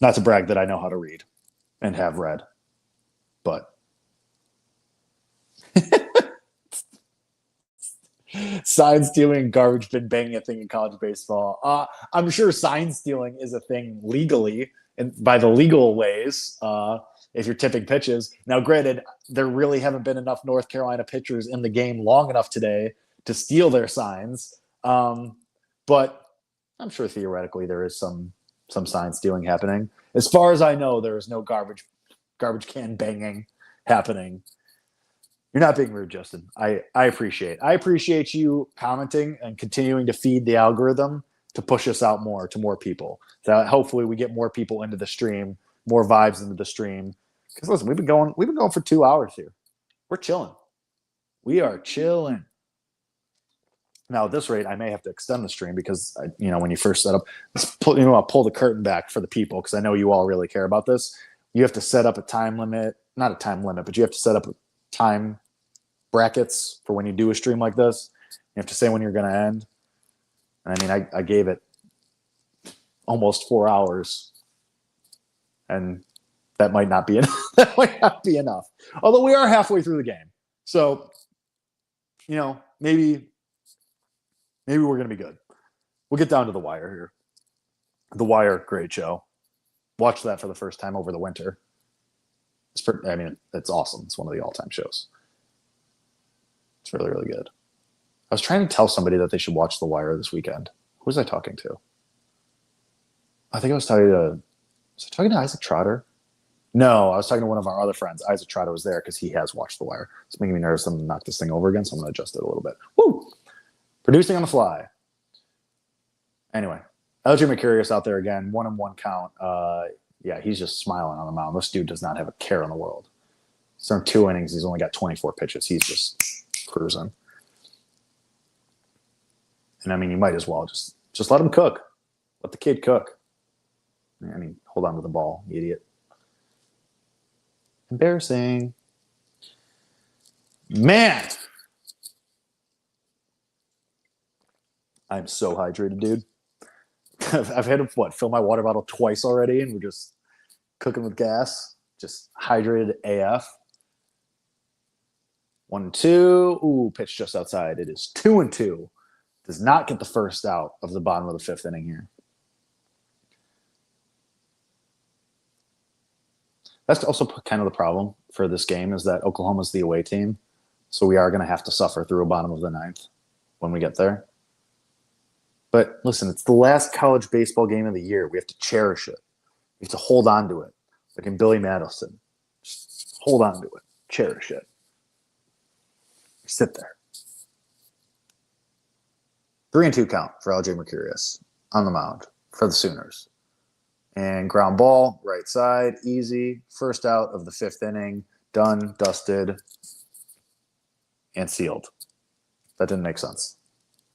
not to brag that I know how to read and have read, but sign stealing, garbage bin banging a thing in college baseball. I'm sure sign stealing is a thing legally and by the legal ways. If you're tipping pitches. Now, granted, there really haven't been enough North Carolina pitchers in the game long enough today to steal their signs. But I'm sure theoretically there is some sign stealing happening. As far as I know, there is no garbage can banging happening. You're not being rude, Justin. I appreciate you commenting and continuing to feed the algorithm to push us out more to more people. That hopefully we get more people into the stream, more vibes into the stream. Because listen, we've been going for 2 hours here. We're chilling. We are chilling. Now at this rate, I may have to extend the stream because when you first set up, I'll pull the curtain back for the people because I know you all really care about this. You have to set up a time limit, not a time limit, but you have to set up time brackets for when you do a stream like this. You have to say when you're going to end. I mean, I gave it almost 4 hours, and that might not be enough. That might not be enough. Although we are halfway through the game, so maybe we're going to be good. We'll get down to The Wire here. The Wire, great show. Watched that for the first time over the winter. It's awesome. It's one of the all-time shows. It's really, really good. I was trying to tell somebody that they should watch The Wire this weekend. Who was I talking to? I think I was talking to Isaac Trotter? No, I was talking to one of our other friends. Isaac Trotter was there because he has watched The Wire. It's making me nervous. I'm going to knock this thing over again, so I'm going to adjust it a little bit. Woo! Producing on the fly. Anyway, LJ Mercurius out there again. 1-1 count. Yeah, he's just smiling on the mound. This dude does not have a care in the world. He's thrown 2 innings. He's only got 24 pitches. He's just cruising. And you might as well just let him cook. Let the kid cook. Hold on to the ball, you idiot. Embarrassing. Man. I'm so hydrated, dude. I've had to fill my water bottle twice already, and we're just cooking with gas. Just hydrated AF. 1-2. Ooh, pitch just outside. It is 2-2. Does not get the first out of the bottom of the 5th inning here. That's also kind of the problem for this game is that Oklahoma's the away team. So we are going to have to suffer through a bottom of the 9th when we get there. But listen, it's the last college baseball game of the year. We have to cherish it. We have to hold on to it. Like in Billy Madison. Just hold on to it. Cherish it. Sit there. 3-2 count for LJ Mercurius on the mound for the Sooners. And ground ball, right side, easy. First out of the 5th inning. Done, dusted, and sealed. That didn't make sense.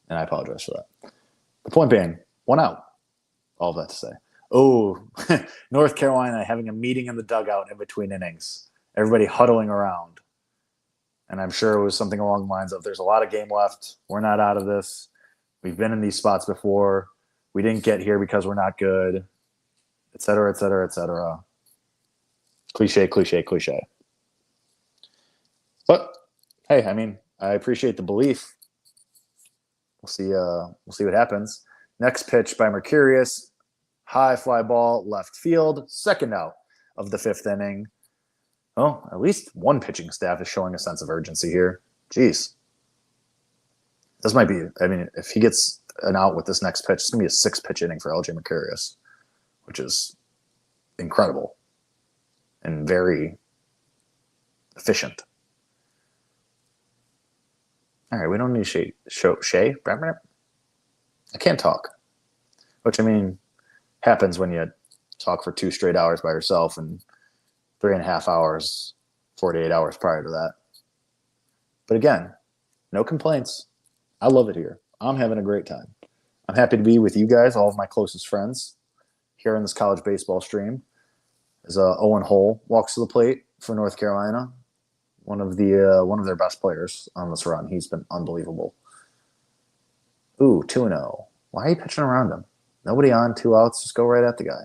And I apologize for that. The point being, 1 out. All that to say. Oh, North Carolina having a meeting in the dugout in between innings. Everybody huddling around. And I'm sure it was something along the lines of, there's a lot of game left. We're not out of this. We've been in these spots before. We didn't get here because we're not good, et cetera, et cetera, et cetera. Cliche, cliche, cliche. But, hey, I appreciate the belief. We'll see what happens. Next pitch by Mercurius. High fly ball, left field. Second out of the 5th inning. Oh, at least one pitching staff is showing a sense of urgency here. Jeez. This might be, if he gets an out with this next pitch, it's going to be a 6-pitch inning for LJ Mercurius, which is incredible and very efficient. All right, we don't need Shay. I can't talk, which happens when you talk for 2 straight hours by yourself and 3.5 hours, 48 hours prior to that. But again, no complaints. I love it here. I'm having a great time. I'm happy to be with you guys, all of my closest friends, here in this college baseball stream. As Owen Hull walks to the plate for North Carolina, one of their best players on this run. He's been unbelievable. Ooh, 2-0. Why are you pitching around him? Nobody on, 2 outs. Just go right at the guy.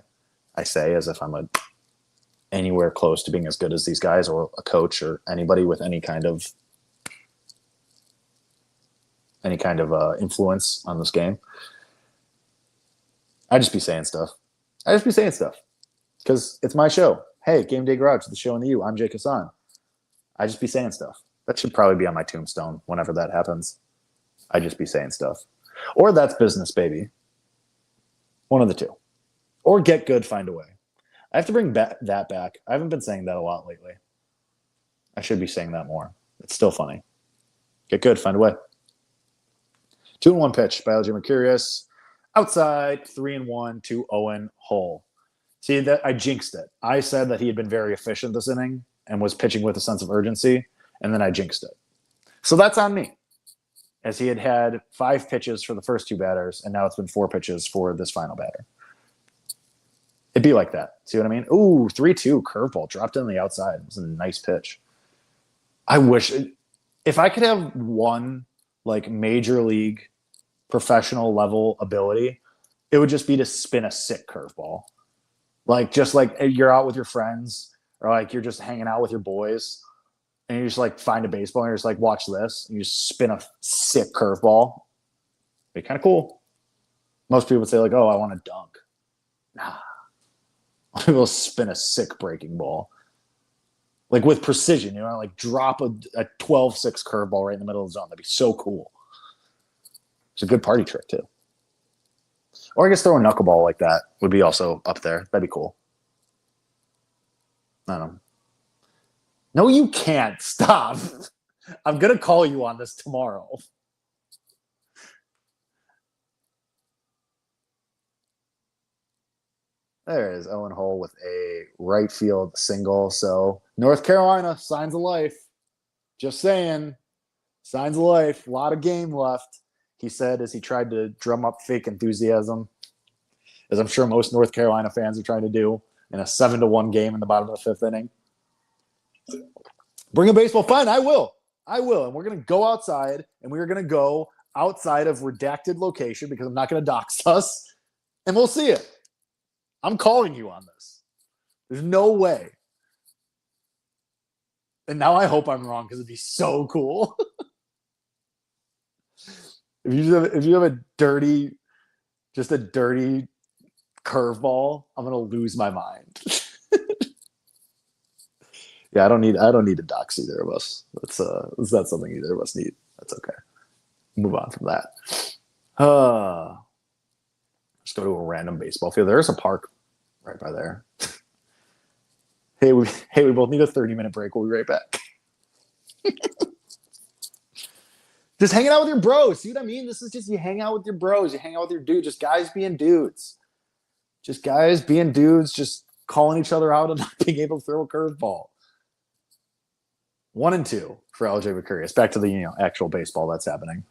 I say as if I'm anywhere close to being as good as these guys or a coach or anybody with any kind of influence on this game. I just be saying stuff because it's my show. Hey, GameDay Garage, the show in the U. I'm Jake Hasan. I just be saying stuff. That should probably be on my tombstone whenever that happens. I just be saying stuff. Or that's business, baby. One of the two. Or get good, find a way. I have to bring that back. I haven't been saying that a lot lately. I should be saying that more. It's still funny. Get good, find a way. 2-1 pitch by LJ Mercurius. Outside, 3-1 to Owen Hull. See, that I jinxed it. I said that he had been very efficient this inning and was pitching with a sense of urgency, and then I jinxed it. So that's on me, as he had 5 pitches for the first 2 batters, and now it's been 4 pitches for this final batter. It'd be like that. See what I mean? Ooh, 3-2 curveball dropped in the outside. It was a nice pitch. I wish if I could have one like major league professional level ability, it would just be to spin a sick curveball. Like just like you're out with your friends or like you're just hanging out with your boys and you just like find a baseball and you're just like, watch this. And you just spin a sick curveball. Be kind of cool. Most people would say like, oh, I want to dunk. Nah. We'll spin a sick breaking ball. Like with precision, like drop a 12-6 curveball right in the middle of the zone. That'd be so cool. It's a good party trick too. Or I guess throw a knuckleball like that would be also up there. That'd be cool. I don't know. No, you can't. Stop. I'm going to call you on this tomorrow. There is Owen Hull with a right field single. So North Carolina, signs of life. Just saying. Signs of life. A lot of game left, he said as he tried to drum up fake enthusiasm, as I'm sure most North Carolina fans are trying to do in a 7-1 game in the bottom of the 5th inning. Bring a baseball. Fine, I will. And we're going to go outside, and we're going to go outside of redacted location because I'm not going to dox us, and we'll see it. I'm calling you on this. There's no way. And now I hope I'm wrong because it'd be so cool. If you have a dirty curveball, I'm gonna lose my mind. Yeah, I don't need to dox either of us. That's not something either of us need. That's okay. Move on from that. Just go to a random baseball field. There's a park right by there. Hey, we both need a 30-minute break. We'll be right back. Just hanging out with your bros. See what I mean? This is just you hang out with your bros. You hang out with your dudes. Just guys being dudes. Just calling each other out and not being able to throw a curveball. 1-2 for LJ Mercurius. Back to the actual baseball that's happening.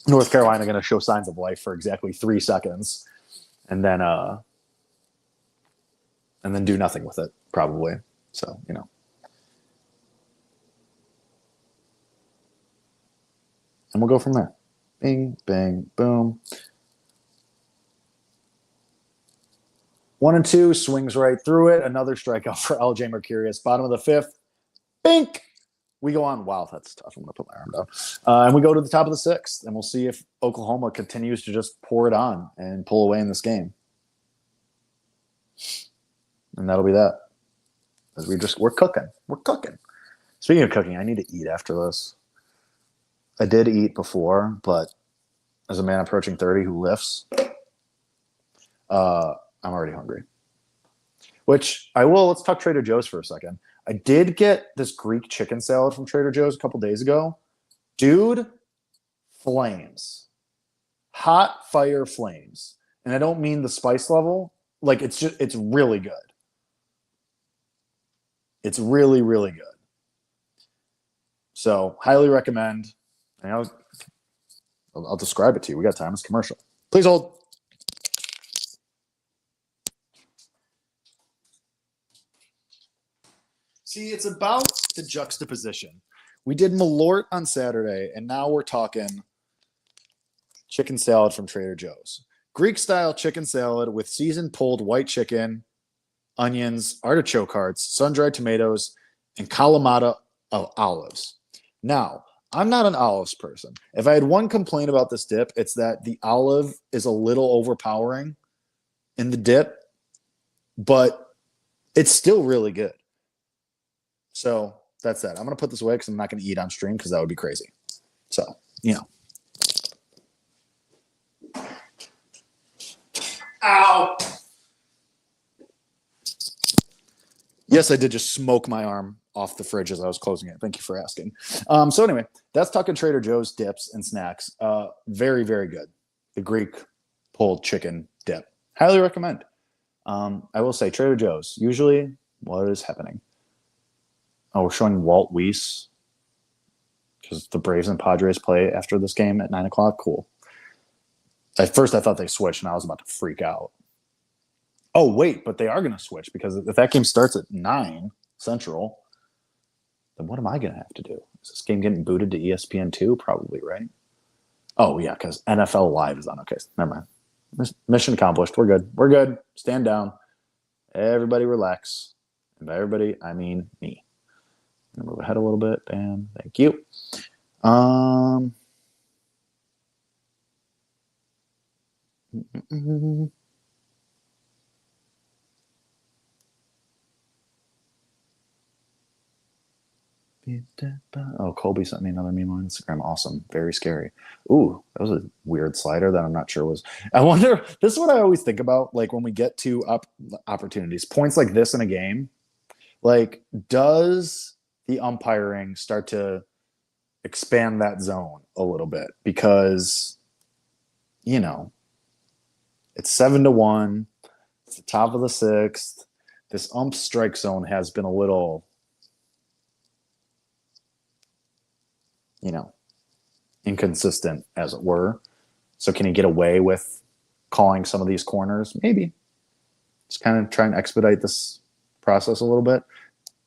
North Carolina going to show signs of life for exactly 3 seconds, and then do nothing with it probably. So and we'll go from there. Bing, bang, boom. 1-2, swings right through it. Another strikeout for LJ Mercurius. Bottom of the 5th. Bink. We go on. Wow, that's tough. I'm going to put my arm down. And we go to the top of the 6th, and we'll see if Oklahoma continues to just pour it on and pull away in this game. And that'll be that. As we're cooking. We're cooking. Speaking of cooking, I need to eat after this. I did eat before, but as a man approaching 30 who lifts, I'm already hungry. Which I will. Let's talk Trader Joe's for a second. I did get this Greek chicken salad from Trader Joe's a couple days ago. Dude, flames. Hot fire flames. And I don't mean the spice level. Like, it's really good. It's really, really good. So, highly recommend. And I'll describe it to you. We got time. It's commercial. Please hold. See, it's about the juxtaposition. We did Malort on Saturday, and now we're talking chicken salad from Trader Joe's. Greek-style chicken salad with seasoned pulled white chicken, onions, artichoke hearts, sun-dried tomatoes, and Kalamata of olives. Now, I'm not an olives person. If I had one complaint about this dip, it's that the olive is a little overpowering in the dip, but it's still really good. So that's that. I'm going to put this away because I'm not going to eat on stream because that would be crazy. So, Ow! Yes, I did just smoke my arm off the fridge as I was closing it. Thank you for asking. So anyway, that's talking Trader Joe's dips and snacks. Very, very good. the Greek pulled chicken dip. Highly recommend. I will say Trader Joe's. Usually, what is happening? Oh, we're showing Walt Weiss because the Braves and Padres play after this game at 9:00. Cool. At first, I thought they switched, and I was about to freak out. Oh, wait, but they are going to switch because if that game starts at 9 Central, then what am I going to have to do? Is this game getting booted to ESPN2? Probably, right? Oh, yeah, because NFL Live is on. Okay, never mind. Mission accomplished. We're good. We're good. Stand down. Everybody relax. And by everybody, I mean me. I'm gonna move ahead a little bit. Bam. Thank you. Oh, Colby sent me another meme on Instagram. Awesome. Very scary. Ooh, that was a weird slider that I'm not sure was. I wonder, this is what I always think about, like when we get to opportunities, points like this in a game, like does the umpiring start to expand that zone a little bit? Because, you know, it's 7-1. It's the top of the 6th. This ump strike zone has been a little, you know, inconsistent, as it were. So can he get away with calling some of these corners? Maybe. Just kind of try and expedite this process a little bit.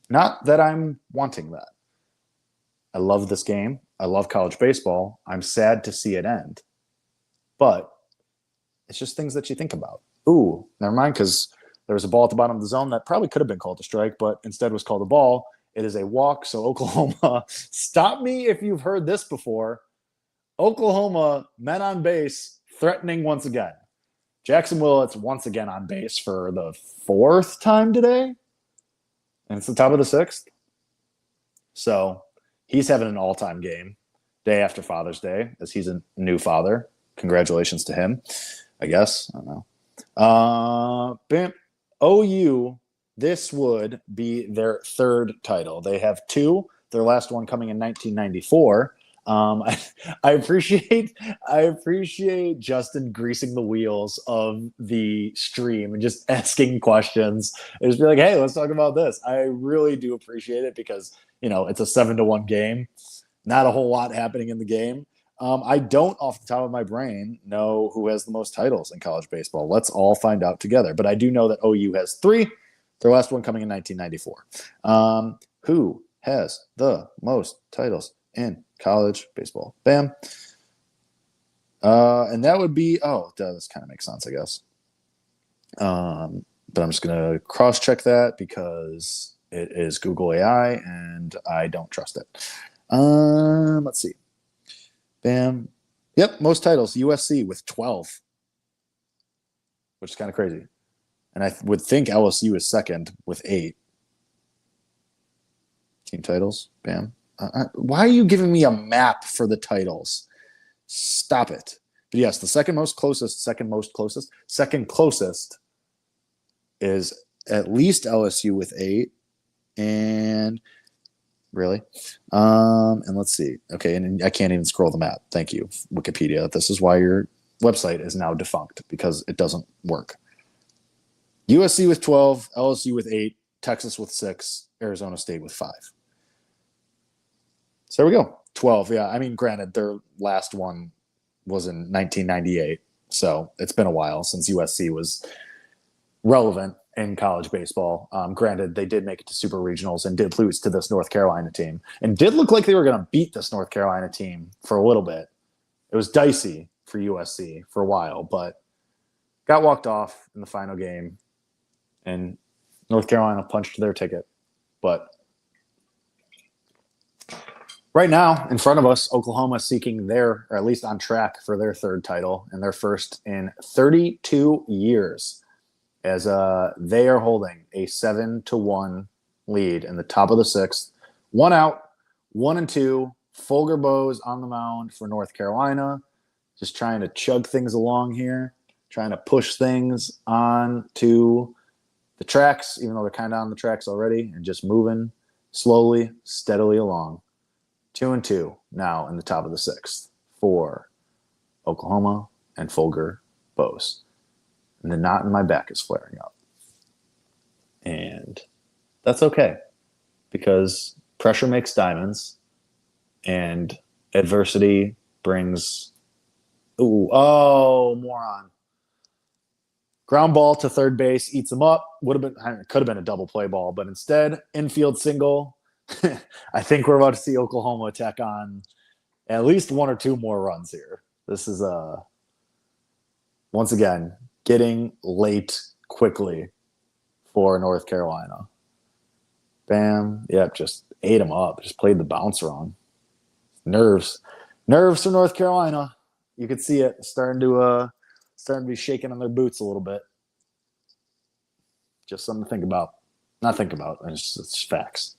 Not that I'm wanting that. I love this game. I love college baseball. I'm sad to see it end. But it's just things that you think about. Ooh, never mind, because there was a ball at the bottom of the zone that probably could have been called a strike, but instead was called a ball. It is a walk, so Oklahoma, stop me if you've heard this before. Oklahoma, men on base, threatening once again. Jackson Willits once again on base for the 4th time today. And it's the top of the 6th. So he's having an all-time game day after Father's Day, as he's a new father. Congratulations to him, I guess. I don't know. Bam. OU, this would be their 3rd title. They have 2, their last one coming in 1994. I appreciate Justin greasing the wheels of the stream and just asking questions and just be like, hey, let's talk about this. I really do appreciate it because, you know, it's a 7-1 game. Not a whole lot happening in the game. I don't, off the top of my brain, know who has the most titles in college baseball. Let's all find out together. But I do know that OU has 3, their last one coming in 1994. Who has the most titles in college baseball? Bam. And that would be, this kind of makes sense, I guess. But I'm just going to cross-check that because it is Google AI and I don't trust it. Let's see. Bam. Yep, most titles, USC with 12, which is kind of crazy. And I would think LSU is second with 8. Team titles, bam. Why are you giving me a map for the titles? Stop it. But yes, the second closest is at least LSU with 8. And really? And let's see. Okay, and I can't even scroll the map. Thank you, Wikipedia. This is why your website is now defunct, because it doesn't work. USC with 12, LSU with 8, Texas with 6, Arizona State with 5. So there we go. 12. Yeah, I mean, granted, their last one was in 1998. So it's been a while since USC was relevant in college baseball. Granted, they did make it to super regionals and did lose to this North Carolina team and did look like they were going to beat this North Carolina team for a little bit. It was dicey for USC for a while, but got walked off in the final game and North Carolina punched their ticket. But right now, in front of us, Oklahoma seeking their, or at least on track for their 3rd title and their first in 32 years. As they are holding a 7-1 lead in the top of the 6th. 1 out, 1-2. Folger Bowes on the mound for North Carolina. Just trying to chug things along here. Trying to push things on to the tracks, even though they're kind of on the tracks already. And just moving slowly, steadily along. 2-2 now in the top of the 6th for Oklahoma. and Folger Bose. And the knot in my back is flaring up. And that's okay, because pressure makes diamonds, and adversity brings... moron. Ground ball to third base, eats him up. Could have been a double play ball, but instead, infield single. I think we're about to see Oklahoma tack on at least one or two more runs here. This is once again getting late quickly for North Carolina. Bam. Yep, just ate him up. Just played the bounce wrong. Nerves for North Carolina. You could see it starting to be shaking on their boots a little bit. Just something to think about. Not think about. It's facts.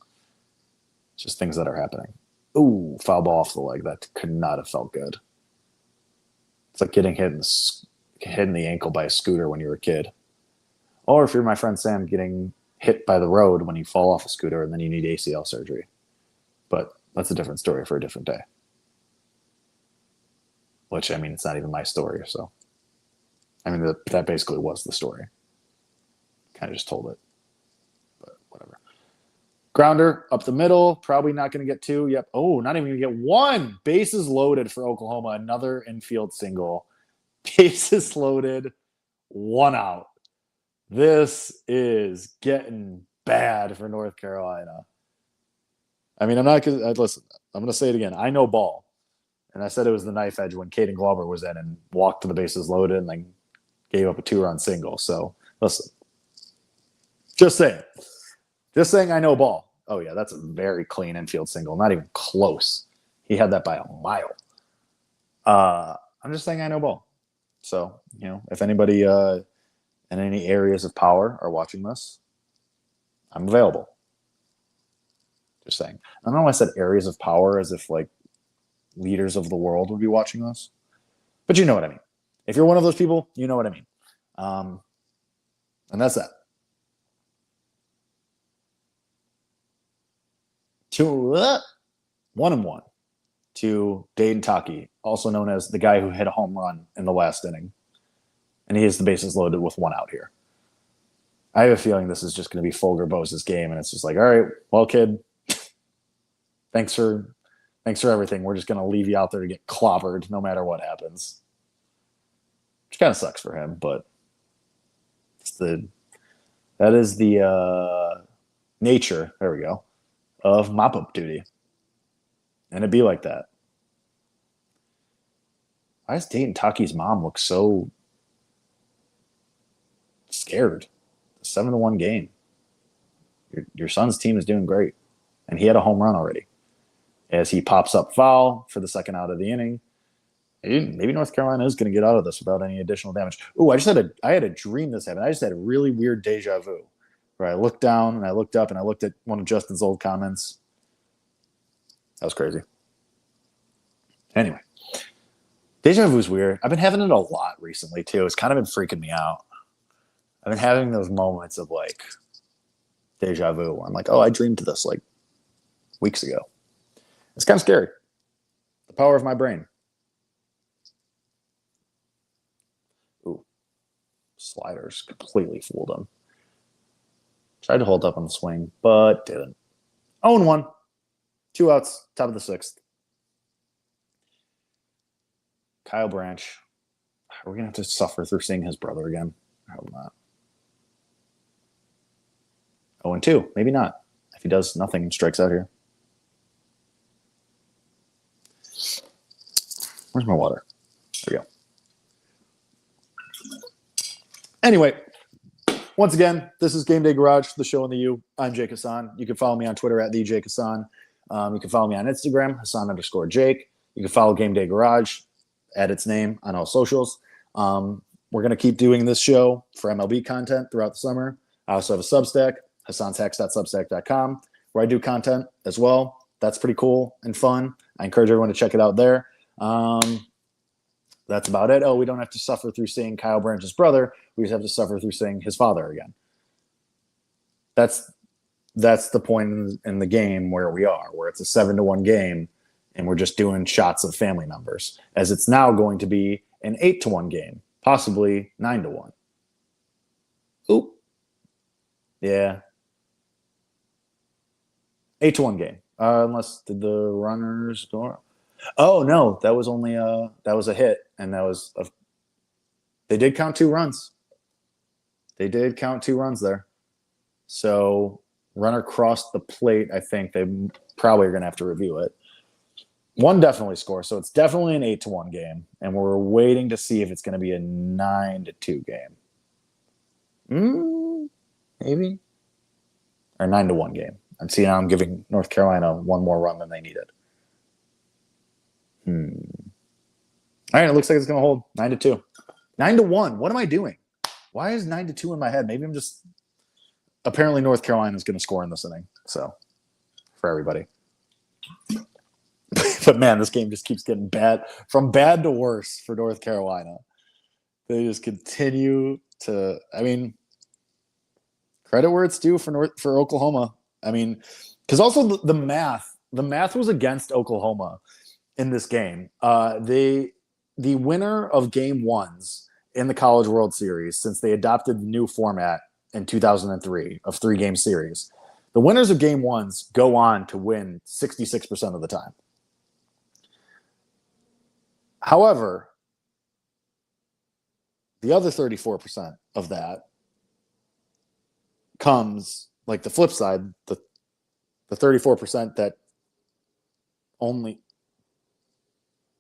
It's just things that are happening. Ooh, foul ball off the leg. That could not have felt good. It's like getting hit in the ankle by a scooter when you were a kid. Or if you're my friend Sam, getting hit by the road when you fall off a scooter and then you need ACL surgery. But that's a different story for a different day. Which, I mean, it's not even my story, so. I mean, that basically was the story. Kind of just told it. But whatever. Grounder up the middle. Probably not going to get two. Yep. Oh, not even going to get one. Bases loaded for Oklahoma. Another infield single. Bases loaded. One out. This is getting bad for North Carolina. I mean, I'm not going to listen. I'm going to say it again. I know ball. And I said it was the knife edge when Caden Glauber was in and walked to the bases loaded and then gave up a 2-run single. So, listen. Just saying. Just saying I know ball. Oh, yeah, that's a very clean infield single. Not even close. He had that by a mile. I'm just saying I know ball. So, if anybody in any areas of power are watching this, I'm available. Just saying. I don't know why I said areas of power as if, like, leaders of the world would be watching this. But you know what I mean. If you're one of those people, you know what I mean. And that's that. 1-1 to Dayton Taki, also known as the guy who hit a home run in the last inning. And he has the bases loaded with one out here. I have a feeling this is just going to be Folger Bose's game, and it's just like, all right, well, kid, thanks for everything. We're just going to leave you out there to get clobbered no matter what happens. Which kind of sucks for him, but that is the nature, there we go, of mop-up duty. And it'd be like that. Why does Dayton Taki's mom look so scared? 7-1 game. Your son's team is doing great. And he had a home run already. As he pops up foul for the second out of the inning. Maybe North Carolina is going to get out of this without any additional damage. Ooh, I had a dream this happened. I just had a really weird deja vu where I looked down and I looked up and I looked at one of Justin's old comments. That was crazy. Anyway, deja vu is weird. I've been having it a lot recently too. It's kind of been freaking me out. I've been having those moments of like deja vu where I'm like, oh, I dreamed this like weeks ago. It's kind of scary. The power of my brain. Ooh. Sliders completely fooled him. Tried to hold up on the swing, but didn't. 0-1. 2 outs, top of the 6th. Kyle Branch. Are we going to have to suffer through seeing his brother again? I hope not. 0-2. Maybe not. If he does nothing and strikes out here. Where's my water? There we go. Anyway, once again, this is GameDay Garage, the show on the U. I'm Jake Hasan. You can follow me on Twitter at @Jake Hasan. You can follow me on Instagram, Hasan_Jake. You can follow GameDay Garage at its name on all socials. We're going to keep doing this show for MLB content throughout the summer. I also have a Substack, hasantext.substack.com, where I do content as well. That's pretty cool and fun. I encourage everyone to check it out there. That's about it. Oh, we don't have to suffer through seeing Kyle Branch's brother. We just have to suffer through seeing his father again. That's the point in the game where we are, where it's a 7-1 game, and we're just doing shots of family members. As it's now going to be an 8-1 game, possibly 9-1. Oop. Yeah. 8-1 game. Unless did the runners go? Oh no, that was only that was a hit, and they did count 2 runs. They did count 2 runs there. So runner crossed the plate. I think they probably are going to have to review it. One definitely scores, so it's definitely an 8-1 game, and we're waiting to see if it's going to be a 9-2 game. Maybe, or 9-1 game. And see, now I'm giving North Carolina one more run than they needed. All right, it looks like it's going to hold 9-2, 9-1. What am I doing? Why is 9-2 in my head? Maybe I'm just. Apparently, North Carolina is going to score in this inning. So, for everybody. But man, this game just keeps getting bad, from bad to worse for North Carolina. They just continue to. I mean, credit where it's due for Oklahoma. I mean, because also the math was against Oklahoma in this game. The winner of game 1s in the College World Series, since they adopted the new format in 2003 of 3-game series, the winners of game 1s go on to win 66% of the time. However, the other 34% of that comes, like the flip side, the 34% that only,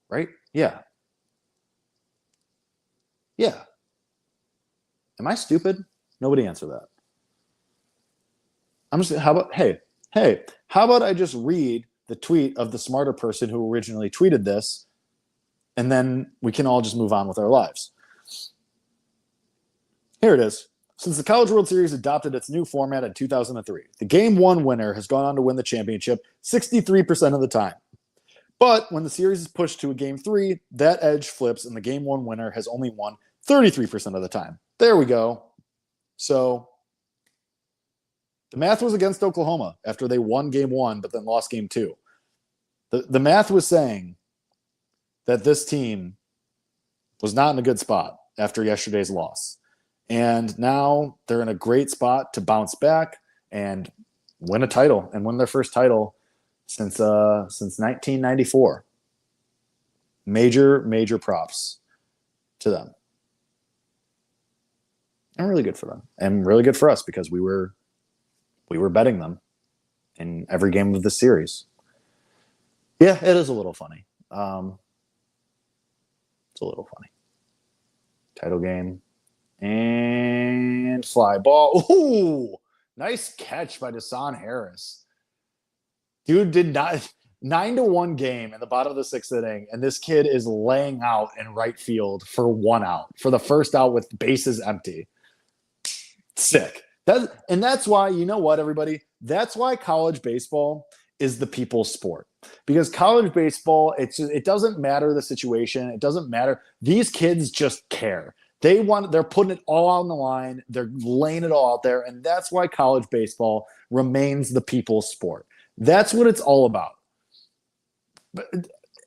right? Yeah. Am I stupid? Nobody answer that. I'm just, how about I just read the tweet of the smarter person who originally tweeted this, and then we can all just move on with our lives. Here it is. Since the College World Series adopted its new format in 2003, the Game 1 winner has gone on to win the championship 63% of the time. But when the series is pushed to a Game 3, that edge flips and the Game 1 winner has only won 33% of the time. There we go. So the math was against Oklahoma after they won Game 1 but then lost Game 2. The math was saying that this team was not in a good spot after yesterday's loss. And now they're in a great spot to bounce back and win a title, and win their first title since 1994. Major props to them. And really good for them. And really good for us, because we were betting them in every game of the series. Yeah, it is a little funny. It's a little funny. Title game. And fly ball. Ooh, nice catch by Hasan Harris. Dude did not. 9-1 game in the bottom of the 6th inning, and this kid is laying out in right field for 1 out, for the first out with bases empty. Sick. That's why, you know what, everybody? That's why college baseball is the people's sport. Because college baseball, it doesn't matter the situation. It doesn't matter. These kids just care. They're putting it all on the line. They're laying it all out there. And that's why college baseball remains the people's sport. That's what it's all about.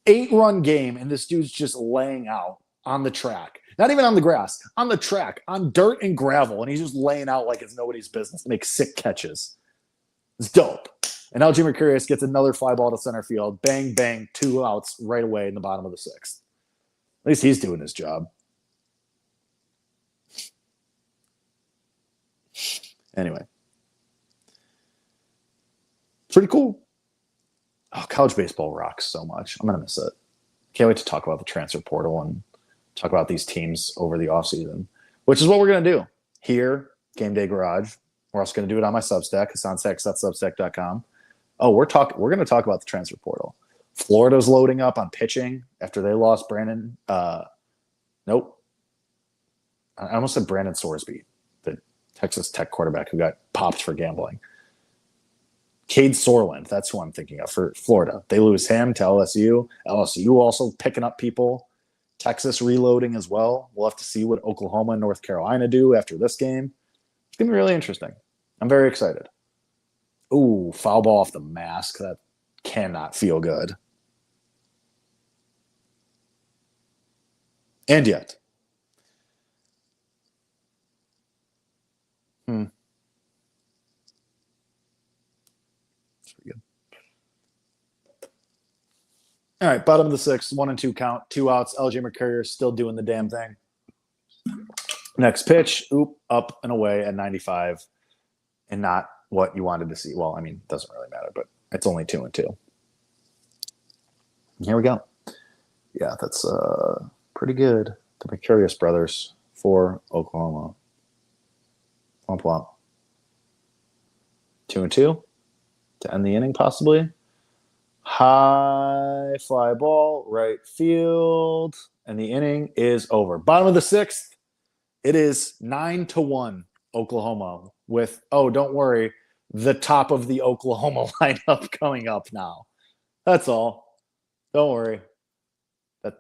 8-run game, and this dude's just laying out on the track. Not even on the grass, on the track, on dirt and gravel. And he's just laying out like it's nobody's business. Makes sick catches. It's dope. And now Jimmy Mercurius gets another fly ball to center field. Bang, bang, 2 outs right away in the bottom of the 6th. At least he's doing his job. Anyway. Pretty cool. Oh, college baseball rocks so much. I'm going to miss it. Can't wait to talk about the transfer portal and talk about these teams over the offseason, which is what we're going to do here, GameDay Garage. We're also going to do it on my Substack, hasansacks.substack.com. Oh, we're going to talk about the transfer portal. Florida's loading up on pitching after they lost Brandon. Nope. I almost said Brandon Sorsby, the Texas Tech quarterback who got popped for gambling. Cade Sorland, that's who I'm thinking of for Florida. They lose him to LSU. LSU also picking up people. Texas reloading as well. We'll have to see what Oklahoma and North Carolina do after this game. It's going to be really interesting. I'm very excited. Ooh, foul ball off the mask. That cannot feel good. And yet. That's pretty good. All right, bottom of the sixth, 1 and 2 count, 2 outs. LJ McCurrier still doing the damn thing. Next pitch, up and away at 95, and not what you wanted to see. Well, I mean, it doesn't really matter, but it's only 2 and 2. Here we go. Yeah, that's pretty good. The Mercurius brothers for Oklahoma. Womp womp. 2 and 2 to end the inning, possibly. High fly ball, right field, and the inning is over. Bottom of the sixth, it is 9-1 Oklahoma with, don't worry, the top of the Oklahoma lineup coming up now. That's all. Don't worry.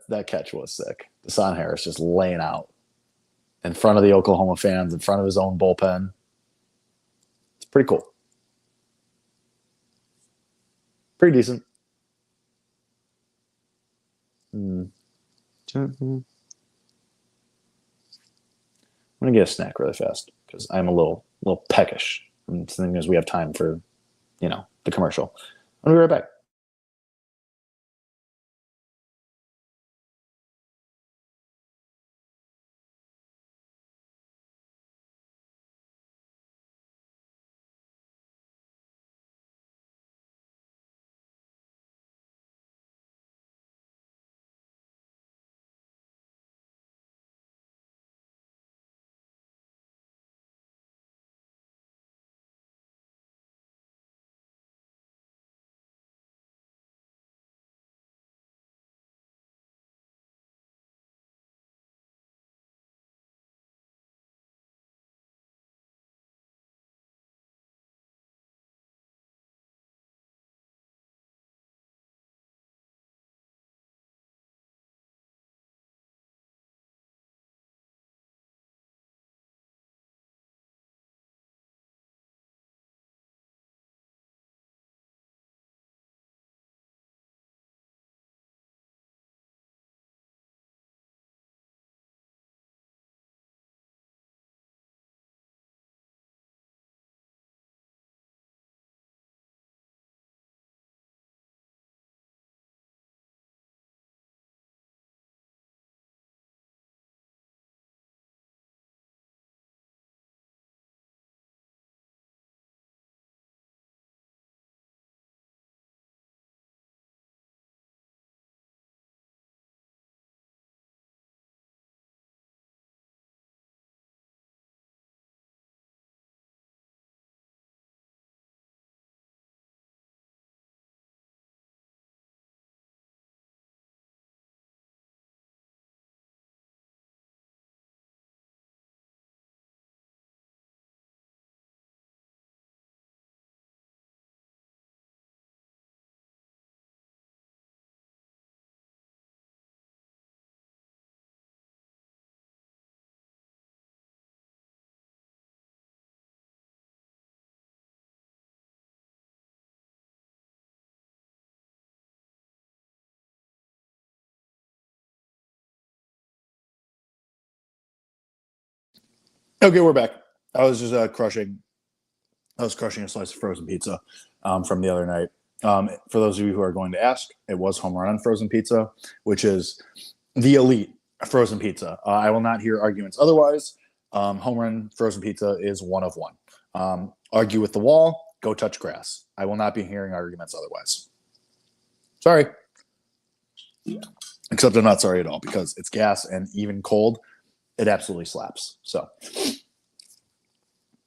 That catch was sick. Hasan Harris just laying out in front of the Oklahoma fans, in front of his own bullpen. It's pretty cool. Pretty decent. I'm gonna get a snack really fast because I'm a little peckish. And the thing is, we have time for, the commercial. I'll be right back. Okay, we're back. I was just crushing a slice of frozen pizza from the other night. For those of you who are going to ask, it was Home Run frozen pizza, which is the elite frozen pizza. I will not hear arguments otherwise. Home Run frozen pizza is one of one. Argue with the wall, go touch grass. I will not be hearing arguments otherwise. Sorry. Except I'm not sorry at all because it's gas and even cold, it absolutely slaps. So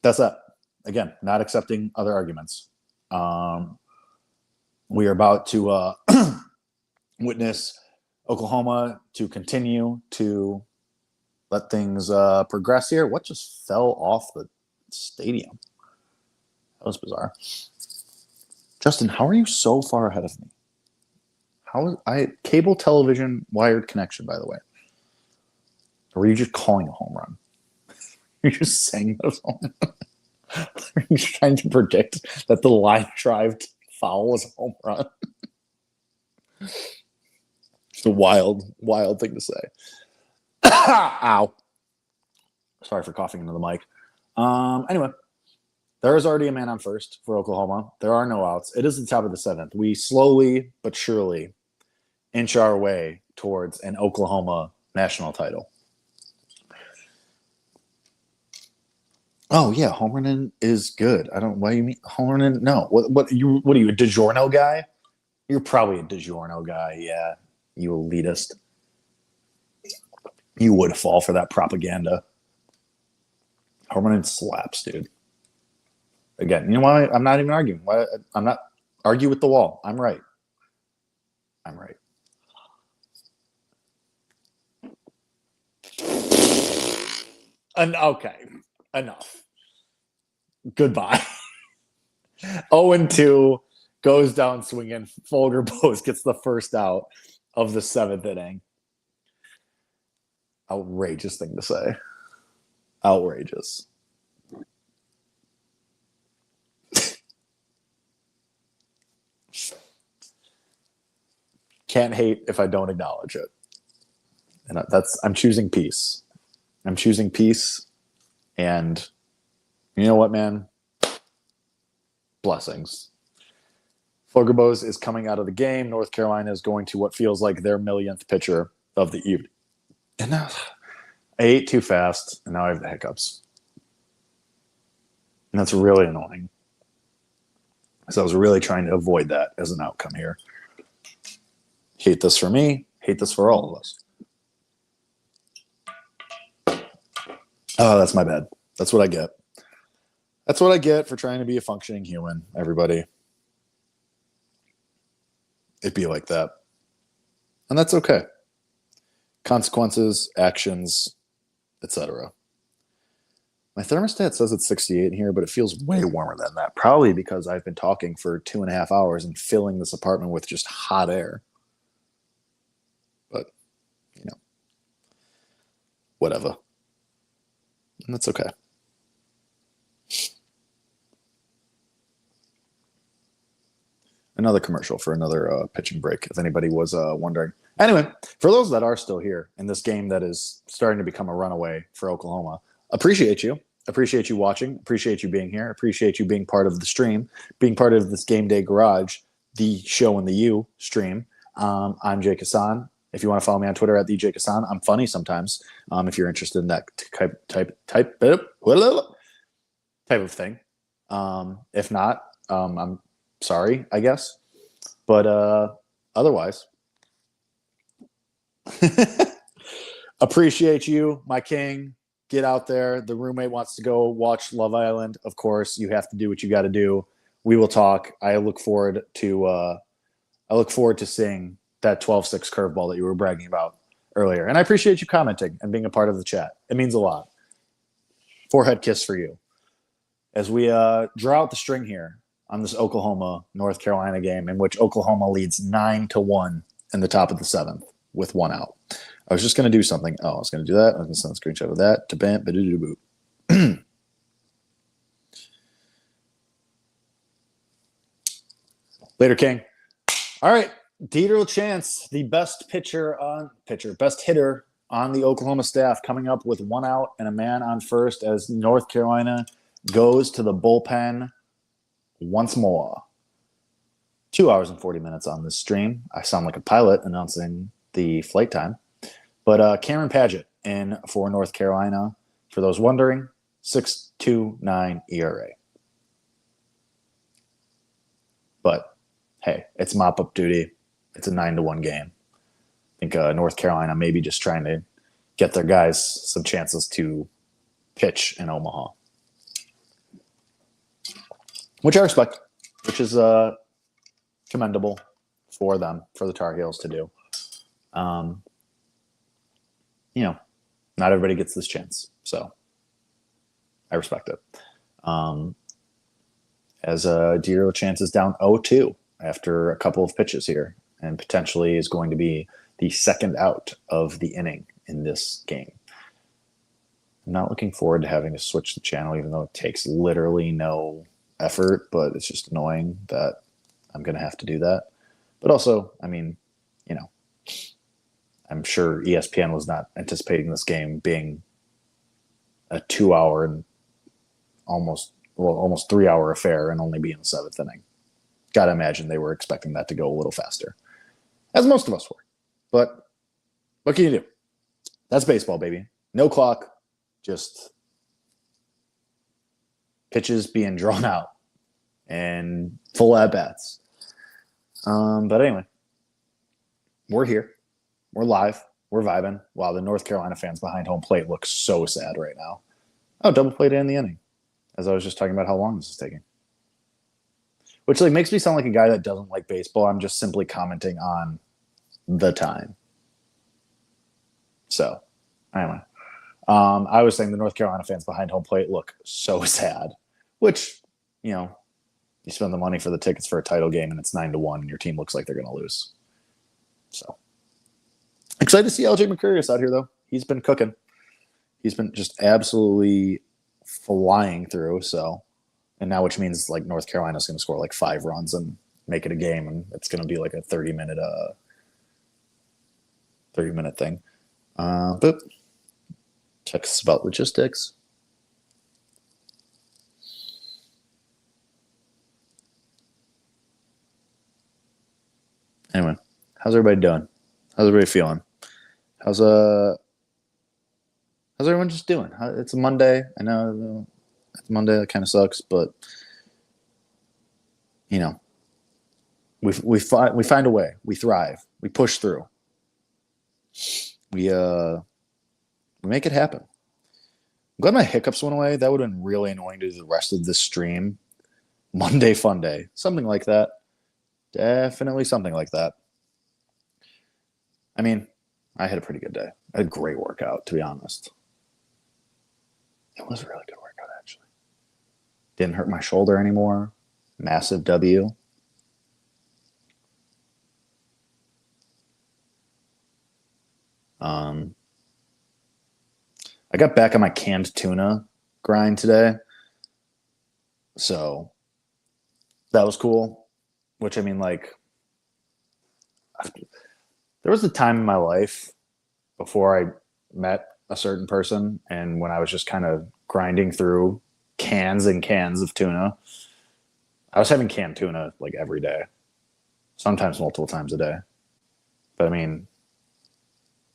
that's that. Again, not accepting other arguments. We are about to witness Oklahoma to continue to let things progress here. What just fell off the stadium? That was bizarre. Justin, how are you so far ahead of me? Cable television wired connection, by the way. Or were you just calling a home run? You're just saying that was home run. Are you trying to predict that the line drive foul was a home run? It's a wild thing to say. Ow. Sorry for coughing into the mic. Anyway, there is already a man on first for Oklahoma. There are no outs. It is the top of the seventh. We slowly but surely inch our way towards an Oklahoma national title. Oh yeah, Homerton is good. I don't. Why you mean Homerton? No. What are you? A DiGiorno guy? You're probably a DiGiorno guy. Yeah, you elitist. You would fall for that propaganda. Homerton slaps, dude. Again, you know why? I'm not even arguing. Why? I'm not argue with the wall. I'm right. I'm right. And okay, enough. Goodbye. 0-2 goes down swinging. Folger Bose gets the first out of the seventh inning. Outrageous thing to say. Outrageous. Can't hate if I don't acknowledge it. And I'm choosing peace. I'm choosing peace. And you know what, man? Blessings. Fogerbose is coming out of the game. North Carolina is going to what feels like their millionth pitcher of the evening. And now I ate too fast, and now I have the hiccups. And that's really annoying. So I was really trying to avoid that as an outcome here. Hate this for me. Hate this for all of us. Oh, that's my bad. That's what I get. That's what I get for trying to be a functioning human, everybody. It'd be like that. And that's okay. Consequences, actions, etc. My thermostat says it's 68 in here, but it feels way warmer than that. Probably because I've been talking for 2.5 hours and filling this apartment with just hot air. But, you know, whatever. And that's okay. Another commercial for another pitching break, if anybody was wondering. Anyway, for those that are still here in this game that is starting to become a runaway for Oklahoma, appreciate you. Appreciate you watching. Appreciate you being here. Appreciate you being part of the stream, being part of this GameDay Garage, the show in the U stream. I'm Jake Hasan. If you want to follow me on Twitter at the Jake Hasan, I'm funny sometimes. If you're interested in that type of thing. If not, I'm sorry, I guess. But otherwise, appreciate you, my king. Get out there. The roommate wants to go watch Love Island. Of course, you have to do what you got to do. We will talk. I look forward to seeing that 12-6 curveball that you were bragging about earlier. And I appreciate you commenting and being a part of the chat. It means a lot. Forehead kiss for you. As we draw out the string here on this Oklahoma-North Carolina game, in which Oklahoma leads 9-1 in the top of the seventh with one out. I was just going to do something. Oh, I was going to do that. I was going to send a screenshot of that. To Later, King. All right. Dieter Chance, the best hitter on the Oklahoma staff, coming up with one out and a man on first as North Carolina goes to the bullpen once more. 2 hours and 40 minutes on this stream. I sound like a pilot announcing the flight time. But Cameron Padgett in for North Carolina. For those wondering, 6.29 ERA. But, hey, it's mop-up duty. It's a 9-1 game. I think North Carolina may be just trying to get their guys some chances to pitch in Omaha. Which I respect, which is commendable for them, for the Tar Heels to do. You know, not everybody gets this chance, so I respect it. As Dieter Chance is down 0-2 after a couple of pitches here, and potentially is going to be the second out of the inning in this game. I'm not looking forward to having to switch the channel, even though it takes literally no effort, but it's just annoying that I'm going to have to do that. But also, I mean, you know, I'm sure ESPN was not anticipating this game being a 2-hour and almost 3-hour affair and only be in the 7th inning. Gotta imagine they were expecting that to go a little faster, as most of us were. But what can you do? That's baseball, baby. No clock, just pitches being drawn out and full at-bats. But anyway, we're here. We're live. We're vibing. Wow, the North Carolina fans behind home plate look so sad right now. Oh, double play to end the inning. As I was just talking about how long this is taking. Which makes me sound like a guy that doesn't like baseball. I'm just simply commenting on the time. So, anyway. I was saying the North Carolina fans behind home plate look so sad. Which, you spend the money for the tickets for a title game and it's 9-1 and your team looks like they're going to lose. So, excited to see LJ Mercurius out here, though. He's been cooking. He's been just absolutely flying through. So, and now which means North Carolina's going to score 5 runs and make it a game, and it's going to be a 30-minute thing. But check us about logistics. Anyway, how's everybody doing? How's everybody feeling? How's everyone just doing? It's a Monday. I know it's Monday. That kind of sucks, but we find a way. We thrive. We push through. We make it happen. I'm glad my hiccups went away. That would have been really annoying to do the rest of this stream. Monday fun day. Something like that. Definitely something like that. I mean, I had a pretty good day. I had a great workout, to be honest. It was a really good workout, actually. Didn't hurt my shoulder anymore. Massive W. I got back on my canned tuna grind today. So that was cool. Which, I mean, there was a time in my life before I met a certain person and when I was just kind of grinding through cans and cans of tuna. I was having canned tuna every day, sometimes multiple times a day. But I mean,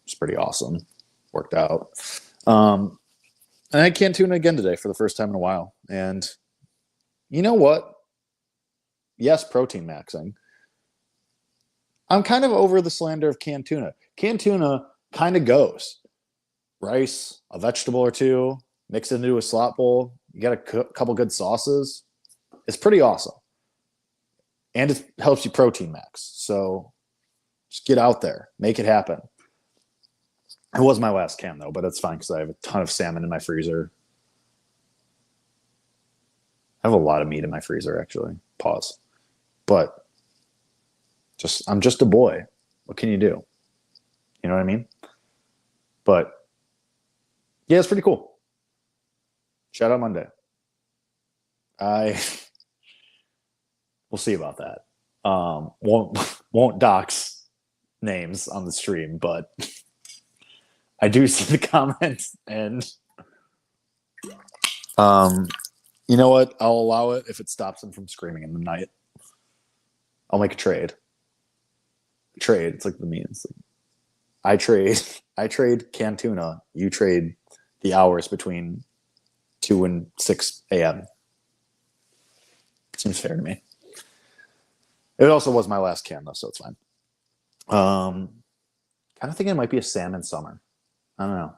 it's pretty awesome. Worked out. And I had canned tuna again today for the first time in a while. And you know what? Yes, protein maxing. I'm kind of over the slander of canned tuna. Canned tuna kind of goes. Rice, a vegetable or two, mix it into a slot bowl. You got a couple good sauces. It's pretty awesome. And it helps you protein max. So just get out there. Make it happen. It was my last can, though, but that's fine because I have a ton of salmon in my freezer. I have a lot of meat in my freezer, actually. Pause. But I'm just a boy. What can you do? You know what I mean? But yeah, it's pretty cool. Shout out Monday. We'll see about that. Won't dox names on the stream, but I do see the comments, and you know what? I'll allow it if it stops him from screaming in the night. I'll make a trade. It's like the memes. I trade canned tuna. You trade the hours between 2 and 6 a.m. Seems fair to me. It also was my last can, though, so it's fine. Kind of thinking it might be a salmon summer. I don't know.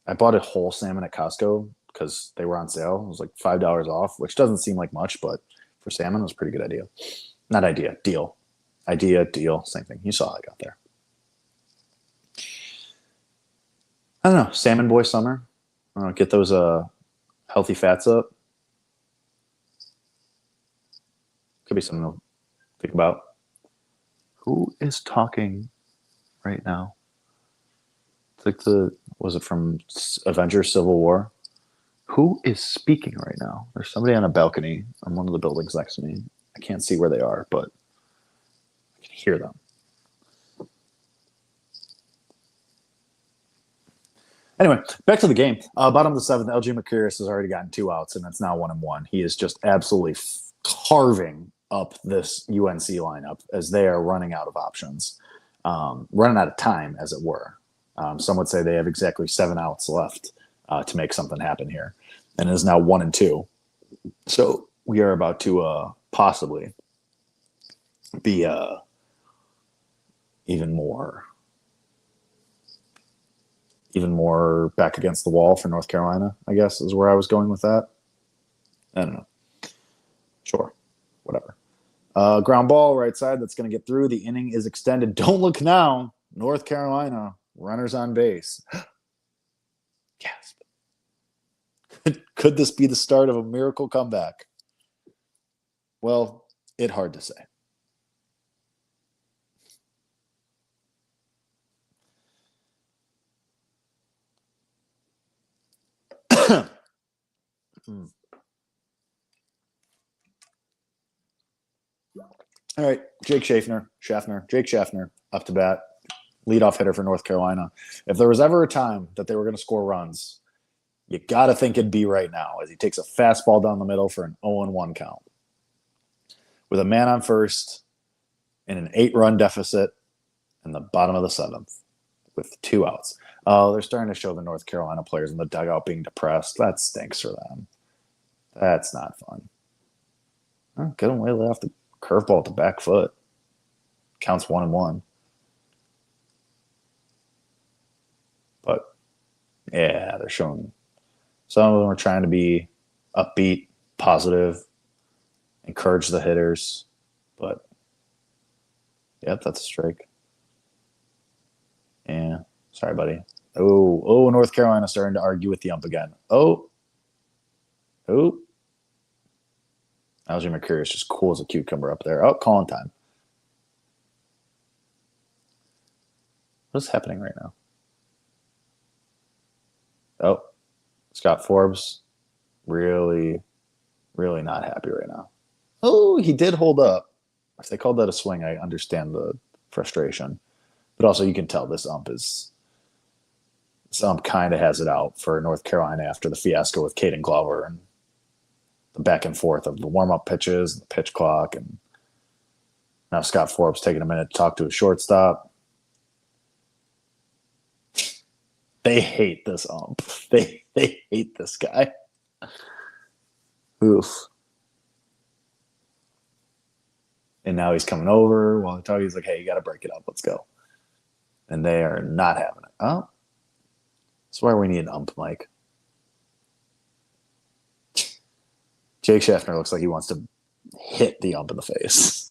I bought a whole salmon at Costco because they were on sale. It was $5 off, which doesn't seem like much, but for salmon, it was a pretty good idea. Not idea, deal. Idea, deal, same thing. You saw how I got there. I don't know. Salmon boy summer. Get those healthy fats up. Could be something to think about. Who is talking right now? It's was it from Avengers Civil War? Who is speaking right now? There's somebody on a balcony on one of the buildings next to me. I can't see where they are, but I can hear them. Anyway, back to the game. Bottom of the seventh, LG Mercurius has already gotten 2 outs, and it's now 1-1. He is just absolutely carving up this UNC lineup as they are running out of options, running out of time, as it were. Some would say they have exactly 7 outs left to make something happen here, and it is now 1-2. So we are about to possibly be even more back against the wall for North Carolina, I guess, is where I was going with that. I don't know. Sure. Whatever. Ground ball, right side, that's going to get through. The inning is extended. Don't look now. North Carolina, runners on base. Gasp. Could this be the start of a miracle comeback? Well, it's hard to say. All right, Jake Schaffner, up to bat, leadoff hitter for North Carolina. If there was ever a time that they were going to score runs, you got to think it'd be right now, as he takes a fastball down the middle for an 0-1 count. With a man on first and an 8-run deficit in the bottom of the seventh with 2 outs. Oh, they're starting to show the North Carolina players in the dugout being depressed. That stinks for them. That's not fun. Oh, get him way off the curveball at the back foot. Counts 1-1. But, yeah, they're showing. Some of them are trying to be upbeat, positive, encourage the hitters. But, yep, that's a strike. Yeah, sorry, buddy. Oh, North Carolina starting to argue with the ump again. Oh. Algie Mercurius just cool as a cucumber up there. Oh, calling time. What's happening right now? Oh, Scott Forbes really, really not happy right now. Oh, he did hold up. If they called that a swing, I understand the frustration. But also you can tell this ump kind of has it out for North Carolina after the fiasco with Caden Glover and the back and forth of the warm-up pitches, the pitch clock, and now Scott Forbes taking a minute to talk to his shortstop. They hate this ump. They hate this guy. Oof. And now he's coming over while he's like, hey, you got to break it up. Let's go. And they are not having it. Oh, that's why we need an ump, Mike. Jake Schaffner looks like he wants to hit the ump in the face.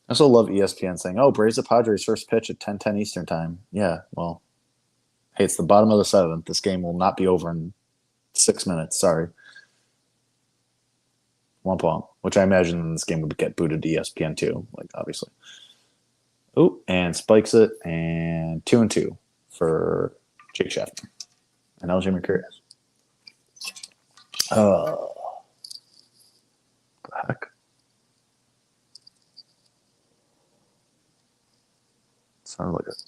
I also love ESPN saying, oh, Braves the Padres first pitch at 10:10 Eastern time. Yeah, well, hey, it's the bottom of the seventh. This game will not be over in 6 minutes. Sorry. Womp womp, which I imagine this game would get booted to ESPN too, like obviously. Oh, and spikes it, and 2-2 for Jake Schaffner. And LG Mercurius. The heck? Sounded like it.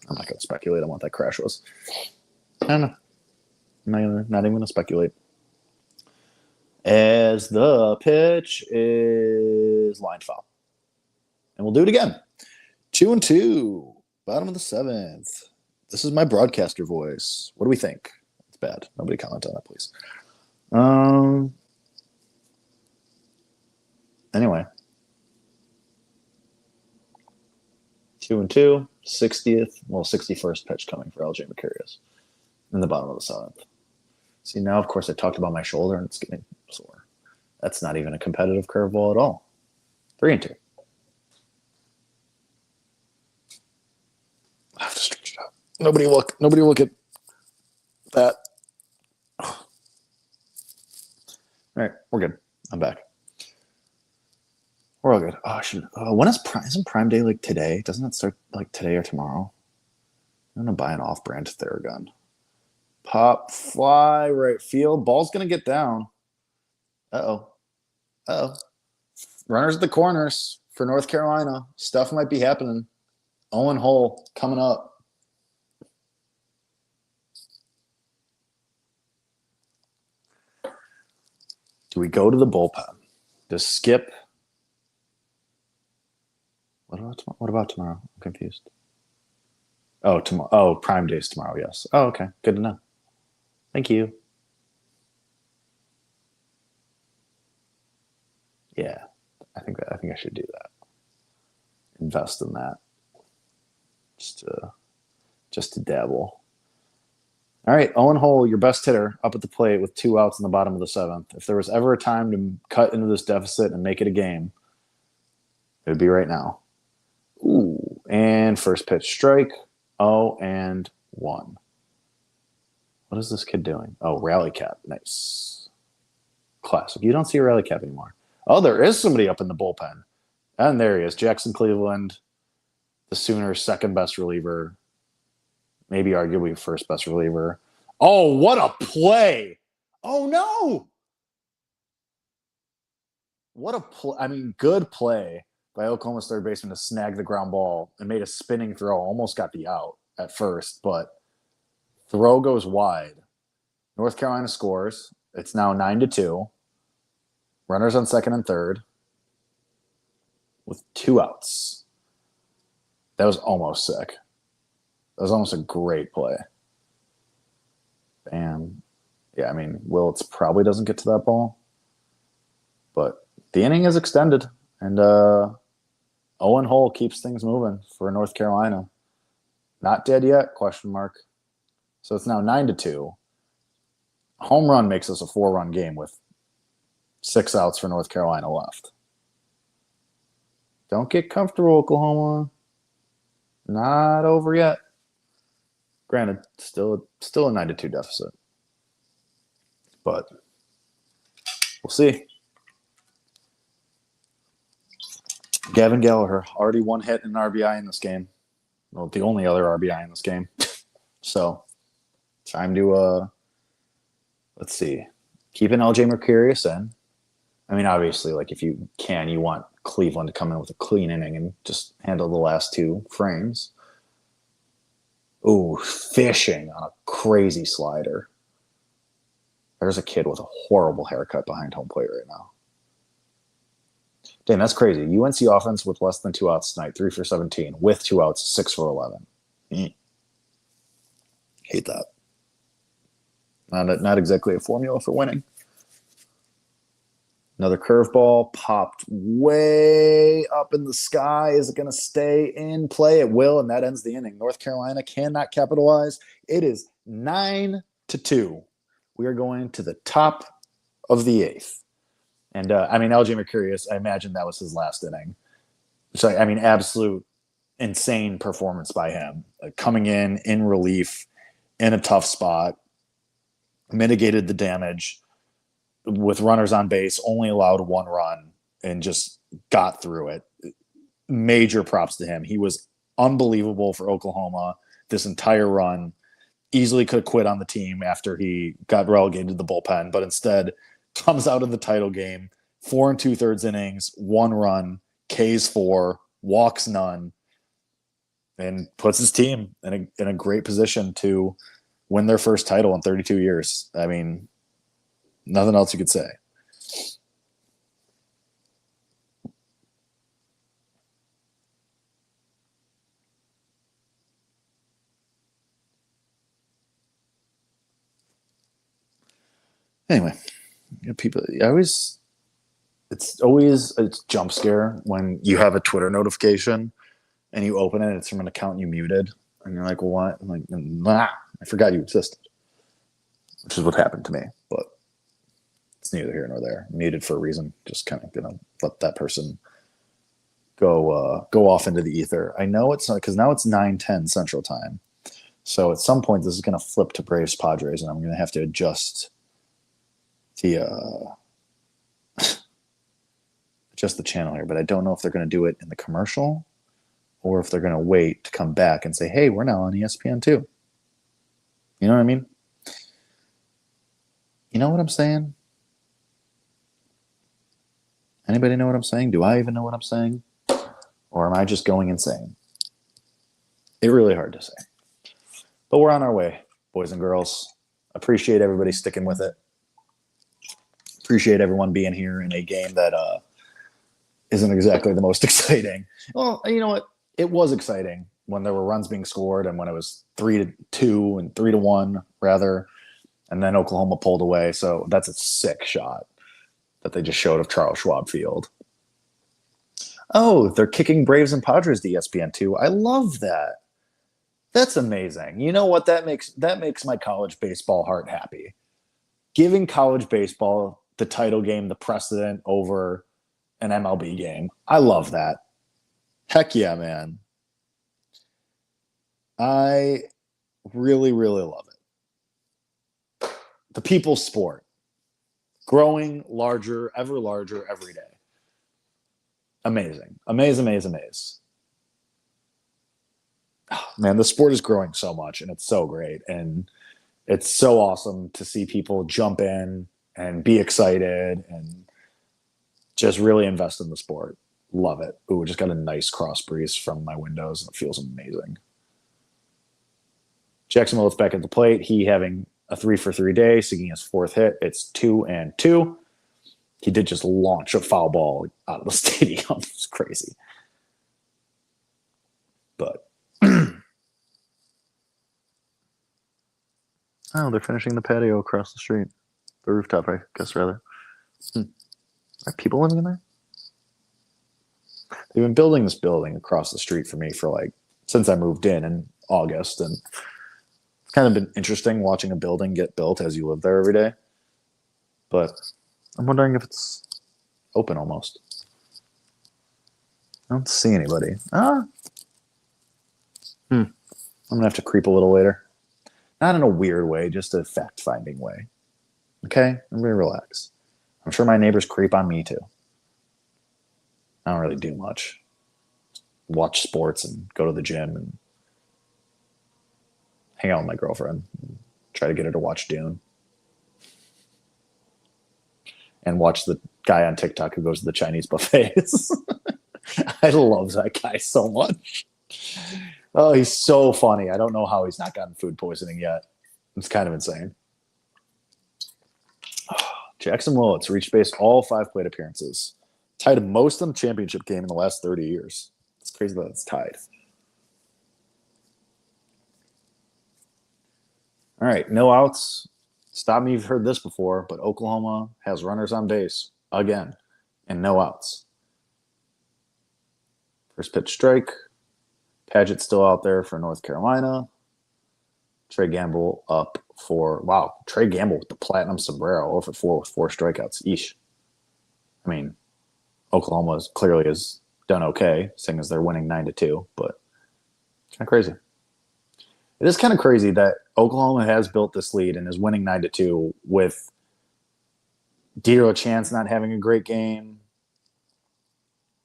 I'm not going to speculate on what that crash was. I don't know. I'm not even going to speculate. As the pitch is line foul. And we'll do it again. 2-2. Bottom of the seventh. This is my broadcaster voice. What do we think? It's bad. Nobody comment on that, please. Anyway. 2-2. 61st pitch coming for LJ Mercurius in the bottom of the seventh. See, now, of course, I talked about my shoulder, and it's getting sore. That's not even a competitive curveball at all. 3-2. I have to stretch it out. Nobody look at that. All right, we're good. I'm back. We're all good. Oh, shoot. When isn't Prime Day like today? Doesn't it start like today or tomorrow? I'm going to buy an off-brand Theragun. Pop, fly, right field. Ball's going to get down. Uh-oh. Runners at the corners for North Carolina. Stuff might be happening. Owen Hull coming up. Do we go to the bullpen? Does Skip? What about tomorrow? I'm confused. Oh, tomorrow. Oh, Prime Day's tomorrow. Yes. Oh, okay. Good to know. Thank you. Yeah, I think I should do that. Invest in that. Just to dabble. All right, Owen Hull, your best hitter, up at the plate with 2 outs in the bottom of the 7th. If there was ever a time to cut into this deficit and make it a game, it would be right now. Ooh, and first pitch strike. 0-1. What is this kid doing? Oh, rally cap. Nice. Classic. You don't see a rally cap anymore. Oh, there is somebody up in the bullpen. And there he is, Jackson Cleveland, the Sooners' second best reliever. Maybe arguably first best reliever. Oh, what a play. Oh, no. What a play. I mean, good play by Oklahoma's third baseman to snag the ground ball and made a spinning throw. Almost got the out at first, but throw goes wide. North Carolina scores. It's now 9-2. Runners on second and third with 2 outs. That was almost sick. That was almost a great play. Bam. Yeah, I mean, Willits probably doesn't get to that ball. But the inning is extended. And Owen Hull keeps things moving for North Carolina. Not dead yet, question mark. So it's now 9-2. Home run makes us a 4-run game with 6 outs for North Carolina left. Don't get comfortable, Oklahoma. Not over yet. Granted, still a 9-2 deficit. But we'll see. Gavin Gallagher, already 1 hit and an RBI in this game. Well, the only other RBI in this game. So, time to, let's see. Keep an LJ Mercurius in. I mean, obviously, like if you can, you want Cleveland to come in with a clean inning and just handle the last 2 frames. Ooh, fishing on a crazy slider. There's a kid with a horrible haircut behind home plate right now. Damn, that's crazy. UNC offense with less than 2 outs tonight, 3 for 17. With 2 outs, 6 for 11. Hate that. Not exactly a formula for winning. Another curveball popped way up in the sky. Is it going to stay in play? It will, and that ends the inning. North Carolina cannot capitalize. It is 9-2. We are going to the top of the 8th. And, I mean, LJ Mercurius, I imagine that was his last inning. So, I mean, absolute insane performance by him. Coming in relief, in a tough spot, mitigated the damage with runners on base, only allowed 1 run, and just got through it. Major props to him. He was unbelievable for Oklahoma this entire run. Easily could have quit on the team after he got relegated to the bullpen, but instead comes out of the title game, 4 2/3 innings, 1 run, Ks 4, walks none, and puts his team in a great position to win their first title in 32 years. I mean, nothing else you could say. Anyway, it's always a jump scare when you have a Twitter notification and you open it, it's from an account you muted, and you're like, well, what? I'm like, nah, I forgot you existed, which is what happened to me, but it's neither here nor there. Muted for a reason, just kind of gonna let that person go off into the ether. I know it's not, because now it's 9:10 Central Time, so at some point this is gonna flip to Braves Padres, and I'm gonna have to adjust the channel here, but I don't know if they're going to do it in the commercial or if they're going to wait to come back and say, hey, we're now on ESPN too. You know what I mean? You know what I'm saying? Anybody know what I'm saying? Do I even know what I'm saying? Or am I just going insane? really hard to say. But we're on our way, boys and girls. Appreciate everybody sticking with it. Appreciate everyone being here in a game that isn't exactly the most exciting. Well, you know what? It was exciting when there were runs being scored and when it was 3-2 and 3-1 rather, and then Oklahoma pulled away. So that's a sick shot that they just showed of Charles Schwab Field. Oh, they're kicking Braves and Padres to ESPN2. I love that. That's amazing. You know what? That makes my college baseball heart happy. Giving college baseball the title game, the precedent over an MLB game. I love that. Heck yeah, man. I really, really love it. The people's sport. Growing larger every day. Amazing. Amaze. Oh, man, the sport is growing so much and it's so great. And it's so awesome to see people jump in and be excited and just really invest in the sport. Love it. Ooh, just got a nice cross breeze from my windows and it feels amazing. Jackson Willet's back at the plate. He having a 3-for-3 day, seeking his 4th hit. It's 2-2. He did just launch a foul ball out of the stadium. It's crazy. But oh, they're finishing the patio across the street. The rooftop, I guess, rather. Are people living in there? They've been building this building across the street for me for since I moved in August. And it's kind of been interesting watching a building get built as you live there every day. But I'm wondering if it's open almost. I don't see anybody. I'm going to have to creep a little later. Not in a weird way, just a fact-finding way. Okay? Everybody relax. I'm sure my neighbors creep on me too. I don't really do much. Watch sports and go to the gym and hang out with my girlfriend. Try to get her to watch Dune. And watch the guy on TikTok who goes to the Chinese buffets. I love that guy so much. Oh, he's so funny. I don't know how he's not gotten food poisoning yet. It's kind of insane. Jackson Willets reached base all 5 plate appearances. Tied most in the championship game in the last 30 years. It's crazy that it's tied. All right, no outs. Stop me if you've heard this before, but Oklahoma has runners on base again and no outs. First pitch strike. Padgett's still out there for North Carolina. Trey Gamble up for, wow, Trey Gamble with the platinum sombrero, 0-for-4 with 4 strikeouts. Eesh. I mean, Oklahoma clearly has done okay, seeing as they're winning 9-2, but it's kind of crazy. It is kind of crazy that Oklahoma has built this lead and is winning 9-2 with Dero Chance not having a great game,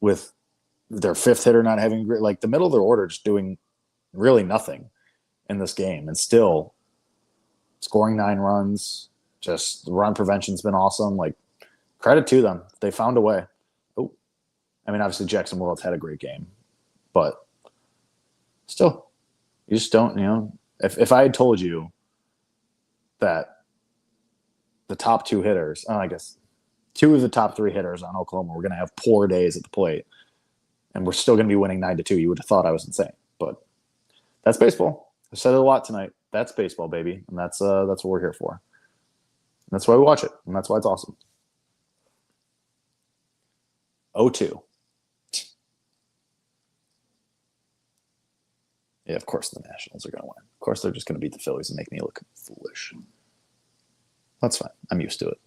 with their 5th hitter not having a great, the middle of their order just doing really nothing in this game and still scoring 9 runs. Just the run prevention's been awesome. Credit to them. They found a way. Oh, I mean, obviously Jackson Willets had a great game, but still, you just don't, if I had told you that the top 2 hitters, I guess 2 of the top 3 hitters on Oklahoma were going to have poor days at the plate and we're still going to be winning 9-2, you would have thought I was insane. But that's baseball. I've said it a lot tonight. That's baseball, baby. And that's what we're here for. And that's why we watch it. And that's why it's awesome. 0-2. Yeah, of course the Nationals are going to win. Of course they're just going to beat the Phillies and make me look foolish. That's fine. I'm used to it.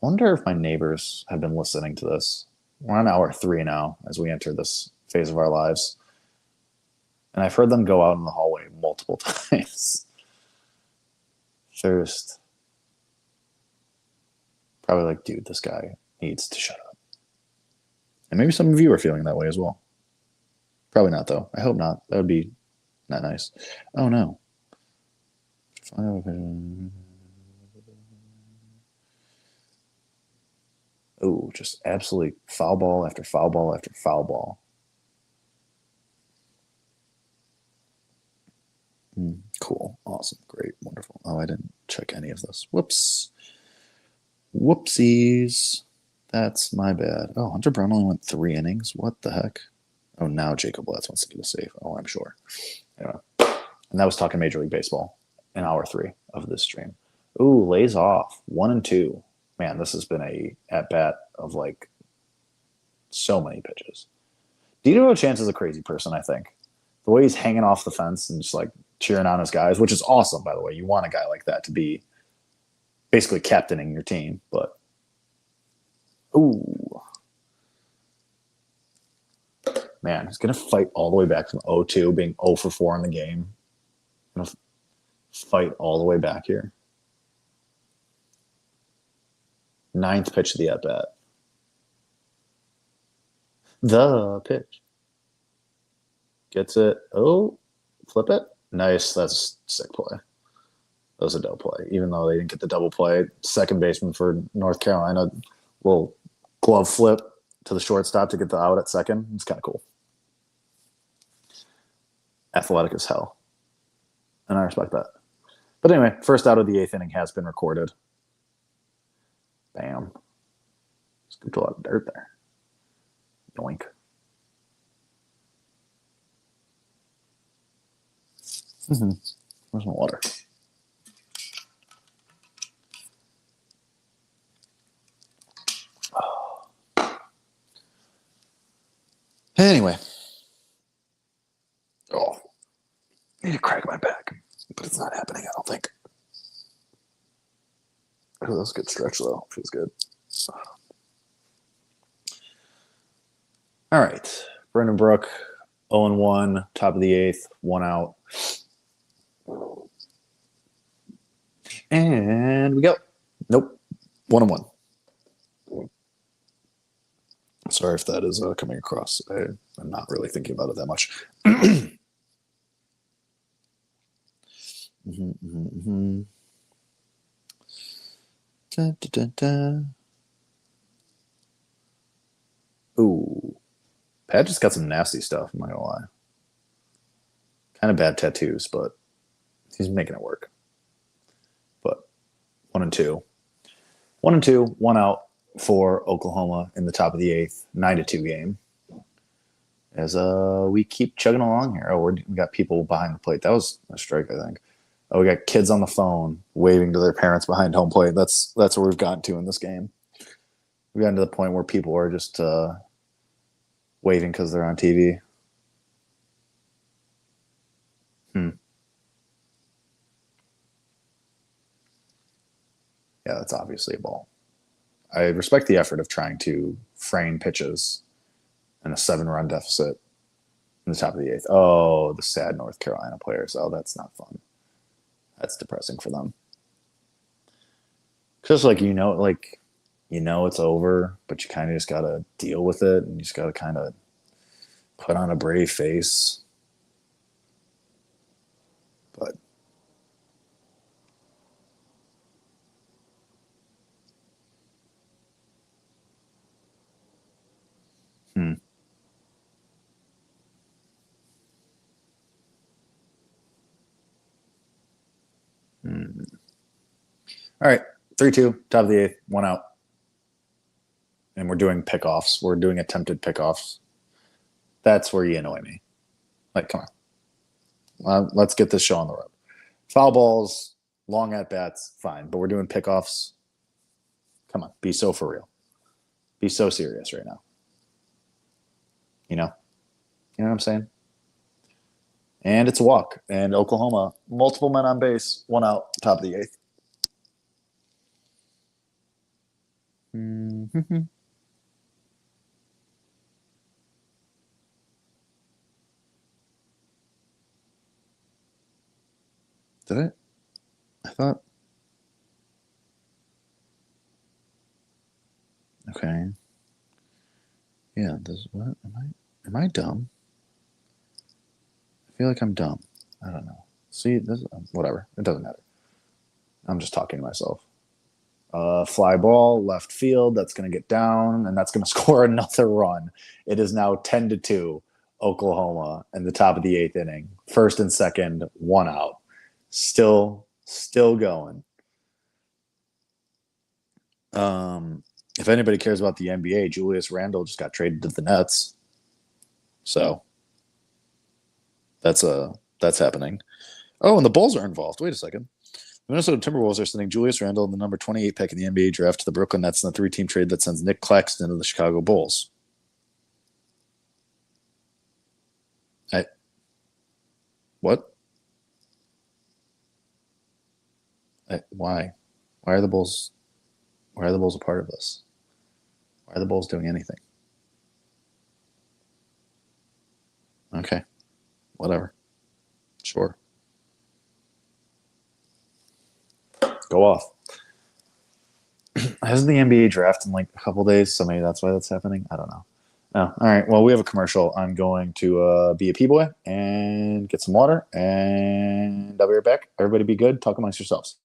I wonder if my neighbors have been listening to this. We're on hour 3 now as we enter this phase of our lives. And I've heard them go out in the hallway multiple times. First, probably dude, this guy needs to shut up. And maybe some of you are feeling that way as well. Probably not, though. I hope not. That would be not nice. Oh, no. Oh, just absolutely foul ball after foul ball after foul ball. Cool. Awesome. Great. Wonderful. Oh, I didn't check any of this. Whoops. Whoopsies. That's my bad. Oh, Hunter Brown only went 3 innings. What the heck? Oh, now Jacob Letts wants to get a save. Oh, I'm sure. Anyway. And that was talking Major League Baseball in hour 3 of this stream. Ooh, lays off. 1-2. Man, this has been a at-bat of like so many pitches. Dito Chance is a crazy person, I think. The way he's hanging off the fence and just like cheering on his guys, which is awesome, by the way. You want a guy like that to be basically captaining your team, but ooh. Man, he's going to fight all the way back from 0-2, being 0 for 4 in the game. Going to fight all the way back here. 9th pitch of the at-bat. The pitch. Gets it. Oh, flip it. Nice. That's a sick play. That was a dope play. Even though they didn't get the double play, second baseman for North Carolina, little glove flip to the shortstop to get the out at second. It's kind of cool. Athletic as hell. And I respect that. But anyway, first out of the 8th inning has been recorded. Bam. Scooped a lot of dirt there. Yoink. Where's my water? Anyway. Oh. I need to crack my back. But it's not happening, I don't think. Oh, that was a good stretch, though. Feels good. All right. Brendan Brook, 0-1, top of the 8th, 1 out. And we go. Nope. 1-1. Sorry if that is coming across. I'm not really thinking about it that much. Da, da, da, da. Ooh. Pat just got some nasty stuff, I'm not gonna lie. Kind of bad tattoos, but he's making it work. But 1-2. 1-2, 1 out for Oklahoma in the top of the 8th, 9-2 game. As we keep chugging along here. Oh, we got people behind the plate. That was a strike, I think. Oh, we got kids on the phone waving to their parents behind home plate. That's where we've gotten to in this game. We've gotten to the point where people are just waving because they're on TV. Yeah, that's obviously a ball. I respect the effort of trying to frame pitches in a 7-run deficit in the top of the 8th. Oh, the sad North Carolina players. Oh, that's not fun. That's depressing for them. Just like, it's over, but you kind of just got to deal with it, and you just got to kind of put on a brave face. But All right, 3-2, top of the 8th, 1 out. And we're doing pickoffs. We're doing attempted pickoffs. That's where you annoy me. Like, come on. Let's get this show on the road. Foul balls, long at-bats, fine. But we're doing pickoffs. Come on, be so for real. Be so serious right now. You know what I'm saying? And it's a walk. And Oklahoma, multiple men on base, 1 out, top of the 8th. Did it? I thought. Okay. Yeah. What? Am I dumb? I feel like I'm dumb. I don't know. See, whatever. It doesn't matter. I'm just talking to myself. Fly ball, left field. That's going to get down, and that's going to score another run. It is now 10-2. Oklahoma in the top of the 8th inning. First and second, 1 out. Still going. If anybody cares about the NBA, Julius Randle just got traded to the Nets. So that's happening. Oh, and the Bulls are involved. Wait a second. The Minnesota Timberwolves are sending Julius Randle and the number 28 pick in the NBA draft to the Brooklyn Nets in a 3-team trade that sends Nick Claxton to the Chicago Bulls. What? Why? Why are the Bulls? Why are the Bulls a part of this? Why are the Bulls doing anything? Okay, whatever. Sure. Go off. Hasn't the NBA draft in like a couple days? So maybe that's why that's happening. I don't know. Oh, all right. Well, we have a commercial. I'm going to be a P-boy and get some water, and I'll be right back. Everybody be good. Talk amongst yourselves.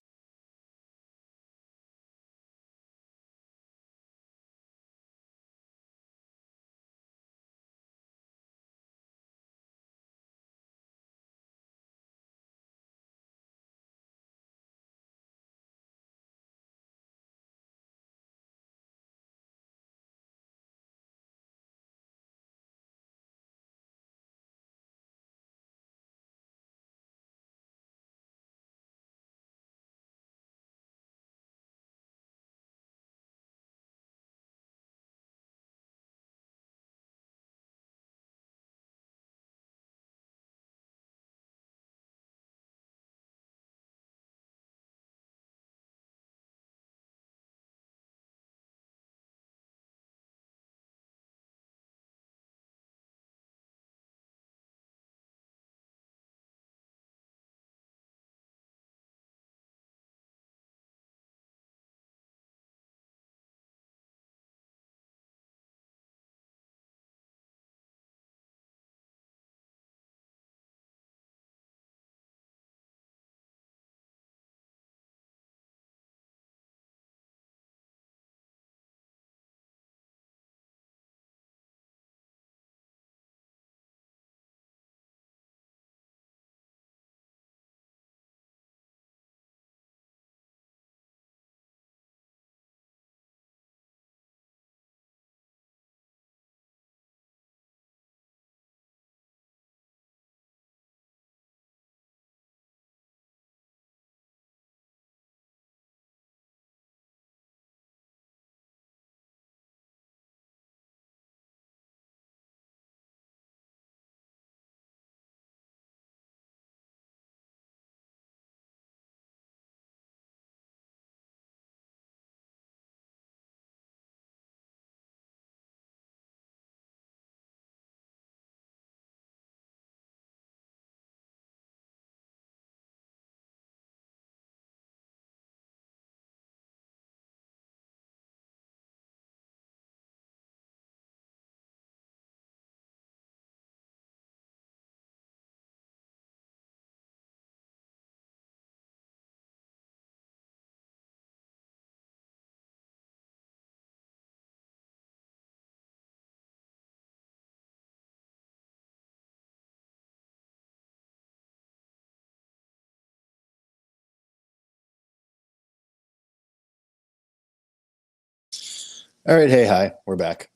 All right. Hey, hi. We're back.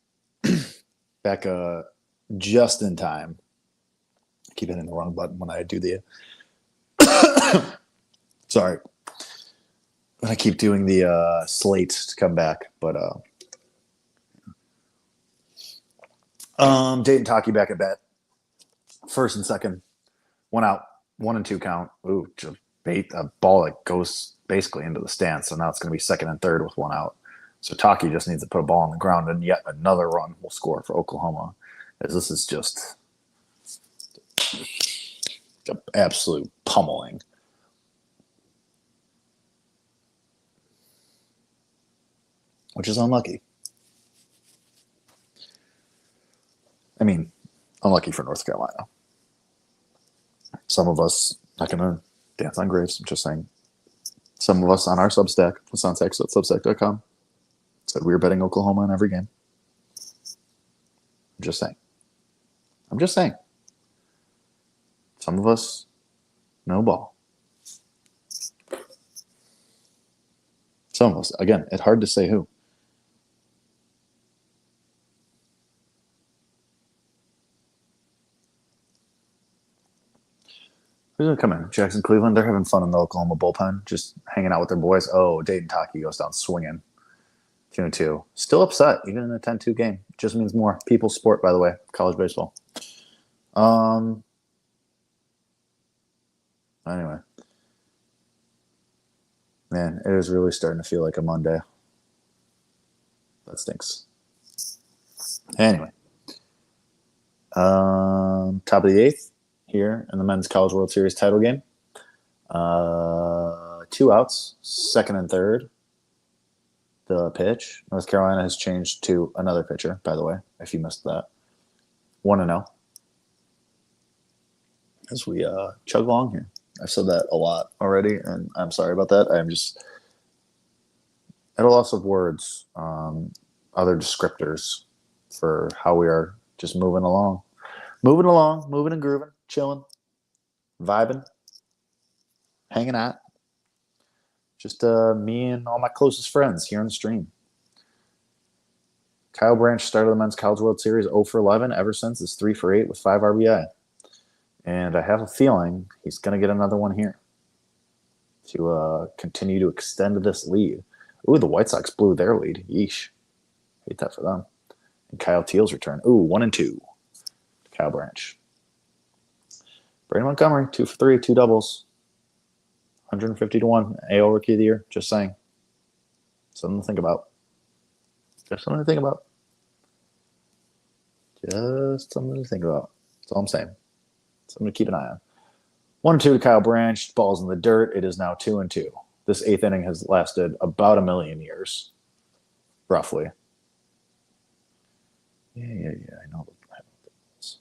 Back just in time. I keep hitting the wrong button when I do the sorry. I keep doing the slate to come back, but Dayton Taki back at bat. First and second. 1 out. 1 and 2 count. Ooh, just bait a ball that goes basically into the stands. So now it's going to be second and third with 1 out. So Taki just needs to put a ball on the ground, and yet another run will score for Oklahoma. As this is just an absolute pummeling. Which is unlucky. I mean, unlucky for North Carolina. Some of us, not going to dance on graves, I'm just saying. Some of us on our Substack, substack.substack.com, said we were betting Oklahoma in every game. I'm just saying. I'm just saying. Some of us know ball. Some of us. Again, it's hard to say who. Who's going to come in? Jackson, Cleveland. They're having fun in the Oklahoma bullpen, just hanging out with their boys. Oh, Dayton Taki goes down swinging. 2-2. Still upset, even in a 10-2 game. Just means more. People's sport, by the way, college baseball. Anyway. Man, it is really starting to feel like a Monday. That stinks. Anyway. Top of the 8th here in the Men's College World Series title game. 2 outs, second and third. The pitch. North Carolina has changed to another pitcher, by the way, if you missed that. 1-0. As we chug along here. I've said that a lot already, and I'm sorry about that. I'm just at a loss of words, other descriptors for how we are just moving along. Moving and grooving, chilling, vibing, hanging out. Just me and all my closest friends here on the stream. Kyle Branch started the Men's College World Series 0 for 11. Ever since, is 3 for 8 with 5 RBI. And I have a feeling he's going to get another one here to continue to extend this lead. Ooh, the White Sox blew their lead. Yeesh. Hate that for them. And Kyle Teal's return. Ooh, 1-2. Kyle Branch. Brandon Montgomery, 2 for 3, 2 doubles. 150-1. AL Rookie of the Year. Just saying. Something to think about. Just something to think about. Just something to think about. That's all I'm saying. Something to keep an eye on. 1-2 to Kyle Branch. Ball's in the dirt. It is now 2-2. This 8th inning has lasted about 1,000,000 years. Roughly. Yeah. I know the balls.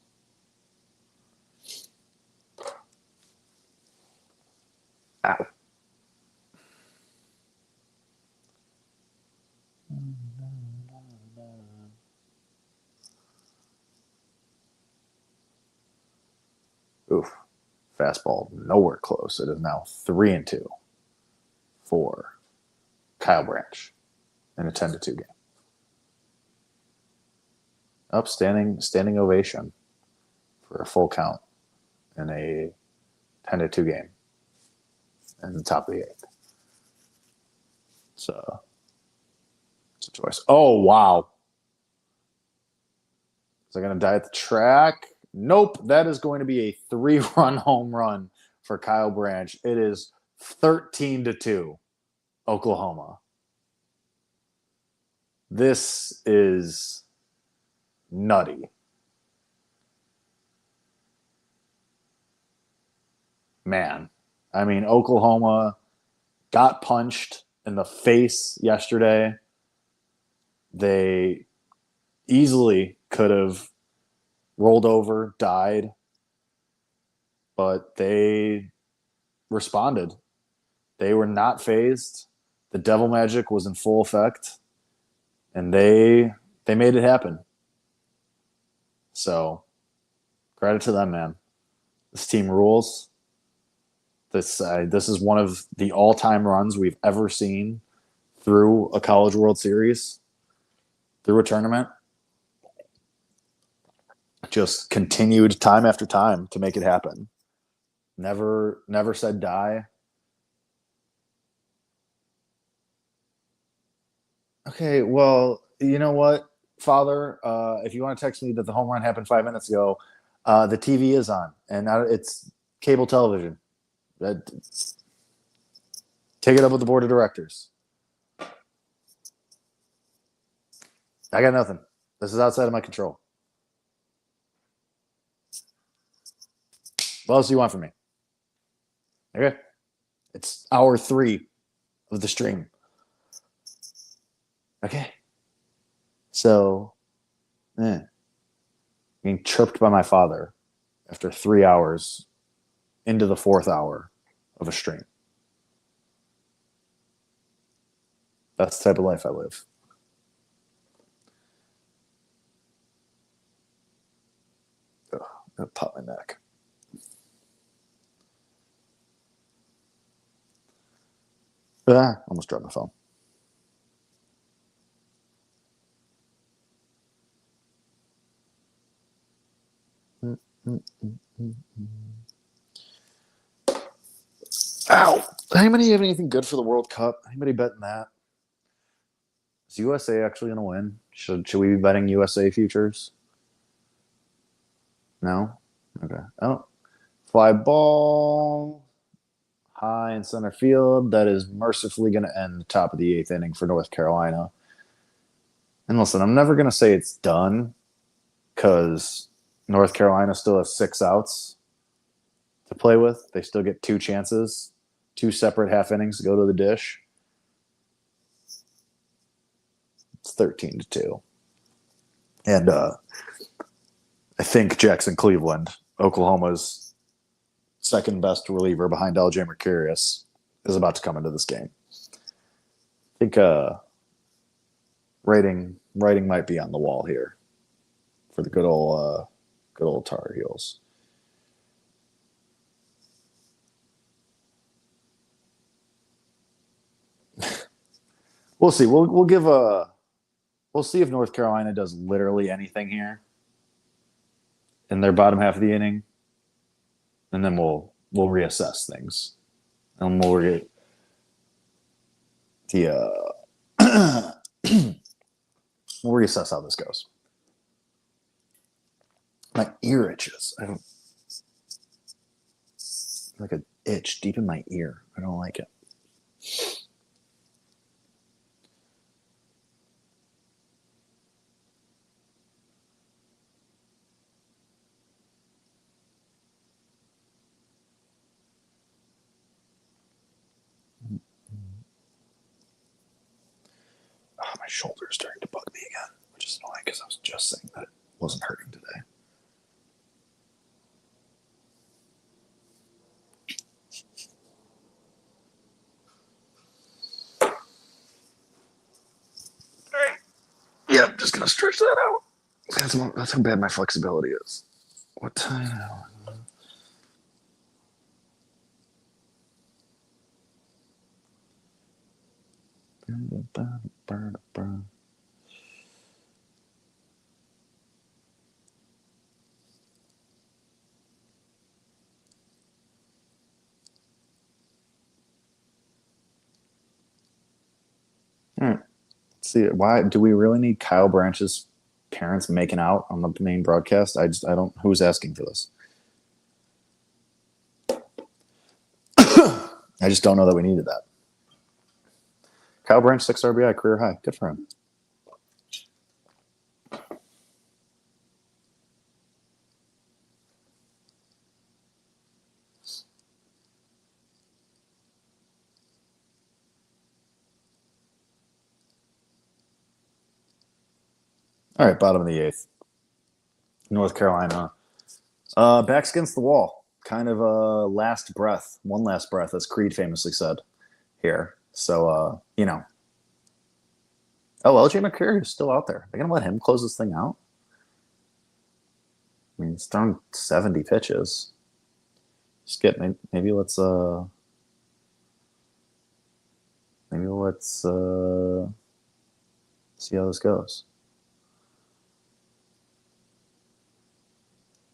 Ow. Oof. Fastball nowhere close. It is now 3-2 for Kyle Branch in a 10-2 game. Standing ovation for a full count in a 10-2 game in the top of the 8th. So it's a choice. Oh, wow. Is I going to die at the track? Nope. That is going to be a 3-run home run for Kyle Branch. It is 13-2, Oklahoma. This is nutty. Man, I mean, Oklahoma got punched in the face yesterday. They easily could have rolled over, died, but they responded. They were not phased. The devil magic was in full effect, and they made it happen. So, credit to them, man. This team rules. This is one of the all-time runs we've ever seen through a College World Series, through a tournament. Just continued time after time to make it happen. Never said die. Okay, well, you know what, Father? If you want to text me that the home run happened 5 minutes ago, the TV is on, and it's cable television. Take it up with the board of directors. I got nothing. This is outside of my control. What else do you want from me? Okay. It's hour 3 of the stream. Okay. So, being chirped by my father after 3 hours into the 4th hour of a stream. That's the type of life I live. Ugh. Gonna pop my neck. Almost dropped my phone. Ow! Anybody have anything good for the World Cup? Anybody betting that? Is USA actually going to win? Should we be betting USA futures? No? Okay. Oh. Fly ball. High in center field. That is mercifully going to end the top of the 8th inning for North Carolina. And listen, I'm never going to say it's done because North Carolina still has 6 outs to play with. They still get 2 chances, 2 separate half innings to go to the dish. It's 13-2. And I think Jackson Cleveland, Oklahoma's second best reliever behind LJ Mercurius, is about to come into this game. I think writing might be on the wall here for the good old Tar Heels. We'll see. We'll see if North Carolina does literally anything here in their bottom half of the inning, and then we'll reassess things, and we'll reassess how this goes. My ear itches. I don't like an itch deep in my ear. I don't like it. My shoulder is starting to bug me again, which is annoying because I was just saying that it wasn't hurting today. All right. Yeah, I'm just going to stretch that out. That's how bad my flexibility is. What time now? All right. Let's see. Why do we really need Kyle Branch's parents making out on the main broadcast? I don't. Who's asking for this? I just don't know that we needed that. Kyle Branch, 6 RBI, career high. Good for him. All right, bottom of the 8th. North Carolina. Backs against the wall. Kind of a last breath. One last breath, as Creed famously said here. So, you know. Oh, LJ McCurry is still out there. They're going to let him close this thing out? I mean, he's thrown 70 pitches. Skip, maybe let's see how this goes.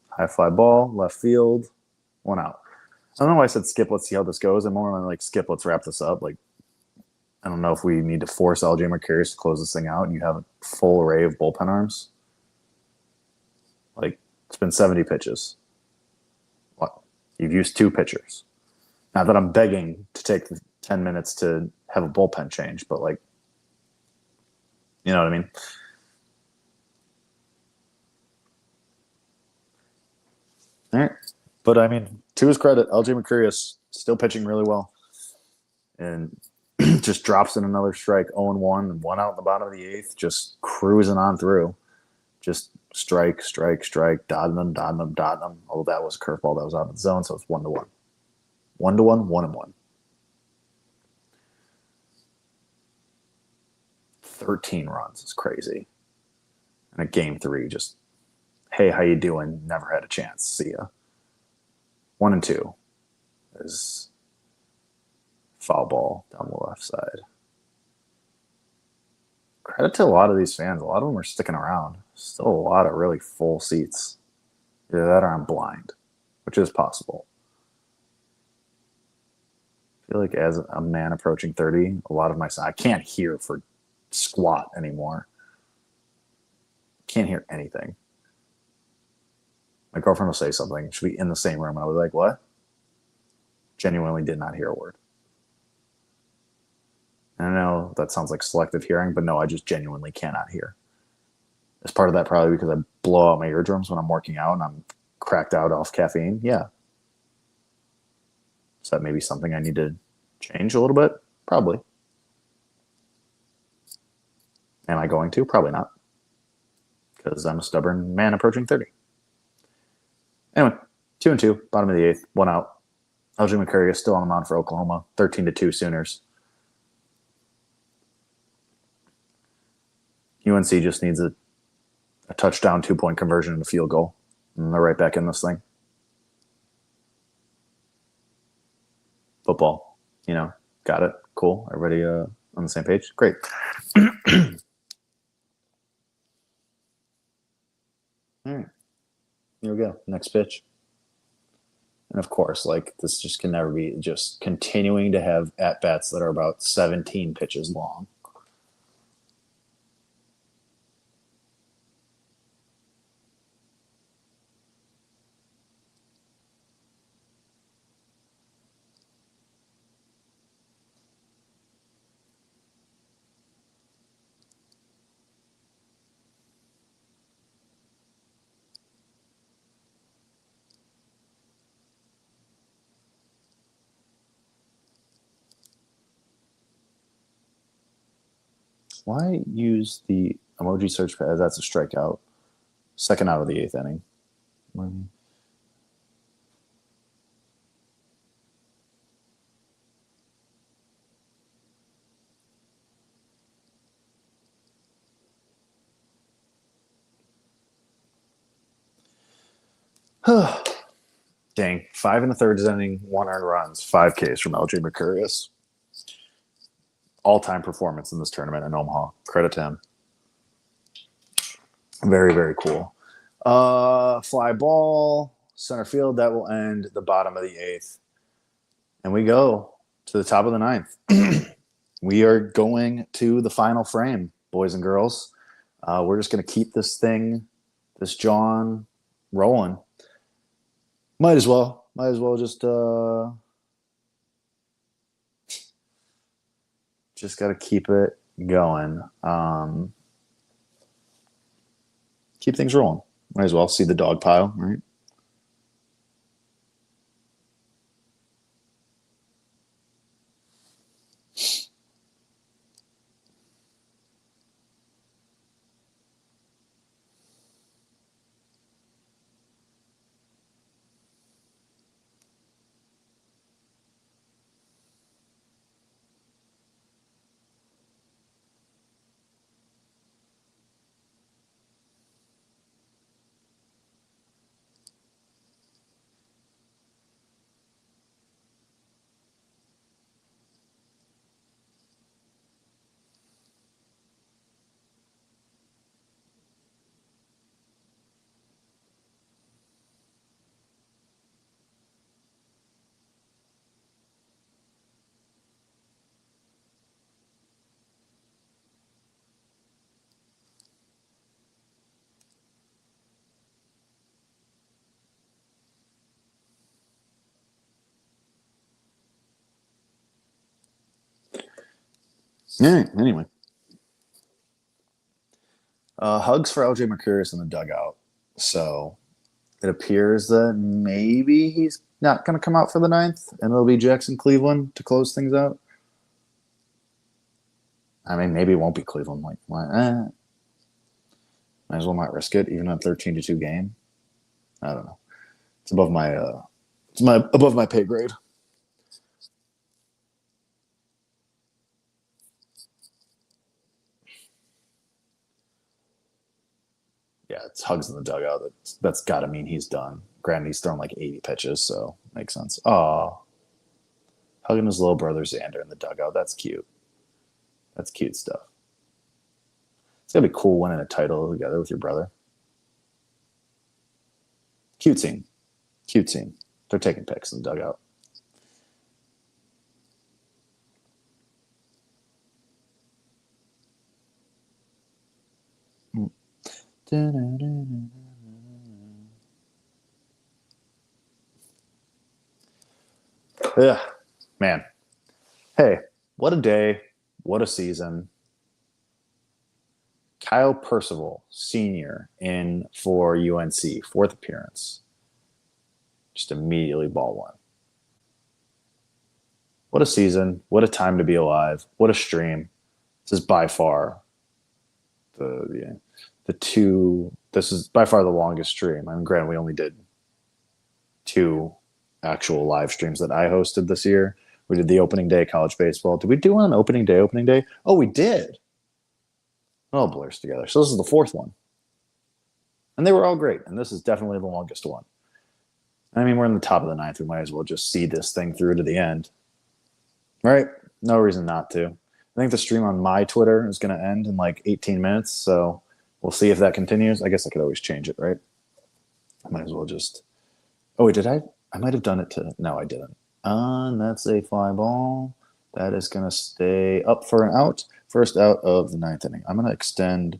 High fly ball, left field, 1 out. I don't know why I said skip, let's see how this goes. I'm more like skip, let's wrap this up. Like, I don't know if we need to force LJ Mercurius to close this thing out and you have a full array of bullpen arms. Like, it's been 70 pitches. What? You've used 2 pitchers. Not that I'm begging to take the 10 minutes to have a bullpen change, but like, you know what I mean? All right. But I mean, to his credit, LJ Mercurius still pitching really well. And just drops in another strike, 0-1, and 1 out in the bottom of the 8th, just cruising on through. Just strike, dotting them. Although that was a curveball that was out of the zone, so it's 1-1. 1-1, 1-1. 13 runs is crazy. And a game 3 just hey, how you doing? Never had a chance. See ya. 1 and 2 is foul ball down the left side. Credit to a lot of these fans. A lot of them are sticking around. Still a lot of really full seats. Either that or I'm blind, which is possible. I feel like as a man approaching 30, a lot of I can't hear for squat anymore. Can't hear anything. My girlfriend will say something. She'll be in the same room. And I'll be like, what? Genuinely did not hear a word. And I know that sounds like selective hearing, but no, I just genuinely cannot hear. As part of that, probably because I blow out my eardrums when I'm working out and I'm cracked out off caffeine. Yeah. Is that maybe something I need to change a little bit? Probably. Am I going to? Probably not. Because I'm a stubborn man approaching 30. Anyway, 2 and 2, bottom of the 8th, 1 out. LJ McCurry is still on the mound for Oklahoma, 13-2 Sooners. UNC just needs a touchdown, 2-point conversion, and a field goal. And they're right back in this thing. Football, got it. Cool. Everybody on the same page? Great. All right. Here we go. Next pitch. And of course, this just can never be just continuing to have at-bats that are about 17 pitches long. Why use the emoji search pad? That's a strikeout. Second out of the 8th inning. Dang. 5 1/3 inning, 1 earned runs, 5 Ks from LJ Mercurius. All-time performance in this tournament in Omaha. Credit to him. Very, very cool. Fly ball, center field. That will end the bottom of the 8th. And we go to the top of the 9th. We are going to the final frame, boys and girls. We're just going to keep this John rolling. Might as well just got to keep it going. Keep things rolling. Might as well see the dog pile, right? All right, anyway. Hugs for LJ Mercurius in the dugout. So it appears that maybe he's not going to come out for the 9th, and it'll be Jackson Cleveland to close things out. I mean, maybe it won't be Cleveland. Might as well not risk it, even on 13-2 game. I don't know. It's above my pay grade. Yeah, it's hugs in the dugout. That's got to mean he's done. Granted, he's thrown like 80 pitches, so makes sense. Oh, hugging his little brother Xander in the dugout. That's cute. That's cute stuff. It's gonna be cool winning a title together with your brother. Cute scene. Cute scene. They're taking pics in the dugout. Yeah, man. Hey, what a day. What a season. Kyle Percival, senior, in for UNC, fourth appearance. Just immediately ball one. What a season. What a time to be alive. What a stream. This is by far this is by far the longest stream. I mean, granted, we only did 2 actual live streams that I hosted this year. We did the opening day of college baseball. Did we do one on opening day? Oh, we did. It all blurs together. So this is the 4th one. And they were all great. And this is definitely the longest one. I mean, we're in the top of the 9th. We might as well just see this thing through to the end. Right? No reason not to. I think the stream on my Twitter is going to end in like 18 minutes. So we'll see if that continues. I guess I could always change it, right? I might as well just... Oh, wait, did I? I might have done it to... No, I didn't. That's a fly ball. That is going to stay up for an out. First out of the 9th inning. I'm going to extend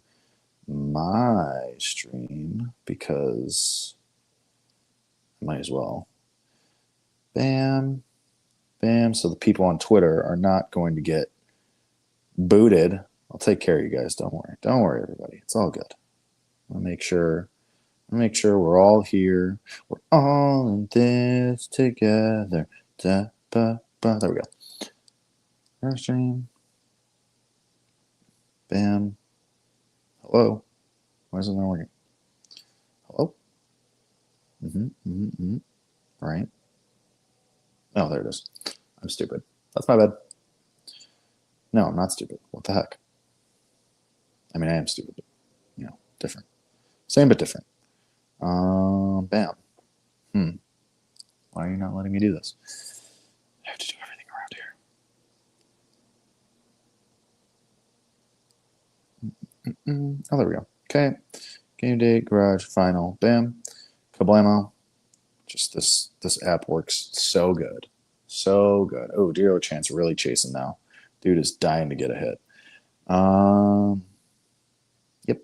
my stream because I might as well. Bam. Bam. So the people on Twitter are not going to get booted. I'll take care of you guys. Don't worry. Don't worry, everybody. It's all good. I'll make sure we're all here. We're all in this together. There we go. Air stream. Bam. Hello. Why is it not working? Hello? Right. Oh, there it is. I'm stupid. That's my bad. No, I'm not stupid. What the heck? I mean, I am stupid, but, different. Same but different. Bam. Why are you not letting me do this? I have to do everything around here. Oh, there we go. Okay. GameDay Garage final. Bam. Kablamo. Just this app works so good. So good. Oh, zero chance really chasing now. Dude is dying to get a hit. Yep.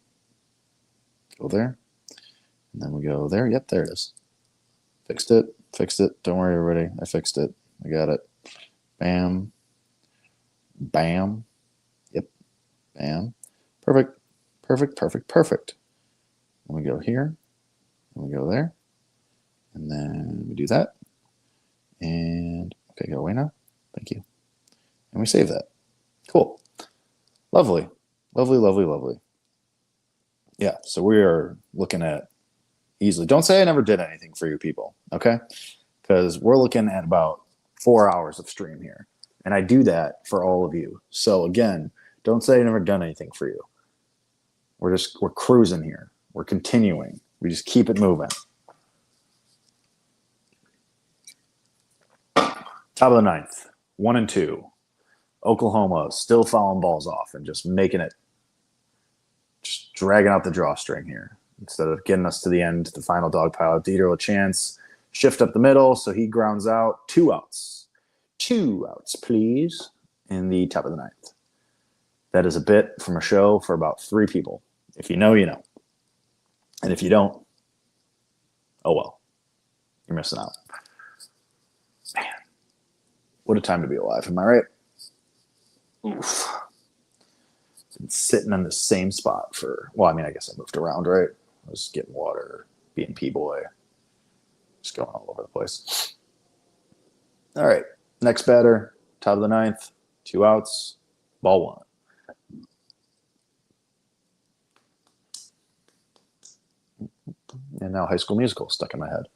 Go there. And then we go there. Yep, there it is. Fixed it. Don't worry, everybody. I fixed it. I got it. Bam. Bam. Yep. Bam. Perfect. And we go here. And we go there. And then we do that. And, okay, go away now. Thank you. And we save that. Cool. Lovely. Yeah, so we are looking at easily. Don't say I never did anything for you people, okay? Because we're looking at about 4 hours of stream here. And I do that for all of you. So again, don't say I never done anything for you. We're cruising here. We're continuing. We just keep it moving. Top of the 9th, 1 and 2. Oklahoma still fouling balls off and just dragging out the drawstring here. Instead of getting us to the end, the final dog pile, Dieter a chance, shift up the middle, so he grounds out. 2 outs. 2 outs, please, in the top of the 9th. That is a bit from a show for about 3 people. If you know, you know. And if you don't, oh well. You're missing out. Man. What a time to be alive, am I right? Oof. Been sitting in the same spot I guess I moved around, right? I was getting water, being P-boy, just going all over the place. All right, next batter, top of the 9th, 2 outs, ball 1. And now High School Musical stuck in my head,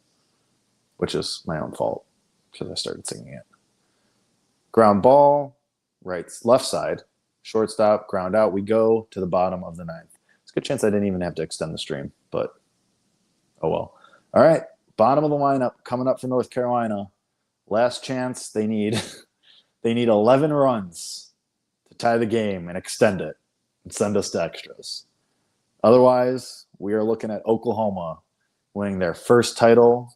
which is my own fault because I started singing it. Ground ball, left side, shortstop, ground out. We go to the bottom of the 9th. a good chance I didn't even have to extend the stream, but oh well. All right, bottom of the lineup coming up for North Carolina. Last chance. They need 11 runs to tie the game and extend it and send us to extras. Otherwise, we are looking at Oklahoma winning their first title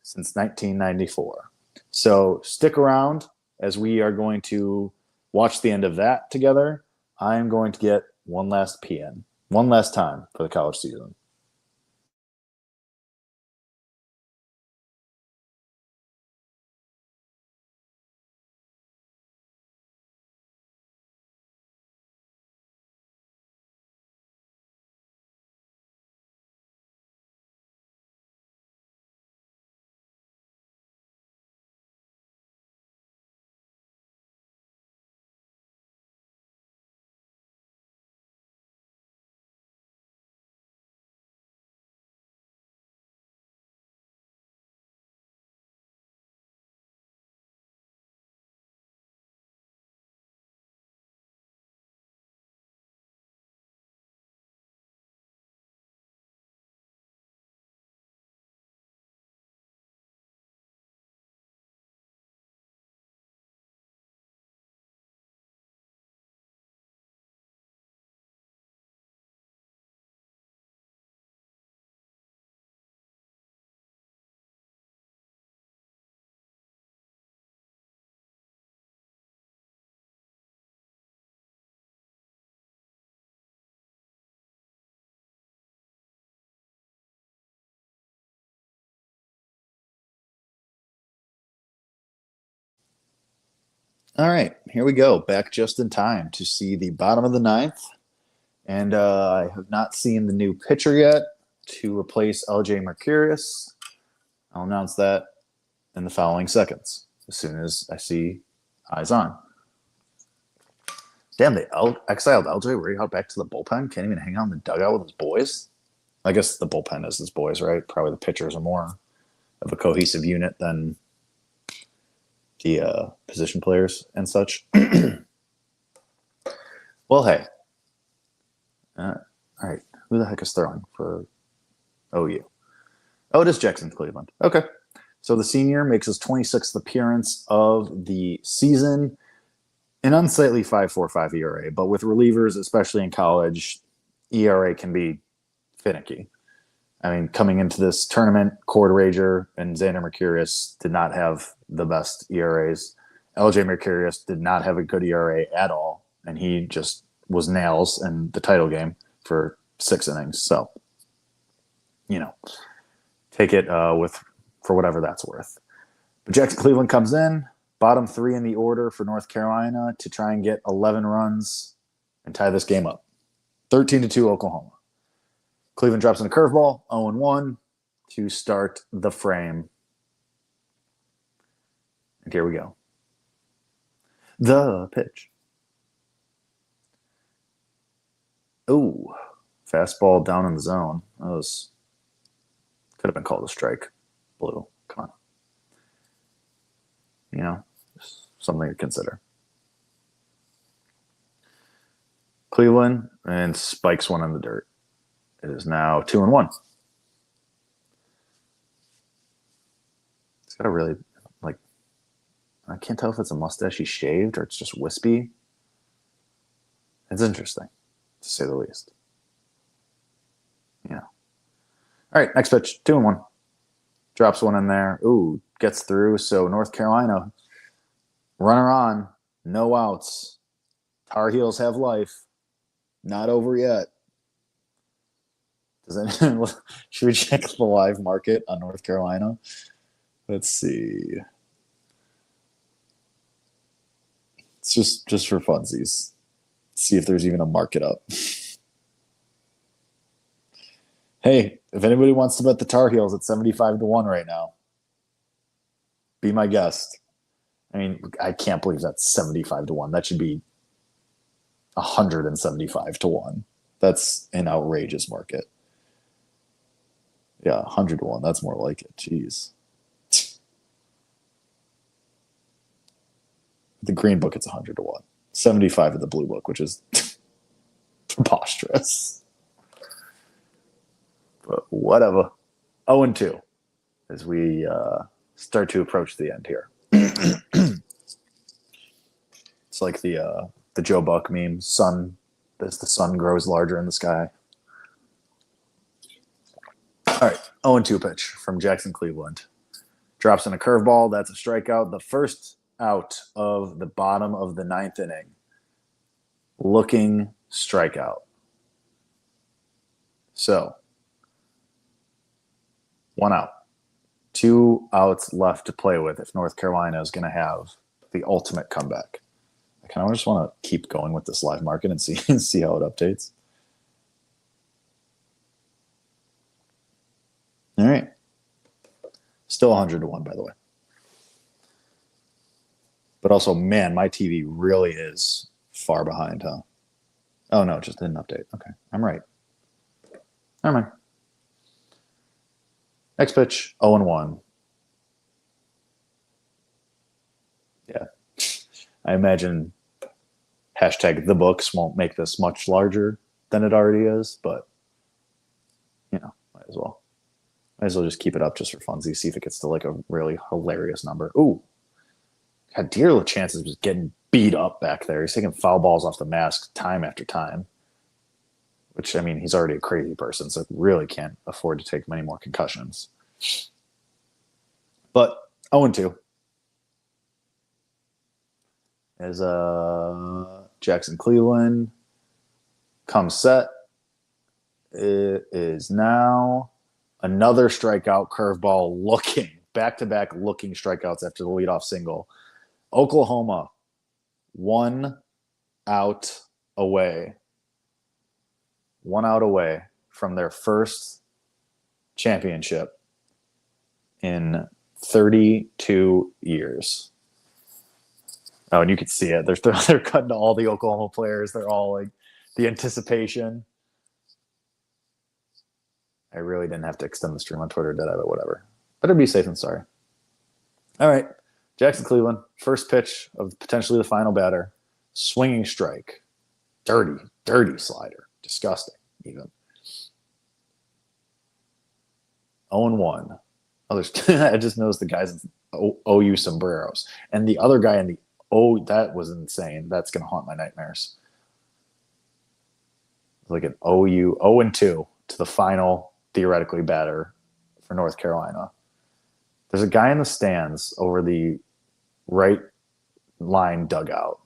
since 1994. So stick around as we are going to watch the end of that together. I am going to get one last PN, one last time for the college season. All right, here we go. Back just in time to see the bottom of the ninth. And I have not seen the new pitcher yet to replace LJ Mercurius. I'll announce that in the following seconds as soon as I see eyes on. Damn, they exiled LJ right out back to the bullpen. Can't even hang out in the dugout with his boys. I guess the bullpen is his boys, right? Probably the pitchers are more of a cohesive unit than the position players and such. Well, hey. All right. Who the heck is throwing for OU? Oh, it is Jackson Cleveland. Okay. So the senior makes his 26th appearance of the season. An unsightly 5.45 ERA, but with relievers, especially in college, ERA can be finicky. I mean, coming into this tournament, Cord Rager and Xander Mercurius did not have the best ERAs. LJ Mercurius did not have a good ERA at all, and he just was nails in the title game for 6 innings. So, take it for whatever that's worth. But Jackson Cleveland comes in, bottom 3 in the order for North Carolina to try and get 11 runs and tie this game up. 13-2 Oklahoma. Cleveland drops in a curveball, 0-1 to start the frame. And here we go. The pitch. Ooh, fastball down in the zone. That could have been called a strike. Blue, come on. Something to consider. Cleveland and spikes one in the dirt. It is now 2-1. It's got a really, I can't tell if it's a mustache he shaved or it's just wispy. It's interesting, to say the least. Yeah. All right, next pitch, 2-1. Drops one in there. Ooh, gets through. So North Carolina, runner on, no outs. Tar Heels have life. Not over yet. Should we check the live market on North Carolina? Let's see. It's just for funsies. See if there's even a market up. Hey, if anybody wants to bet the Tar Heels at 75-1 right now, be my guest. I mean, I can't believe that's 75-1. That should be 175-1. That's an outrageous market. Yeah, 100-1. That's more like it. Jeez. The green book, it's 100-1. 75 in the blue book, which is preposterous. Whatever. 0-2 as we start to approach the end here. It's like the Joe Buck meme, sun, as the sun grows larger in the sky. All right, 0-2 pitch from Jackson Cleveland. Drops in a curveball. That's a strikeout. The first out of the bottom of the ninth inning. Looking strikeout. So, 1 out. 2 outs left to play with if North Carolina is going to have the ultimate comeback. I kind of just want to keep going with this live market and see how it updates. All right. Still 100-1, by the way. But also, man, my TV really is far behind, huh? Oh, no, it just didn't update. Okay, I'm right. Never mind. Next pitch, 0-1. Yeah. I imagine hashtag the books won't make this much larger than it already is, but, you know, might as well. Might as well just keep it up just for funsies, see if it gets to like a really hilarious number. Ooh. Had Deer chances was getting beat up back there. He's taking foul balls off the mask time after time. Which, I mean, he's already a crazy person, so really can't afford to take many more concussions. But 0-2. As Jackson Cleveland comes set. It is now another strikeout curveball looking, back-to-back looking strikeouts after the leadoff single. Oklahoma, 1 out away. 1 out away from their first championship in 32 years. Oh, and you could see it. They're cutting to all the Oklahoma players. They're all like the anticipation. I really didn't have to extend the stream on Twitter, did I? But whatever. Better be safe than sorry. All right. Jackson Cleveland, first pitch of potentially the final batter. Swinging strike. Dirty slider. Disgusting, even. 0-1. I just noticed the guys in OU sombreros. And the other guy in the that was insane. That's going to haunt my nightmares. Like an OU 0-2 to the final, theoretically, batter for North Carolina. There's a guy in the stands over the right line dugout.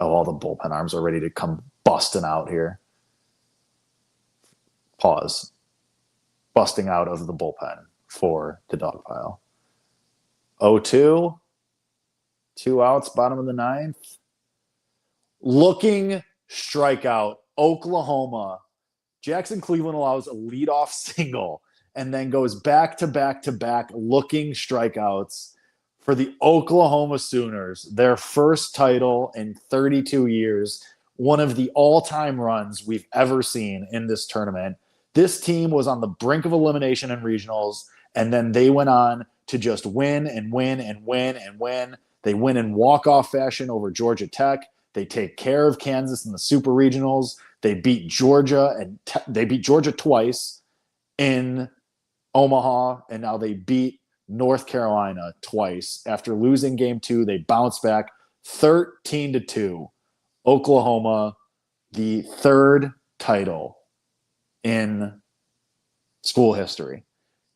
Oh, all the bullpen arms are ready to come busting out here. Pause. Busting out of the bullpen for the dog pile. 0-2. 2 outs, bottom of the ninth. Looking strikeout. Oklahoma. Jackson Cleveland allows a leadoff single and then goes back to back to back looking strikeouts for the Oklahoma Sooners. Their first title in 32 years. One of the all-time runs we've ever seen in this tournament. This team was on the brink of elimination in regionals, and then they went on to just win and win and win and win. They win in walk-off fashion over Georgia Tech. They take care of Kansas in the Super Regionals. They beat Georgia, and they beat Georgia twice in Omaha, and now they beat North Carolina twice. After losing game 2, they bounced back 13-2. Oklahoma, the third title in school history.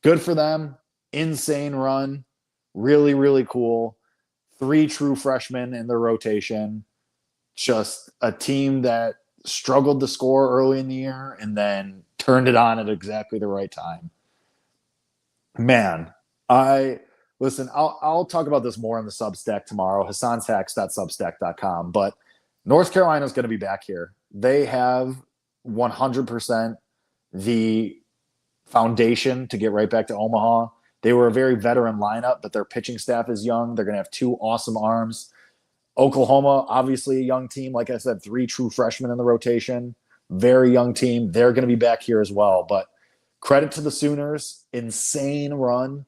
Good for them. Insane run. Really, really cool. 3 true freshmen in their rotation. Just a team that struggled to score early in the year and then turned it on at exactly the right time. Man, I'll talk about this more on the Substack tomorrow, hasanshacks.substack.com, but North Carolina is going to be back here. They have 100% the foundation to get right back to Omaha. They were a very veteran lineup, but their pitching staff is young. They're going to have 2 awesome arms. Oklahoma, obviously a young team. Like I said, 3 true freshmen in the rotation. Very young team. They're going to be back here as well. But credit to the Sooners. Insane run.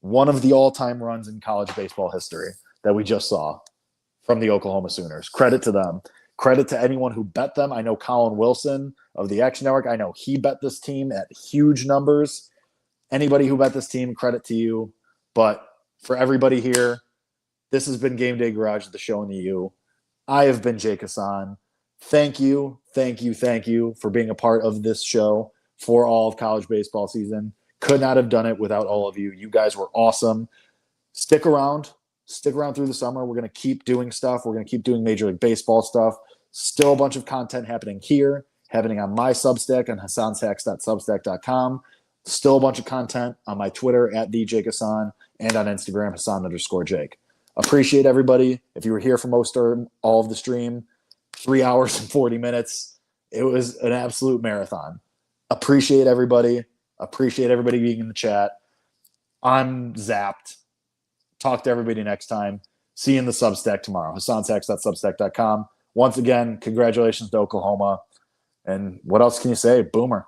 One of the all-time runs in college baseball history that we just saw from the Oklahoma Sooners. Credit to them. Credit to anyone who bet them. I know Colin Wilson of the Action Network. I know he bet this team at huge numbers. Anybody who bet this team, credit to you. But for everybody here, this has been GameDay Garage, the show in the U. I have been Jake Hasan. Thank you for being a part of this show for all of college baseball season. Could not have done it without all of you. You guys were awesome. Stick around through the summer. We're going to keep doing stuff. We're going to keep doing Major League Baseball stuff. Still a bunch of content happening here, happening on my Substack on hasansacks.substack.com. Still a bunch of content on my Twitter at @TheJakeHasan and on Instagram, Hasan_Jake. Appreciate everybody. If you were here for most or all of the stream, 3 hours and 40 minutes. It was an absolute marathon. Appreciate everybody. Appreciate everybody being in the chat. I'm zapped. Talk to everybody next time. See you in the Substack tomorrow. hasansacks.substack.com. Once again, congratulations to Oklahoma. And what else can you say? Boomer.